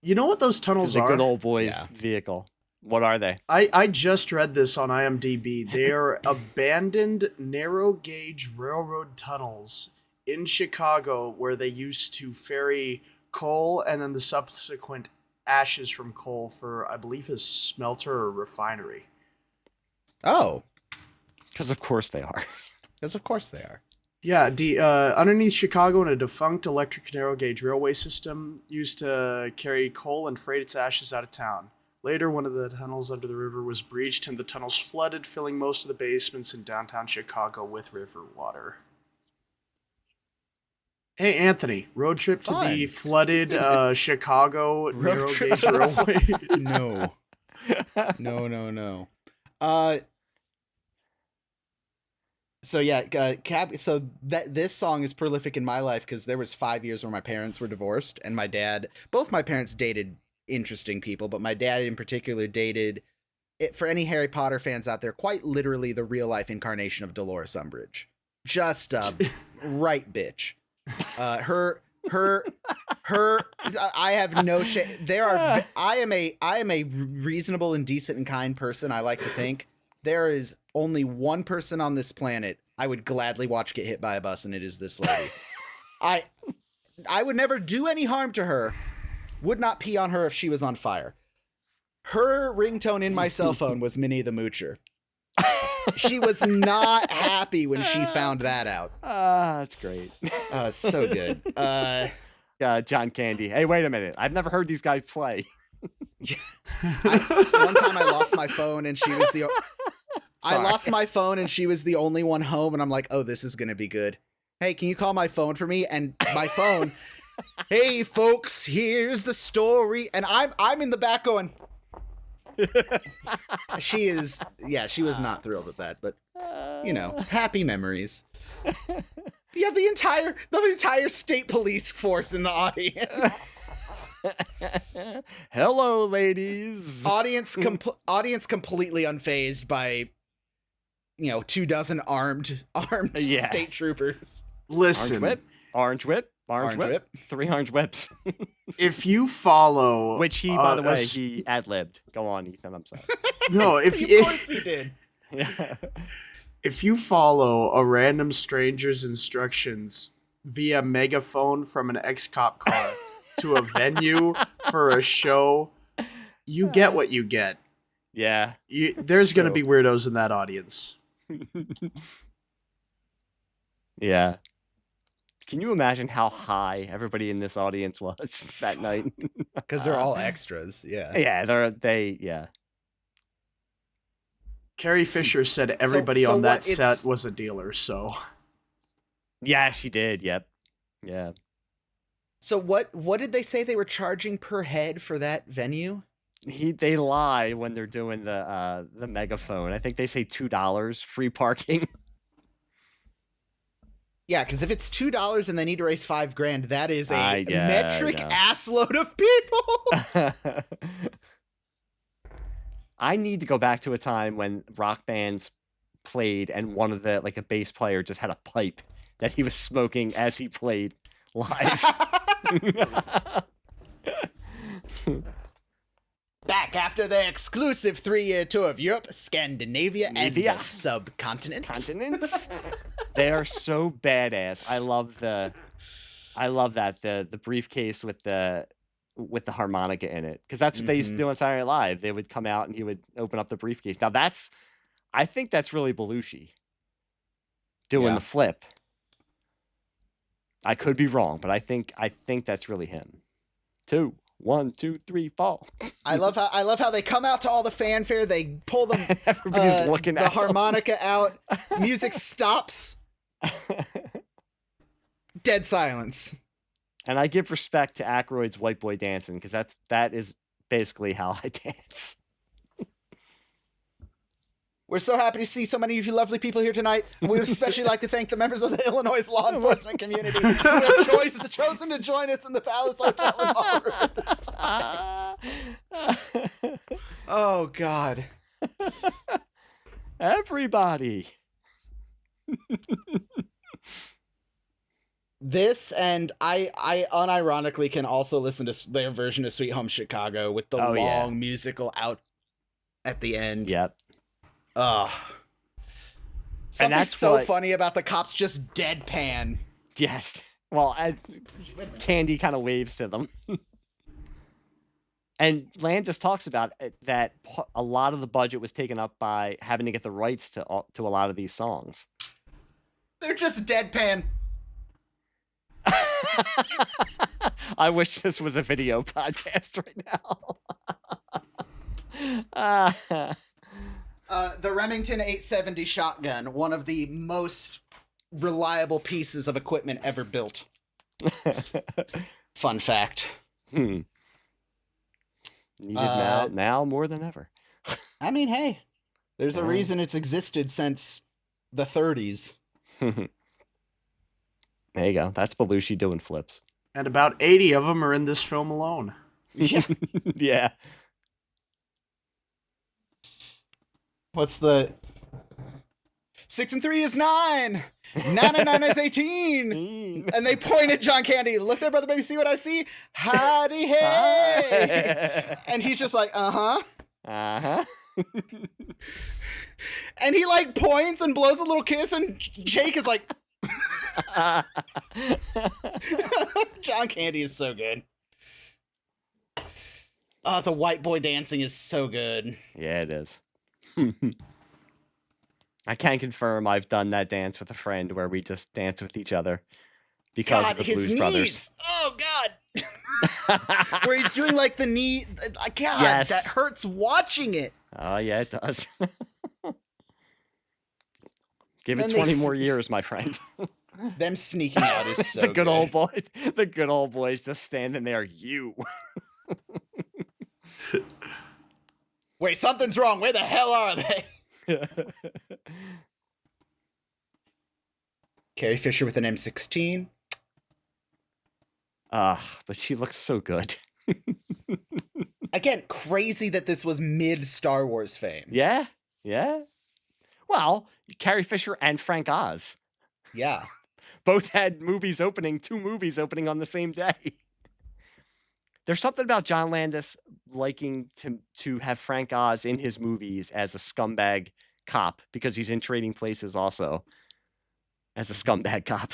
You know what those to tunnels the are? good old boys Yeah. vehicle. What are they? I just read this on IMDb. They are abandoned narrow gauge railroad tunnels in Chicago where they used to ferry coal and then the subsequent ashes from coal for, I believe, a smelter or refinery. Oh, Because of course they are. because of course they are. Yeah, underneath Chicago in a defunct electric narrow gauge railway system used to carry coal and freight its ashes out of town. Later, one of the tunnels under the river was breached and the tunnels flooded, filling most of the basements in downtown Chicago with river water. Hey, Anthony, road trip to the Fun. flooded Chicago narrow trip gauge to the railway. No. So yeah, Cab. So this song is prolific in my life because there was 5 years where my parents were divorced, and both my parents dated interesting people, but my dad in particular dated. For any Harry Potter fans out there, quite literally the real life incarnation of Dolores Umbridge. Just a right bitch. Her. I have no shame. I am a reasonable and decent and kind person. I like to think. There is only one person on this planet I would gladly watch get hit by a bus, and it is this lady. I would never do any harm to her. Would not pee on her if she was on fire. Her ringtone in my cell phone was Minnie the Moocher. She was not happy when she found that out. That's great. So good. John Candy. Hey, wait a minute. I've never heard these guys play. One time I lost my phone, and she was the. I lost my phone, and she was the only one home, and I'm like, oh, this is gonna be good. Hey, can you call my phone for me? And my phone. Hey, folks, here's the story, and I'm in the back going. She was not thrilled with that, but happy memories. You have the entire state police force in the audience. Hello, ladies. Audience completely unfazed by 24 armed state troopers. Listen, Orange whip. 3 orange whips. if you follow, Which he, by the way, he ad-libbed. Go on, Ethan. I'm sorry. No, Of course he did. Yeah. If you follow a random stranger's instructions via megaphone from an ex-cop car to a venue for a show, you get what you get. Yeah. There's going to be weirdos in that audience. Yeah. Can you imagine how high everybody in this audience was that night? Because they're all extras. Yeah. Yeah. Carrie Fisher said everybody on that set it's- was a dealer, so. Yeah, she did. Yep. Yeah. So what did they say they were charging per head for that venue? They lie when they're doing the megaphone. I think they say $2 free parking. Yeah, because if it's $2 and they need to raise $5,000, that is a Yeah, metric I know. assload of people. I need to go back to a time when rock bands played and one of the a bass player just had a pipe that he was smoking as he played live. Back after their exclusive 3-year tour of Europe, Scandinavia, and the Navia. subcontinent. Continents. They are so badass. I love that the briefcase with the harmonica in it, because that's what they used to do on Saturday Night Live. They would come out and he would open up the briefcase. Now I think that's really Belushi doing the flip. I could be wrong, but I think that's really him. 2, 1, 2, 3, 4. I love how they come out to all the fanfare. They pull them. Everybody's looking at the them. harmonica out. Music stops. Dead silence. And I give respect to Aykroyd's white boy dancing, because that is basically how I dance. We're so happy to see so many of you lovely people here tonight. And we would especially like to thank the members of the Illinois law enforcement community who have chosen to join us in the Palace Hotel in Ballroom at this time. Oh, God. Everybody. This, and I unironically can also listen to their version of Sweet Home Chicago with the long musical out at the end. Yep. Something so funny about the cops just deadpan. Yes. Well, Candy kind of waves to them. And Land just talks about that a lot of the budget was taken up by having to get the rights to a lot of these songs. They're just deadpan. I wish this was a video podcast right now. The Remington 870 shotgun, one of the most reliable pieces of equipment ever built. Fun fact. Needed now more than ever. I mean, hey, there's a reason it's existed since the 30s. There you go. That's Belushi doing flips. And about 80 of them are in this film alone. Yeah. Yeah. What's the 6 and 3 is 9. 9 and 9 is 18. And they point at John Candy. Look there, brother, baby. See what I see? Howdy, hey. And he's just like, uh-huh. Uh-huh. And he like points and blows a little kiss, and Jake is like, John Candy is so good. Oh, the white boy dancing is so good. Yeah, it is. I can confirm I've done that dance with a friend where we just dance with each other because of the his Blues knees. Brothers. Oh, God. Where he's doing like the knee. God, Yes. that hurts watching it. Oh, yeah, it does. Give it Then 20 more years, my friend. Them sneaking out is so The good old boys just standing there. You. Wait, something's wrong. Where the hell are they? Carrie Fisher with an M16. But she looks so good. Again, crazy that this was mid Star Wars fame. Yeah. Well, Carrie Fisher and Frank Oz Yeah. both had two movies opening on the same day. There's something about John Landis liking to have Frank Oz in his movies as a scumbag cop, because he's in Trading Places also as a scumbag cop.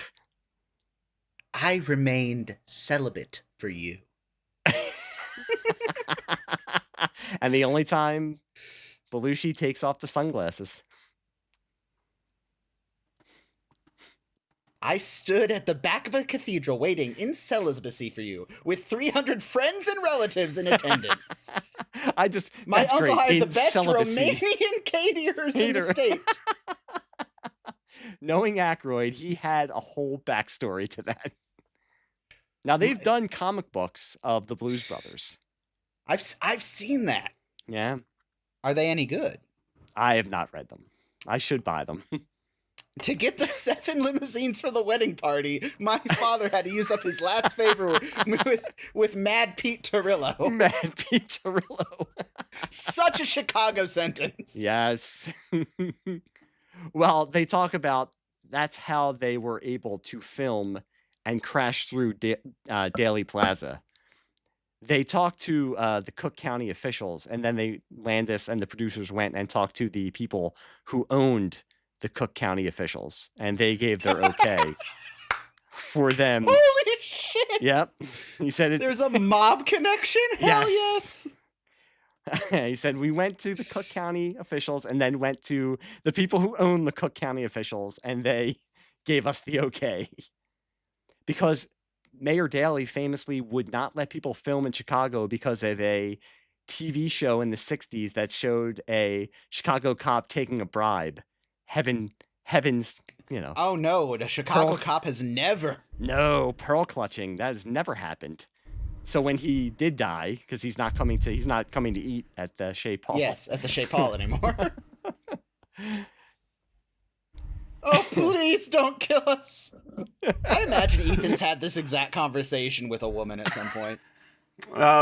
I remained celibate for you. And the only time Belushi takes off the sunglasses. I stood at the back of a cathedral waiting in celibacy for you, with 300 friends and relatives in attendance. My uncle hired the best Romanian caterers in the state. Knowing Aykroyd, he had a whole backstory to that. Now, they've done comic books of the Blues Brothers. I've seen that. Yeah. Are they any good? I have not read them. I should buy them. To get the 7 limousines for the wedding party, my father had to use up his last favor with Mad Pete Torillo. Mad Pete Torillo. Such a Chicago sentence. Yes. Well, they talk about that's how they were able to film and crash through Daly Plaza. they talked to the Cook County officials, and then Landis and the producers went and talked to the people who owned the Cook County officials, and they gave their okay for them. Holy shit! Yep. He said There's a mob connection? Hell yes! He said, we went to the Cook County officials and then went to the people who own the Cook County officials, and they gave us the okay. Because Mayor Daley famously would not let people film in Chicago because of a TV show in the 60s that showed a Chicago cop taking a bribe. Heavens, Oh no, the Chicago cop has never. No, pearl clutching. That has never happened. So when he did die, because he's not coming to eat at the Chez Paul. Yes, at the Chez Paul anymore. Oh, please don't kill us. I imagine Ethan's had this exact conversation with a woman at some point.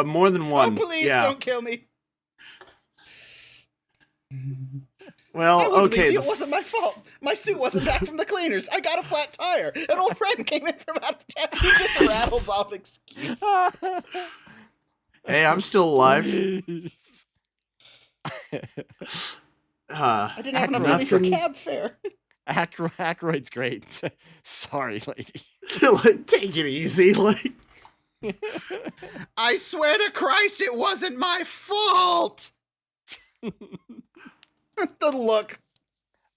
More than one. Oh, please don't kill me. Well, okay. It wasn't my fault. My suit wasn't back from the cleaners. I got a flat tire. An old friend came in from out of town. He just rattles off excuses. Hey, I'm still alive. I didn't have enough money for cab fare. Aykroyd's great. Sorry, lady. Like, take it easy. Like, I swear to Christ, it wasn't my fault. The look.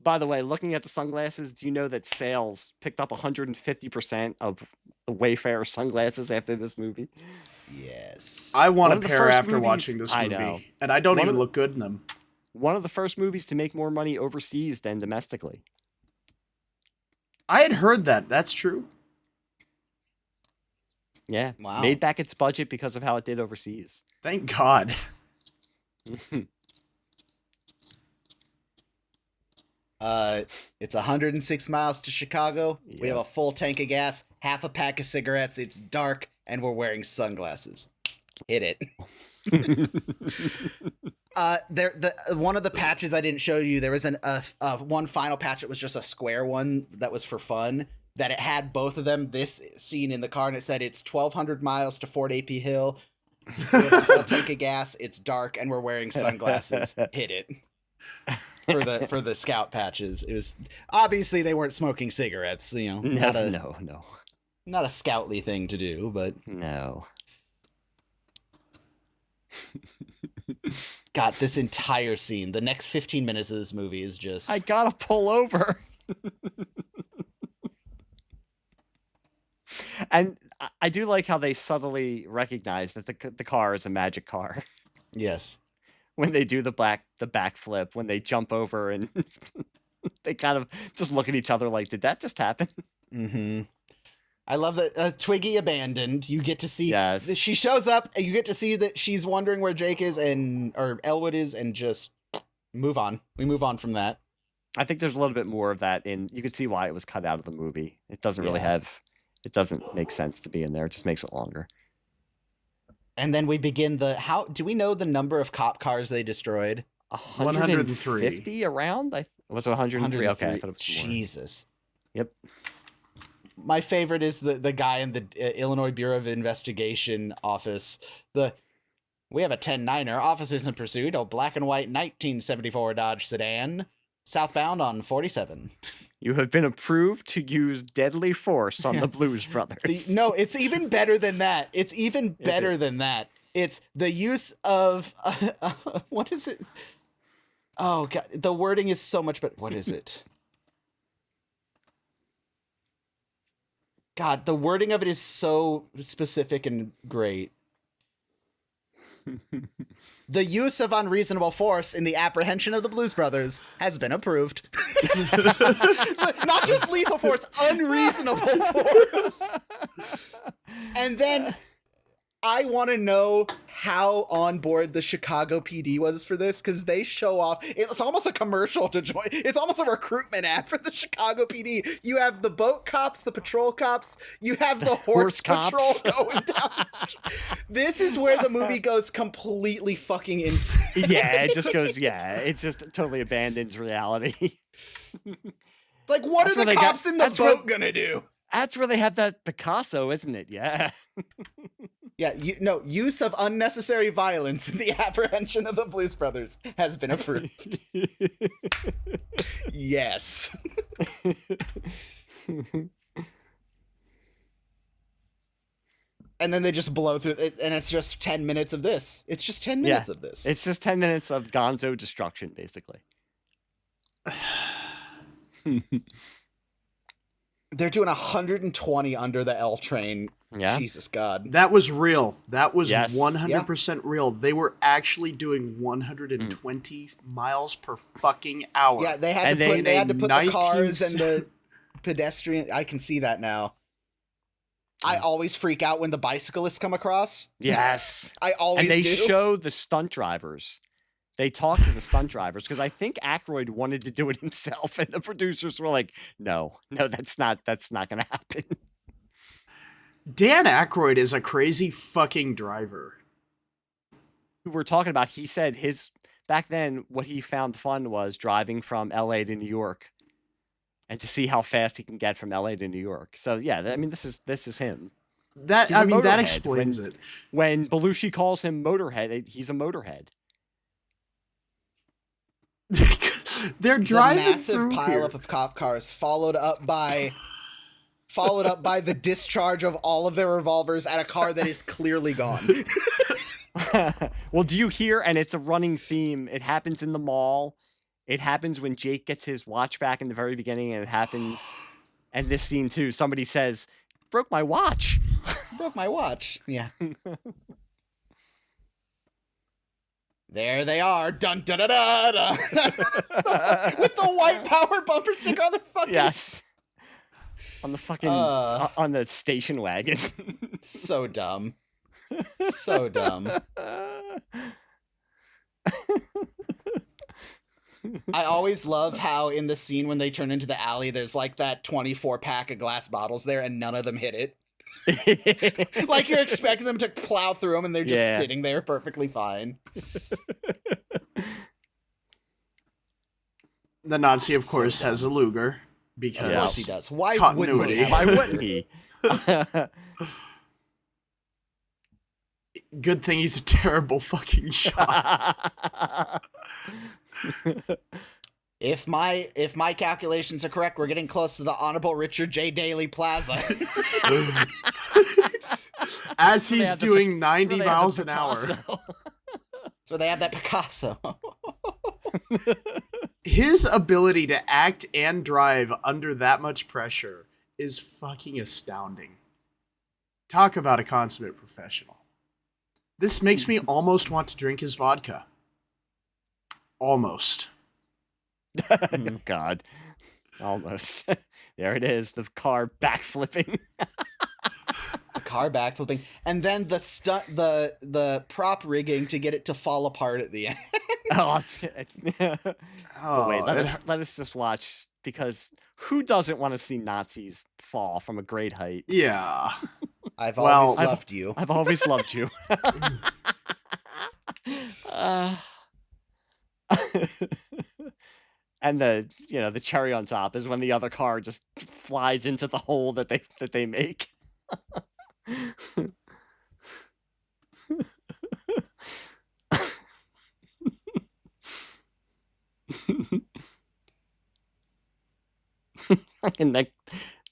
By the way, looking at the sunglasses, do you know that sales picked up 150% of the Wayfarer sunglasses after this movie? Yes. I want a pair after watching this movie. I know. And I don't even look good in them. One of the first movies to make more money overseas than domestically. I had heard that. That's true. Yeah. Wow. Made back its budget because of how it did overseas. Thank God. It's 106 miles to Chicago. Yep. We have a full tank of gas, half a pack of cigarettes. It's dark, and we're wearing sunglasses. Hit it. One of the patches I didn't show you, there was one final patch that was just a square one that was for fun, that it had both of them, this scene in the car, and it said it's 1,200 miles to Fort AP Hill. We have a full tank of gas, it's dark, and we're wearing sunglasses. Hit it. For the scout patches. It was obviously they weren't smoking cigarettes, No. Not a scoutly thing to do, but no. God, this entire scene, the next 15 minutes of this movie is just I gotta pull over. And I do like how they subtly recognize that the car is a magic car. Yes. When they do the backflip, when they jump over, and they kind of just look at each other like, did that just happen? Mm-hmm. I love that Twiggy abandoned. You get to see, yes. She shows up, and you get to see that she's wondering where Jake is or Elwood is, and just move on. We move on from that. I think there's a little bit more of that you could see why it was cut out of the movie. It doesn't really it doesn't make sense to be in there. It just makes it longer. And then we begin do we know the number of cop cars they destroyed? 150 around? Was it 103? Okay, I thought it was more. Jesus. Yep. My favorite is the guy in the Illinois Bureau of Investigation office. We have a 10-9er. Officers in pursuit. A black and white 1974 Dodge sedan. Southbound on 47. You have been approved to use deadly force on the Blues Brothers. No, it's even better than that. It's even better than that. It's the use of... what is it? Oh, God. The wording is so much better. What is it? God, the wording of it is so specific and great. The use of unreasonable force in the apprehension of the Blues Brothers has been approved. Not just lethal force, unreasonable force. And then I want to know how on board the Chicago PD was for this, because they show off. It's almost a commercial to join. It's almost a recruitment ad for the Chicago PD. You have the boat cops, the patrol cops. You have the horse patrol going down. This is where the movie goes completely fucking insane. Yeah, it just goes, it just totally abandons reality. Like, what are the cops in the boat gonna do? That's where they have that Picasso, isn't it? Yeah. Yeah, use of unnecessary violence in the apprehension of the Blues Brothers has been approved. Yes. And then they just blow through it, and it's just 10 minutes of this. It's just 10 minutes of this. It's just 10 minutes of gonzo destruction, basically. They're doing 120 under the L train. Yeah. Jesus God. That was real. That was Yes. 100% real. They were actually doing 120 miles per fucking hour. Yeah, they had And to put, they had to put the 19 cars and the pedestrian. I can see that now. I always freak out when the bicyclists come across. Yes. I always And they do. show the stunt drivers. They talk to the stunt drivers because I think Aykroyd wanted to do it himself, and the producers were like, "No, that's not going to happen." Dan Aykroyd is a crazy fucking driver. We're talking about. He said back then what he found fun was driving from L.A. to New York, and to see how fast he can get from L.A. to New York. So yeah, I mean this is him. That He's a that motorhead. explains it. When Belushi calls him Motorhead, he's a motorhead. They're driving the massive through pileup of cop cars, followed up by the discharge of all of their revolvers at a car that is clearly gone. Well, do you hear? And it's a running theme. It happens in the mall. It happens when Jake gets his watch back in the very beginning, and it happens. And this scene too. Somebody says, "Broke my watch." Broke my watch. Yeah. There they are, dun dun dun dun, dun. With the white power bumper sticker on the fucking. Yes. On the fucking on the station wagon. So dumb. So dumb. I always love how in the scene when they turn into the alley, there's like that 24 pack of glass bottles there, and none of them hit it. Like you're expecting them to plow through them, and they're just sitting there perfectly fine. The Nazi, of course, has a Luger because Of course he does. Why continuity. wouldn't he? Why wouldn't he? Good thing he's a terrible fucking shot. If my calculations are correct, we're getting close to the Honorable Richard J. Daley Plaza. As he's doing 90 miles an hour. So they have that Picasso. His ability to act and drive under that much pressure is fucking astounding. Talk about a consummate professional. This makes me almost want to drink his vodka. Almost. God. Almost. There it is. The car backflipping. The car backflipping. And then the prop rigging to get it to fall apart at the end. But wait, let us just watch, because who doesn't want to see Nazis fall from a great height? Yeah. I've always loved you. I've always loved you. And the cherry on top is when the other car just flies into the hole that they make. And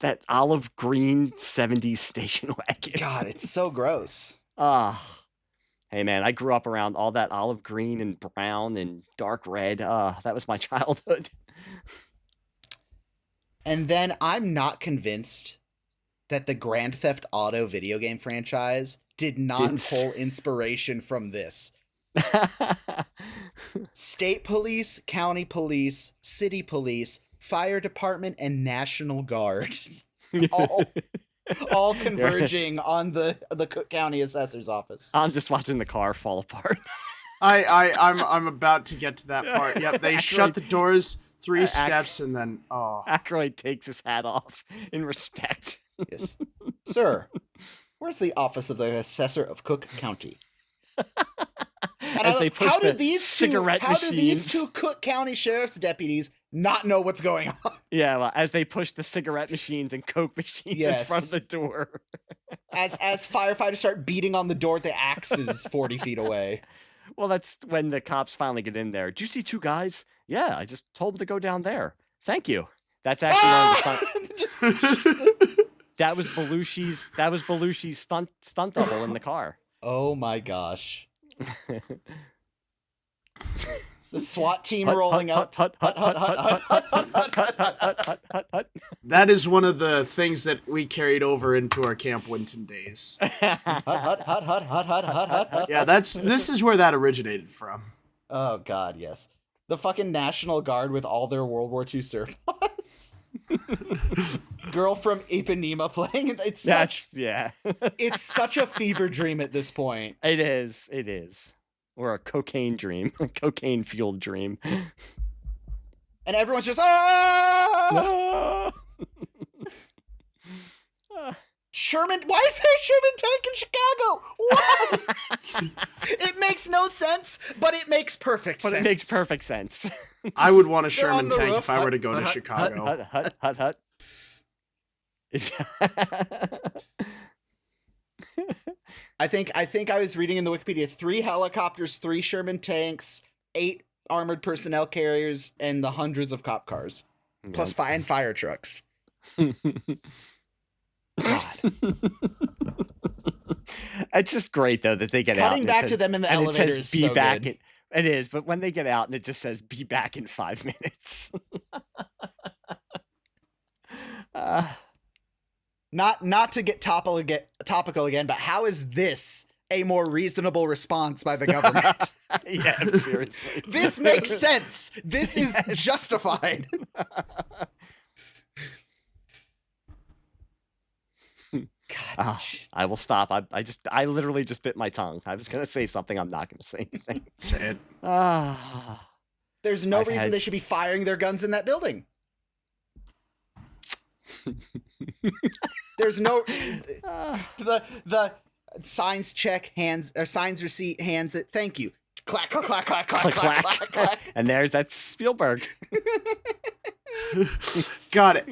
that olive green 70s station wagon. God, it's so gross. Hey man, I grew up around all that olive green and brown and dark red. That was my childhood. And then I'm not convinced that the Grand Theft Auto video game franchise did not pull inspiration from this. State police, county police, city police, fire department, and National Guard. all converging on the Cook County Assessor's Office. I'm just watching the car fall apart. I'm about to get to that part. Yep, they shut the doors 3 steps and then Aykroyd takes his hat off in respect. Yes. Sir, where's the office of the Assessor of Cook County? As they push cigarette machines. How do these two Cook County Sheriff's deputies not know what's going on? Yeah, well, as they push the cigarette machines and Coke machines in front of the door. As firefighters start beating on the door, the axe is 40 feet away. Well, that's when the cops finally get in there. Did you see two guys? Yeah, I just told them to go down there. Thank you. That's actually one of the stunt. That was Belushi's stunt double in the car. Oh my gosh. The SWAT team rolling up. That is one of the things that we carried over into our Camp Winton days. Yeah, this is where that originated from. Oh god, yes. The fucking National Guard with all their World War II surplus. Girl from Ipanema playing. It's such a fever dream at this point. It is. Or a cocaine dream. A cocaine-fueled dream. And everyone's just, ah! Sherman, why is there a Sherman tank in Chicago? Why? It makes no sense, but it makes perfect sense. But it makes perfect sense. I would want a Sherman tank if I were to go to Chicago. Hut. I think I was reading in the Wikipedia 3 helicopters, 3 Sherman tanks, 8 armored personnel carriers, and the hundreds of cop cars, plus fire trucks. God. It's just great though that they get out. Cutting back to them in the elevator is so good. It is, but when they get out and it just says "be back in 5 minutes." Not to get topical again, but how is this a more reasonable response by the government? Yeah, seriously. This makes sense. This is justified. I will stop. I literally just bit my tongue. I was gonna say something. I'm not gonna say anything. Say it. There's no reason they should be firing their guns in that building. There's no the signs check, hands or signs receipt, hands it. Thank you. Clack clack clack clack clack clack clack clack. And that's Spielberg. Got it.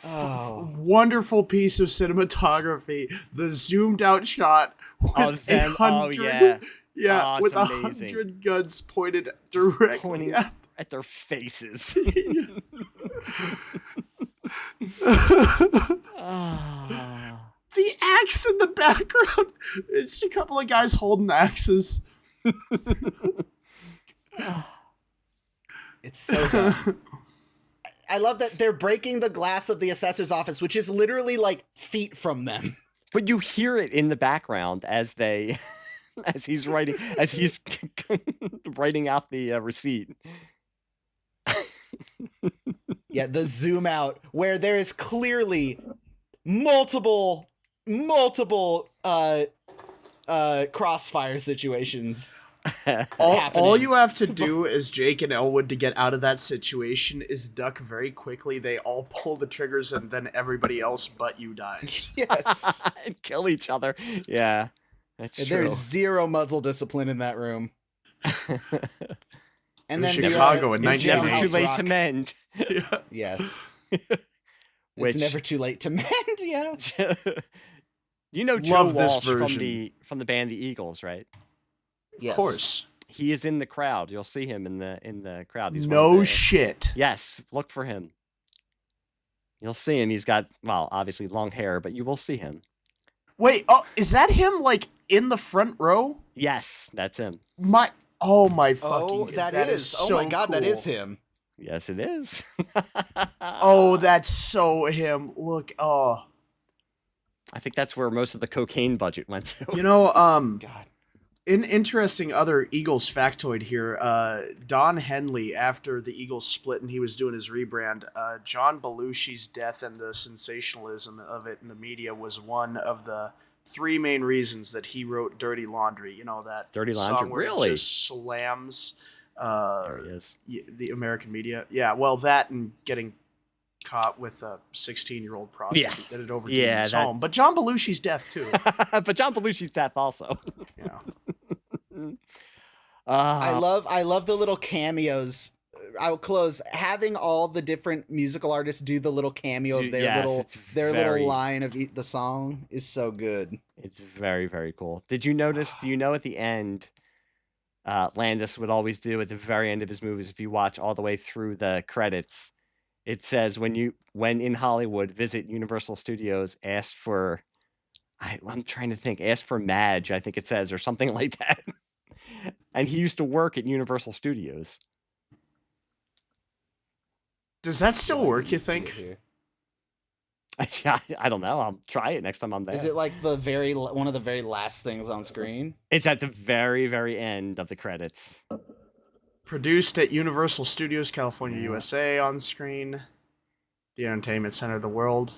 Wonderful piece of cinematography. The zoomed out shot with them. 100, yeah, with amazing. 100 guns pointed directly pointing at their faces. The axe in the background. It's a couple of guys holding axes. It's so good. I love that they're breaking the glass of the assessor's office, which is literally like feet from them. But you hear it in the background as he's writing out the receipt. Yeah, the zoom out where there is clearly multiple crossfire situations. All you have to do as Jake and Elwood to get out of that situation is duck very quickly. They all pull the triggers and then everybody else but you dies. Yes. And kill each other. Yeah, that's true. There's zero muzzle discipline in that room. And then Chicago in it's never 1980s. too late to mend. Yeah. Yes. Which, it's never too late to mend, yeah. You know Joe Walsh from the band The Eagles, right? Yes. Of course. He is in the crowd. You'll see him in the crowd. He's no shit. Yes, look for him. You'll see him. He's got, well, obviously long hair, but you will see him. Wait, is that him like in the front row? Yes, that's him. My fucking that is so oh my god, cool. that is him. Yes, it is. Oh, that's so him. Look, I think that's where most of the cocaine budget went to. You know, God. An interesting other Eagles factoid here. Don Henley, after the Eagles split and he was doing his rebrand, John Belushi's death and the sensationalism of it in the media was one of the 3 main reasons that he wrote Dirty Laundry. You know, that Dirty song Laundry, where really? it just slams There he is. the American media. Yeah, well, that and getting caught with a 16-year-old prostitute that had overdone his home. But John Belushi's death, too. But John Belushi's death also. Yeah. I love the little cameos. I'll close having all the different musical artists do the little cameo of their little line of the song is so good. It's very, very cool. Did you notice? Do you know at the end, Landis would always do at the very end of his movies, if you watch all the way through the credits, it says when in Hollywood, visit Universal Studios, ask for, I'm trying to think, ask for Madge, I think it says, or something like that. And he used to work at Universal Studios. Does that still work, you think? I don't know. I'll try it next time I'm there. Is it like one of the very last things on screen? It's at the very, very end of the credits. Produced at Universal Studios, California, USA, on screen. The entertainment center of the world.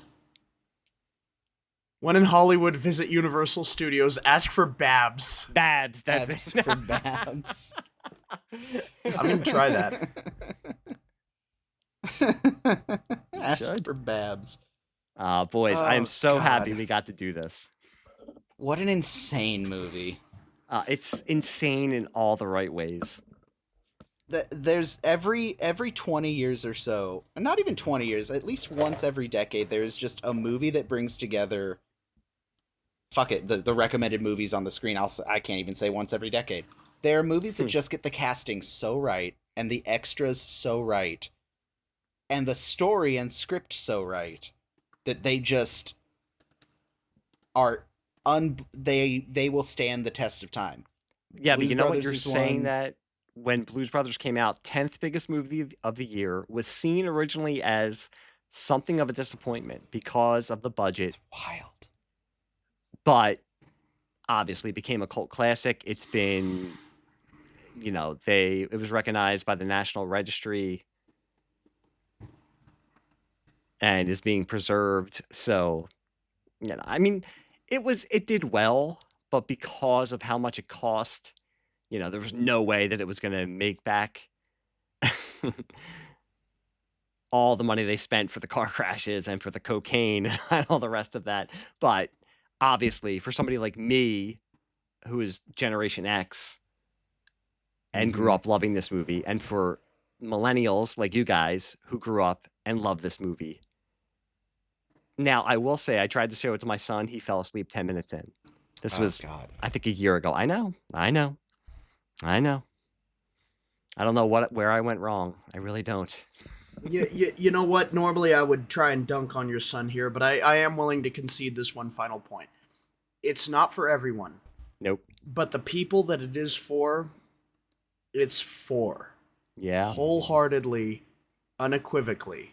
When in Hollywood, visit Universal Studios, ask for Babs. Babs, that's Ask it. for Babs. I'm going to try that. Ask for Babs. Boys, I am so God. happy we got to do this. What an insane movie. It's insane in all the right ways. There's every 20 years or so, not even 20 years, at least once every decade, there is just a movie that brings together, the recommended movies on the screen. I can't even say once every decade. There are movies that just get the casting so right, and the extras so right, and the story and script so right, that they just are they will stand the test of time. Yeah, Blues but you know what Brothers you're is saying, one. that when Blues Brothers came out, 10th biggest movie of the year, was seen originally as something of a disappointment because of the budget, Wild. but obviously became a cult classic. It's been, it was recognized by the National Registry and is being preserved. So, I mean, it did well, but because of how much it cost, there was no way that it was going to make back all the money they spent for the car crashes and for the cocaine and all the rest of that. But obviously, for somebody like me, who is Generation X and grew up loving this movie, and for millennials like you guys who grew up and love this movie. Now, I will say, I tried to show it to my son. He fell asleep 10 minutes in. This was, God. I think, a year ago. I know. I don't know where I went wrong. I really don't. You know what? Normally I would try and dunk on your son here, but I am willing to concede this one final point. It's not for everyone. Nope. But the people that it is for, it's for. Yeah. Wholeheartedly, unequivocally.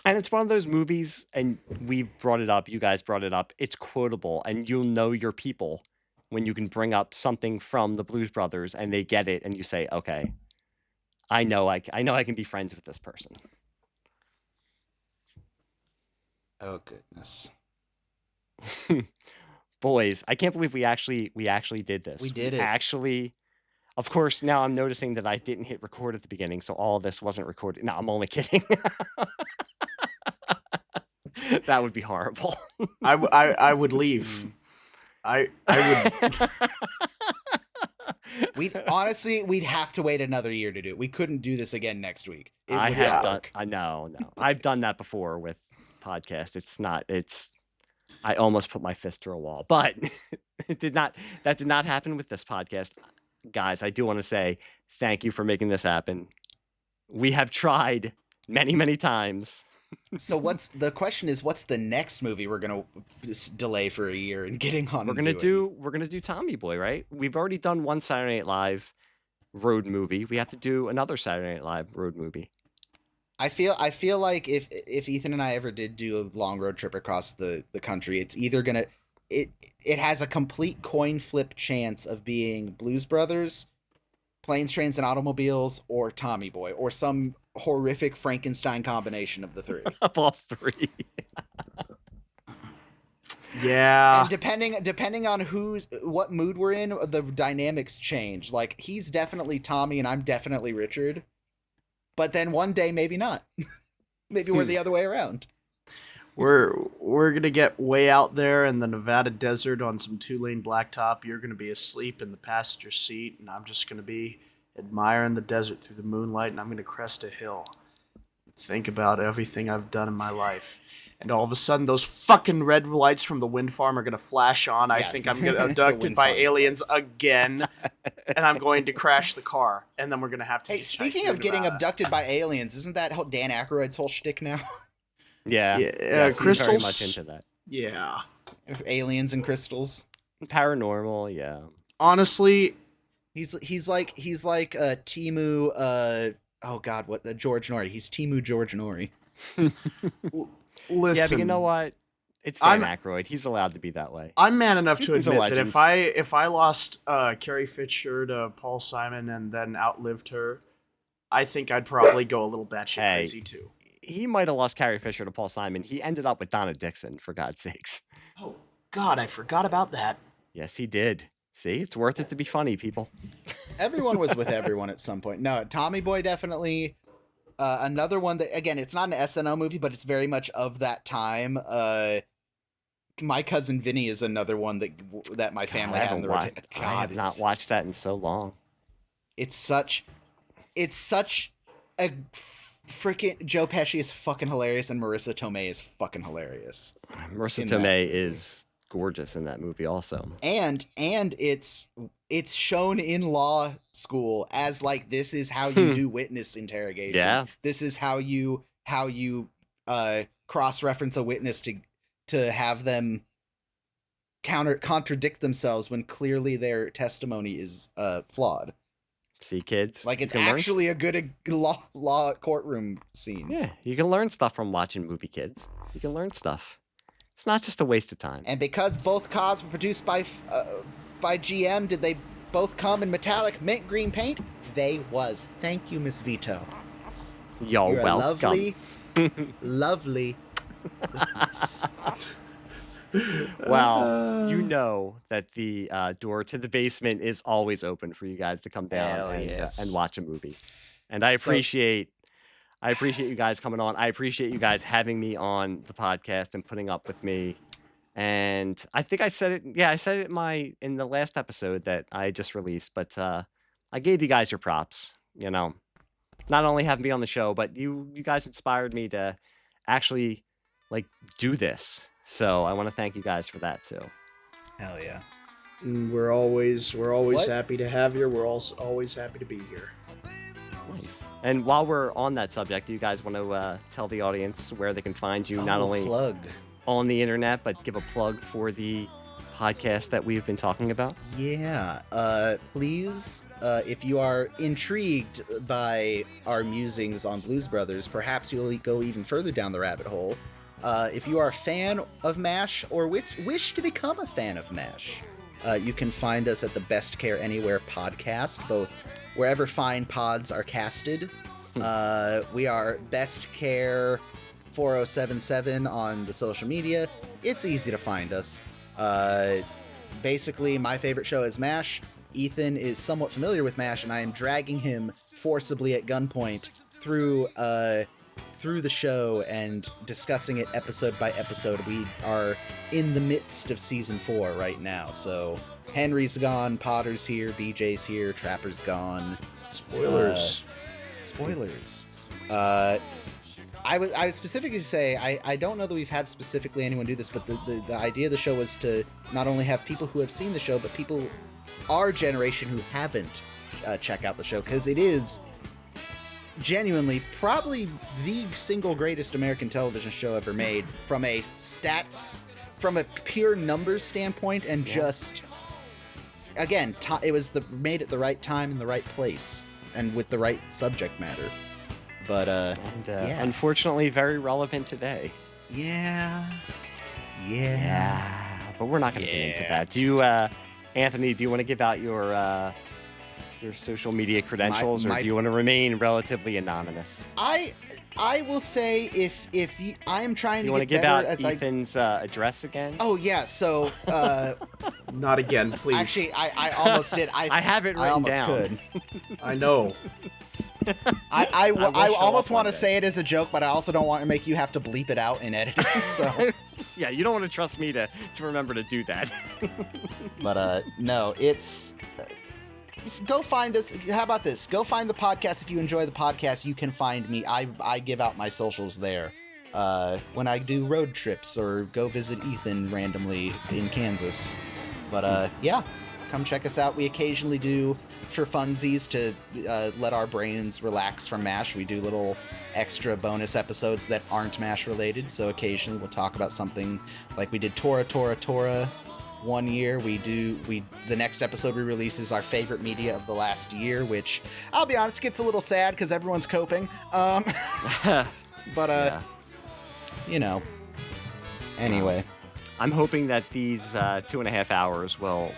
And it's one of those movies, and we brought it up, you guys brought it up, it's quotable, and you'll know your people when you can bring up something from the Blues Brothers and they get it and you say, okay, I know I can be friends with this person. Oh goodness. Boys, I can't believe we actually did this. We did it. Actually, of course, now I'm noticing that I didn't hit record at the beginning, so all of this wasn't recorded. No, I'm only kidding. That would be horrible. I would leave. I would. We'd have to wait another year to do it. We couldn't do this again next week. I know. I've done that before with podcast. I almost put my fist through a wall, but that did not happen with this podcast. Guys, I do want to say thank you for making this happen. We have tried many, many times. So what's the next movie we're gonna delay for a year and getting on? We're gonna do Tommy Boy, right? We've already done one Saturday Night Live road movie. We have to do another Saturday Night Live road movie. I feel like if Ethan and I ever did do a long road trip across the country, it's either gonna it has a complete coin flip chance of being Blues Brothers, Planes, Trains, and Automobiles, or Tommy Boy, or some horrific Frankenstein combination of the three. Of all three. Yeah. And depending on what mood we're in, the dynamics change. Like, he's definitely Tommy and I'm definitely Richard. But then one day, maybe not. Maybe we're the other way around. We're gonna get way out there in the Nevada desert on some 2-lane blacktop. You're gonna be asleep in the passenger seat, and I'm just gonna be admiring the desert through the moonlight, and I'm gonna crest a hill, think about everything I've done in my life, and all of a sudden those fucking red lights from the wind farm are going to flash on. I think I'm going to abducted by aliens again, and I'm going to crash the car, and then we're going to have to... Hey, speaking of getting abducted by aliens, isn't that Dan Aykroyd's whole shtick now? Yeah. Crystals. He's very much into that. Yeah. Aliens and crystals. Paranormal, yeah. Honestly... He's like Timu, oh god, what, George Norrie. He's Timu George Norrie. Listen, yeah, but you know what? It's Dan Aykroyd. He's allowed to be that way. I'm man enough to He's admit that if I lost Carrie Fisher to Paul Simon and then outlived her, I think I'd probably go a little batshit crazy too. He might have lost Carrie Fisher to Paul Simon. He ended up with Donna Dixon, for God's sakes. Oh God, I forgot about that. Yes, he did. See, it's worth it to be funny, people. Everyone was with everyone at some point. No, Tommy Boy definitely. Another one that, again, it's not an SNL movie, but it's very much of that time. My Cousin Vinny is another one that my family had in the rotation. I have not watched that in so long. It's such a freaking... Joe Pesci is fucking hilarious, and Marissa Tomei is fucking hilarious. Marissa Tomei is gorgeous in that movie also. And it's shown in law school as like, this is how you do witness interrogation. Yeah. This is how you cross-reference a witness to have them contradict themselves when clearly their testimony is flawed. See, kids? Like, it's actually a good law courtroom scene. Yeah, you can learn stuff from watching movie, kids. You can learn stuff. It's not just a waste of time. And because both cars were produced by GM, did they both come in metallic mint green paint? They was. Thank you, Miss Vito. You're Lovely, welcome. lovely. Well, you know that the door to the basement is always open for you guys to come down and watch a movie. And I appreciate you guys coming on. I appreciate you guys having me on the podcast and putting up with me. And I think I said it. Yeah, I said it in the last episode that I just released. But I gave you guys your props. You know, not only having me on the show, but you guys inspired me to actually like do this. So I want to thank you guys for that too. Hell yeah. We're always happy to have you. We're also always happy to be here. Nice. And while we're on that subject, do you guys want to tell the audience where they can find you, not only on the internet, but give a plug for the podcast that we've been talking about? Yeah. Please, if you are intrigued by our musings on Blues Brothers, perhaps you'll go even further down the rabbit hole. If you are a fan of MASH or wish to become a fan of MASH, you can find us at the Best Care Anywhere podcast, both wherever fine pods are casted. We are Best Care 4077 on the social media. It's easy to find us. Basically, my favorite show is MASH. Ethan is somewhat familiar with MASH, and I am dragging him forcibly at gunpoint through the show and discussing it episode by episode. We are in the midst of season 4 right now, so Henry's gone, Potter's here, BJ's here, Trapper's gone. Spoilers. I would specifically say, I don't know that we've had specifically anyone do this, but the idea of the show was to not only have people who have seen the show, but people our generation who haven't check out the show, because it is genuinely probably the single greatest American television show ever made from a pure numbers standpoint, and just, again, it was made at the right time in the right place and with the right subject matter. But unfortunately, very relevant today. Yeah. But we're not going to get into that. Do you, Anthony? Do you want to give out your social media credentials, or do you want to remain relatively anonymous? I will say if I am trying to get better. Do you want to give out Ethan's address again? Oh yeah. So not again, please. Actually, I almost did. I have it written down. Could. I know. I almost want to say it as a joke, but I also don't want to make you have to bleep it out in editing. So yeah, you don't want to trust me to remember to do that. But no, it's. Go find us. How about this? Go find the podcast. If you enjoy the podcast, you can find me. I give out my socials there. when I do road trips or go visit Ethan randomly in Kansas. But yeah, come check us out. We occasionally do, for funsies, to let our brains relax from MASH, we do little extra bonus episodes that aren't MASH related. So occasionally we'll talk about something like we did Tora one year. The next episode we release is our favorite media of the last year, which I'll be honest gets a little sad because everyone's coping. But you know, anyway, I'm hoping that these 2.5 hours will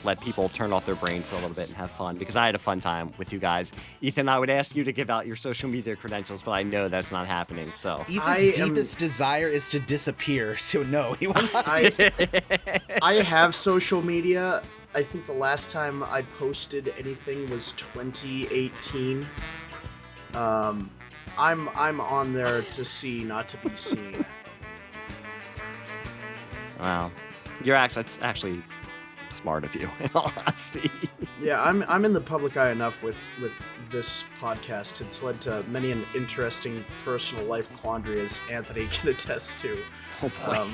let people turn off their brain for a little bit and have fun, because I had a fun time with you guys. Ethan, I would ask you to give out your social media credentials, but I know that's not happening. So Ethan's deepest desire is to disappear. So no, he will not. I have social media. I think the last time I posted anything was 2018. I'm on there to see, not to be seen. Wow, that's actually smart of you, in all honesty. Yeah, I'm in the public eye enough with this podcast. It's led to many an interesting personal life quandary, as Anthony can attest to. Oh boy.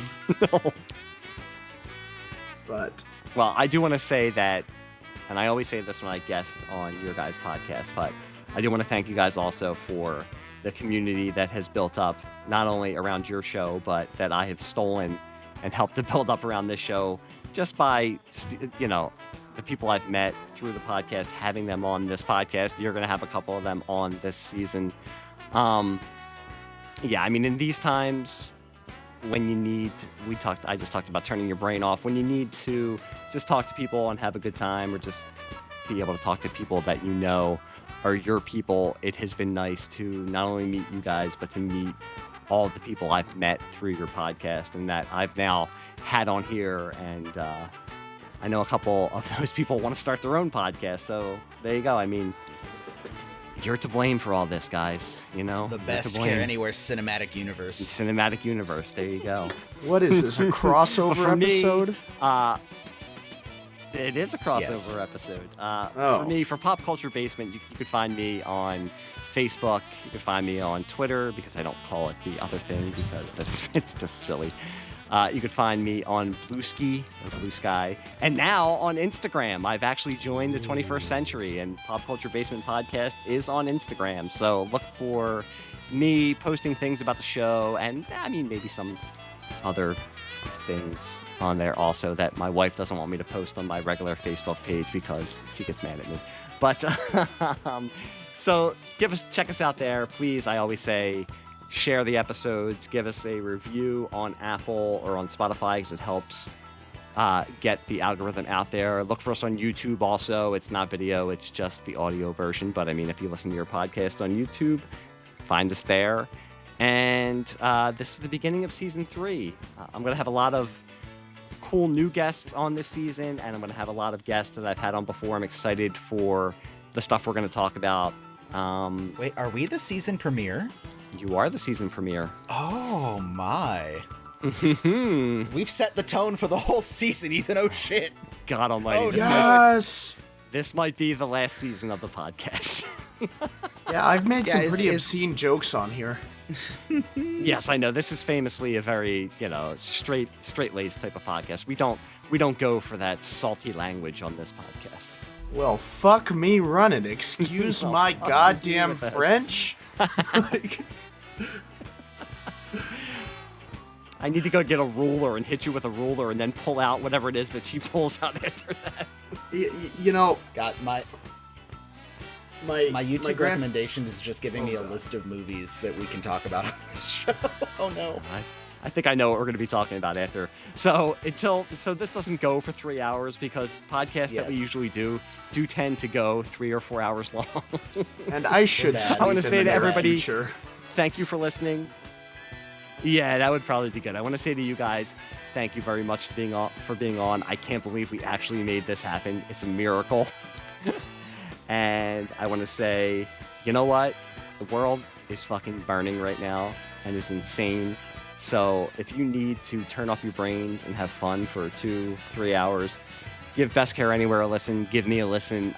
No. But well, I do want to say that, and I always say this when I guest on your guys' podcast, but I do want to thank you guys also for the community that has built up, not only around your show, but that I have stolen and helped to build up around this show, just by, the people I've met through the podcast, having them on this podcast. You're going to have a couple of them on this season. In these times when you need, I just talked about turning your brain off, when you need to just talk to people and have a good time, or just be able to talk to people that you know are your people, it has been nice to not only meet you guys, but to meet all of the people I've met through your podcast and that I've now had on here. And I know a couple of those people want to start their own podcast. So there you go. I mean, you're to blame for all this, guys. The best Care Anywhere cinematic universe. Cinematic universe. There you go. What is this, a crossover episode? It is a crossover episode. For me, for Pop Culture Basement, you could find me on Facebook. You can find me on Twitter, because I don't call it the other thing, because it's just silly. You could find me on Blue Sky, and now on Instagram. I've actually joined the 21st century, and Pop Culture Basement Podcast is on Instagram. So look for me posting things about the show, and maybe some other things on there also that my wife doesn't want me to post on my regular Facebook page because she gets mad at me. But so check us out there, please. I always say, share the episodes, give us a review on Apple or on Spotify, because it helps get the algorithm out there. Look for us on YouTube also. It's not video, it's just the audio version. But if you listen to your podcast on YouTube, find us there. And this is the beginning of season 3. I'm going to have a lot of cool new guests on this season, and I'm going to have a lot of guests that I've had on before. I'm excited for the stuff we're going to talk about. Wait, are we the season premiere? You are the season premiere. Oh, my. We've set the tone for the whole season, Ethan. Oh, shit. God almighty. Oh, yes! This might be the last season of the podcast. Yeah, I've made some pretty obscene jokes on here. Yes, I know. This is famously a very, straight-laced type of podcast. We don't go for that salty language on this podcast. Well, fuck me running. Excuse my goddamn French. I need to go get a ruler and hit you with a ruler and then pull out whatever it is that she pulls out after that. Got my YouTube recommendation is just giving me a list of movies that we can talk about on this show. Oh no. I think I know what we're going to be talking about after. So this doesn't go for 3 hours, because podcasts that we usually do tend to go 3 or 4 hours long. And I should I want to say to everybody, future. Thank you for listening. Yeah, that would probably be good. I want to say to you guys, thank you very much for being on. I can't believe we actually made this happen. It's a miracle. And I want to say, you know what? The world is fucking burning right now and is insane. So if you need to turn off your brains and have fun for 2-3 hours, give Best Care Anywhere a listen. Give me a listen.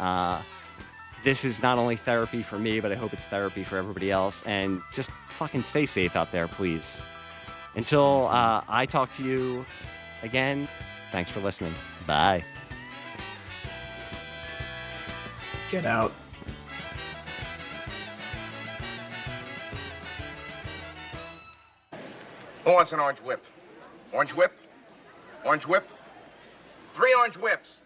this is not only therapy for me, but I hope it's therapy for everybody else. And just fucking stay safe out there, please. Until I talk to you again, thanks for listening. Bye. Get out. Who wants an orange whip? Orange whip? Orange whip? 3 orange whips.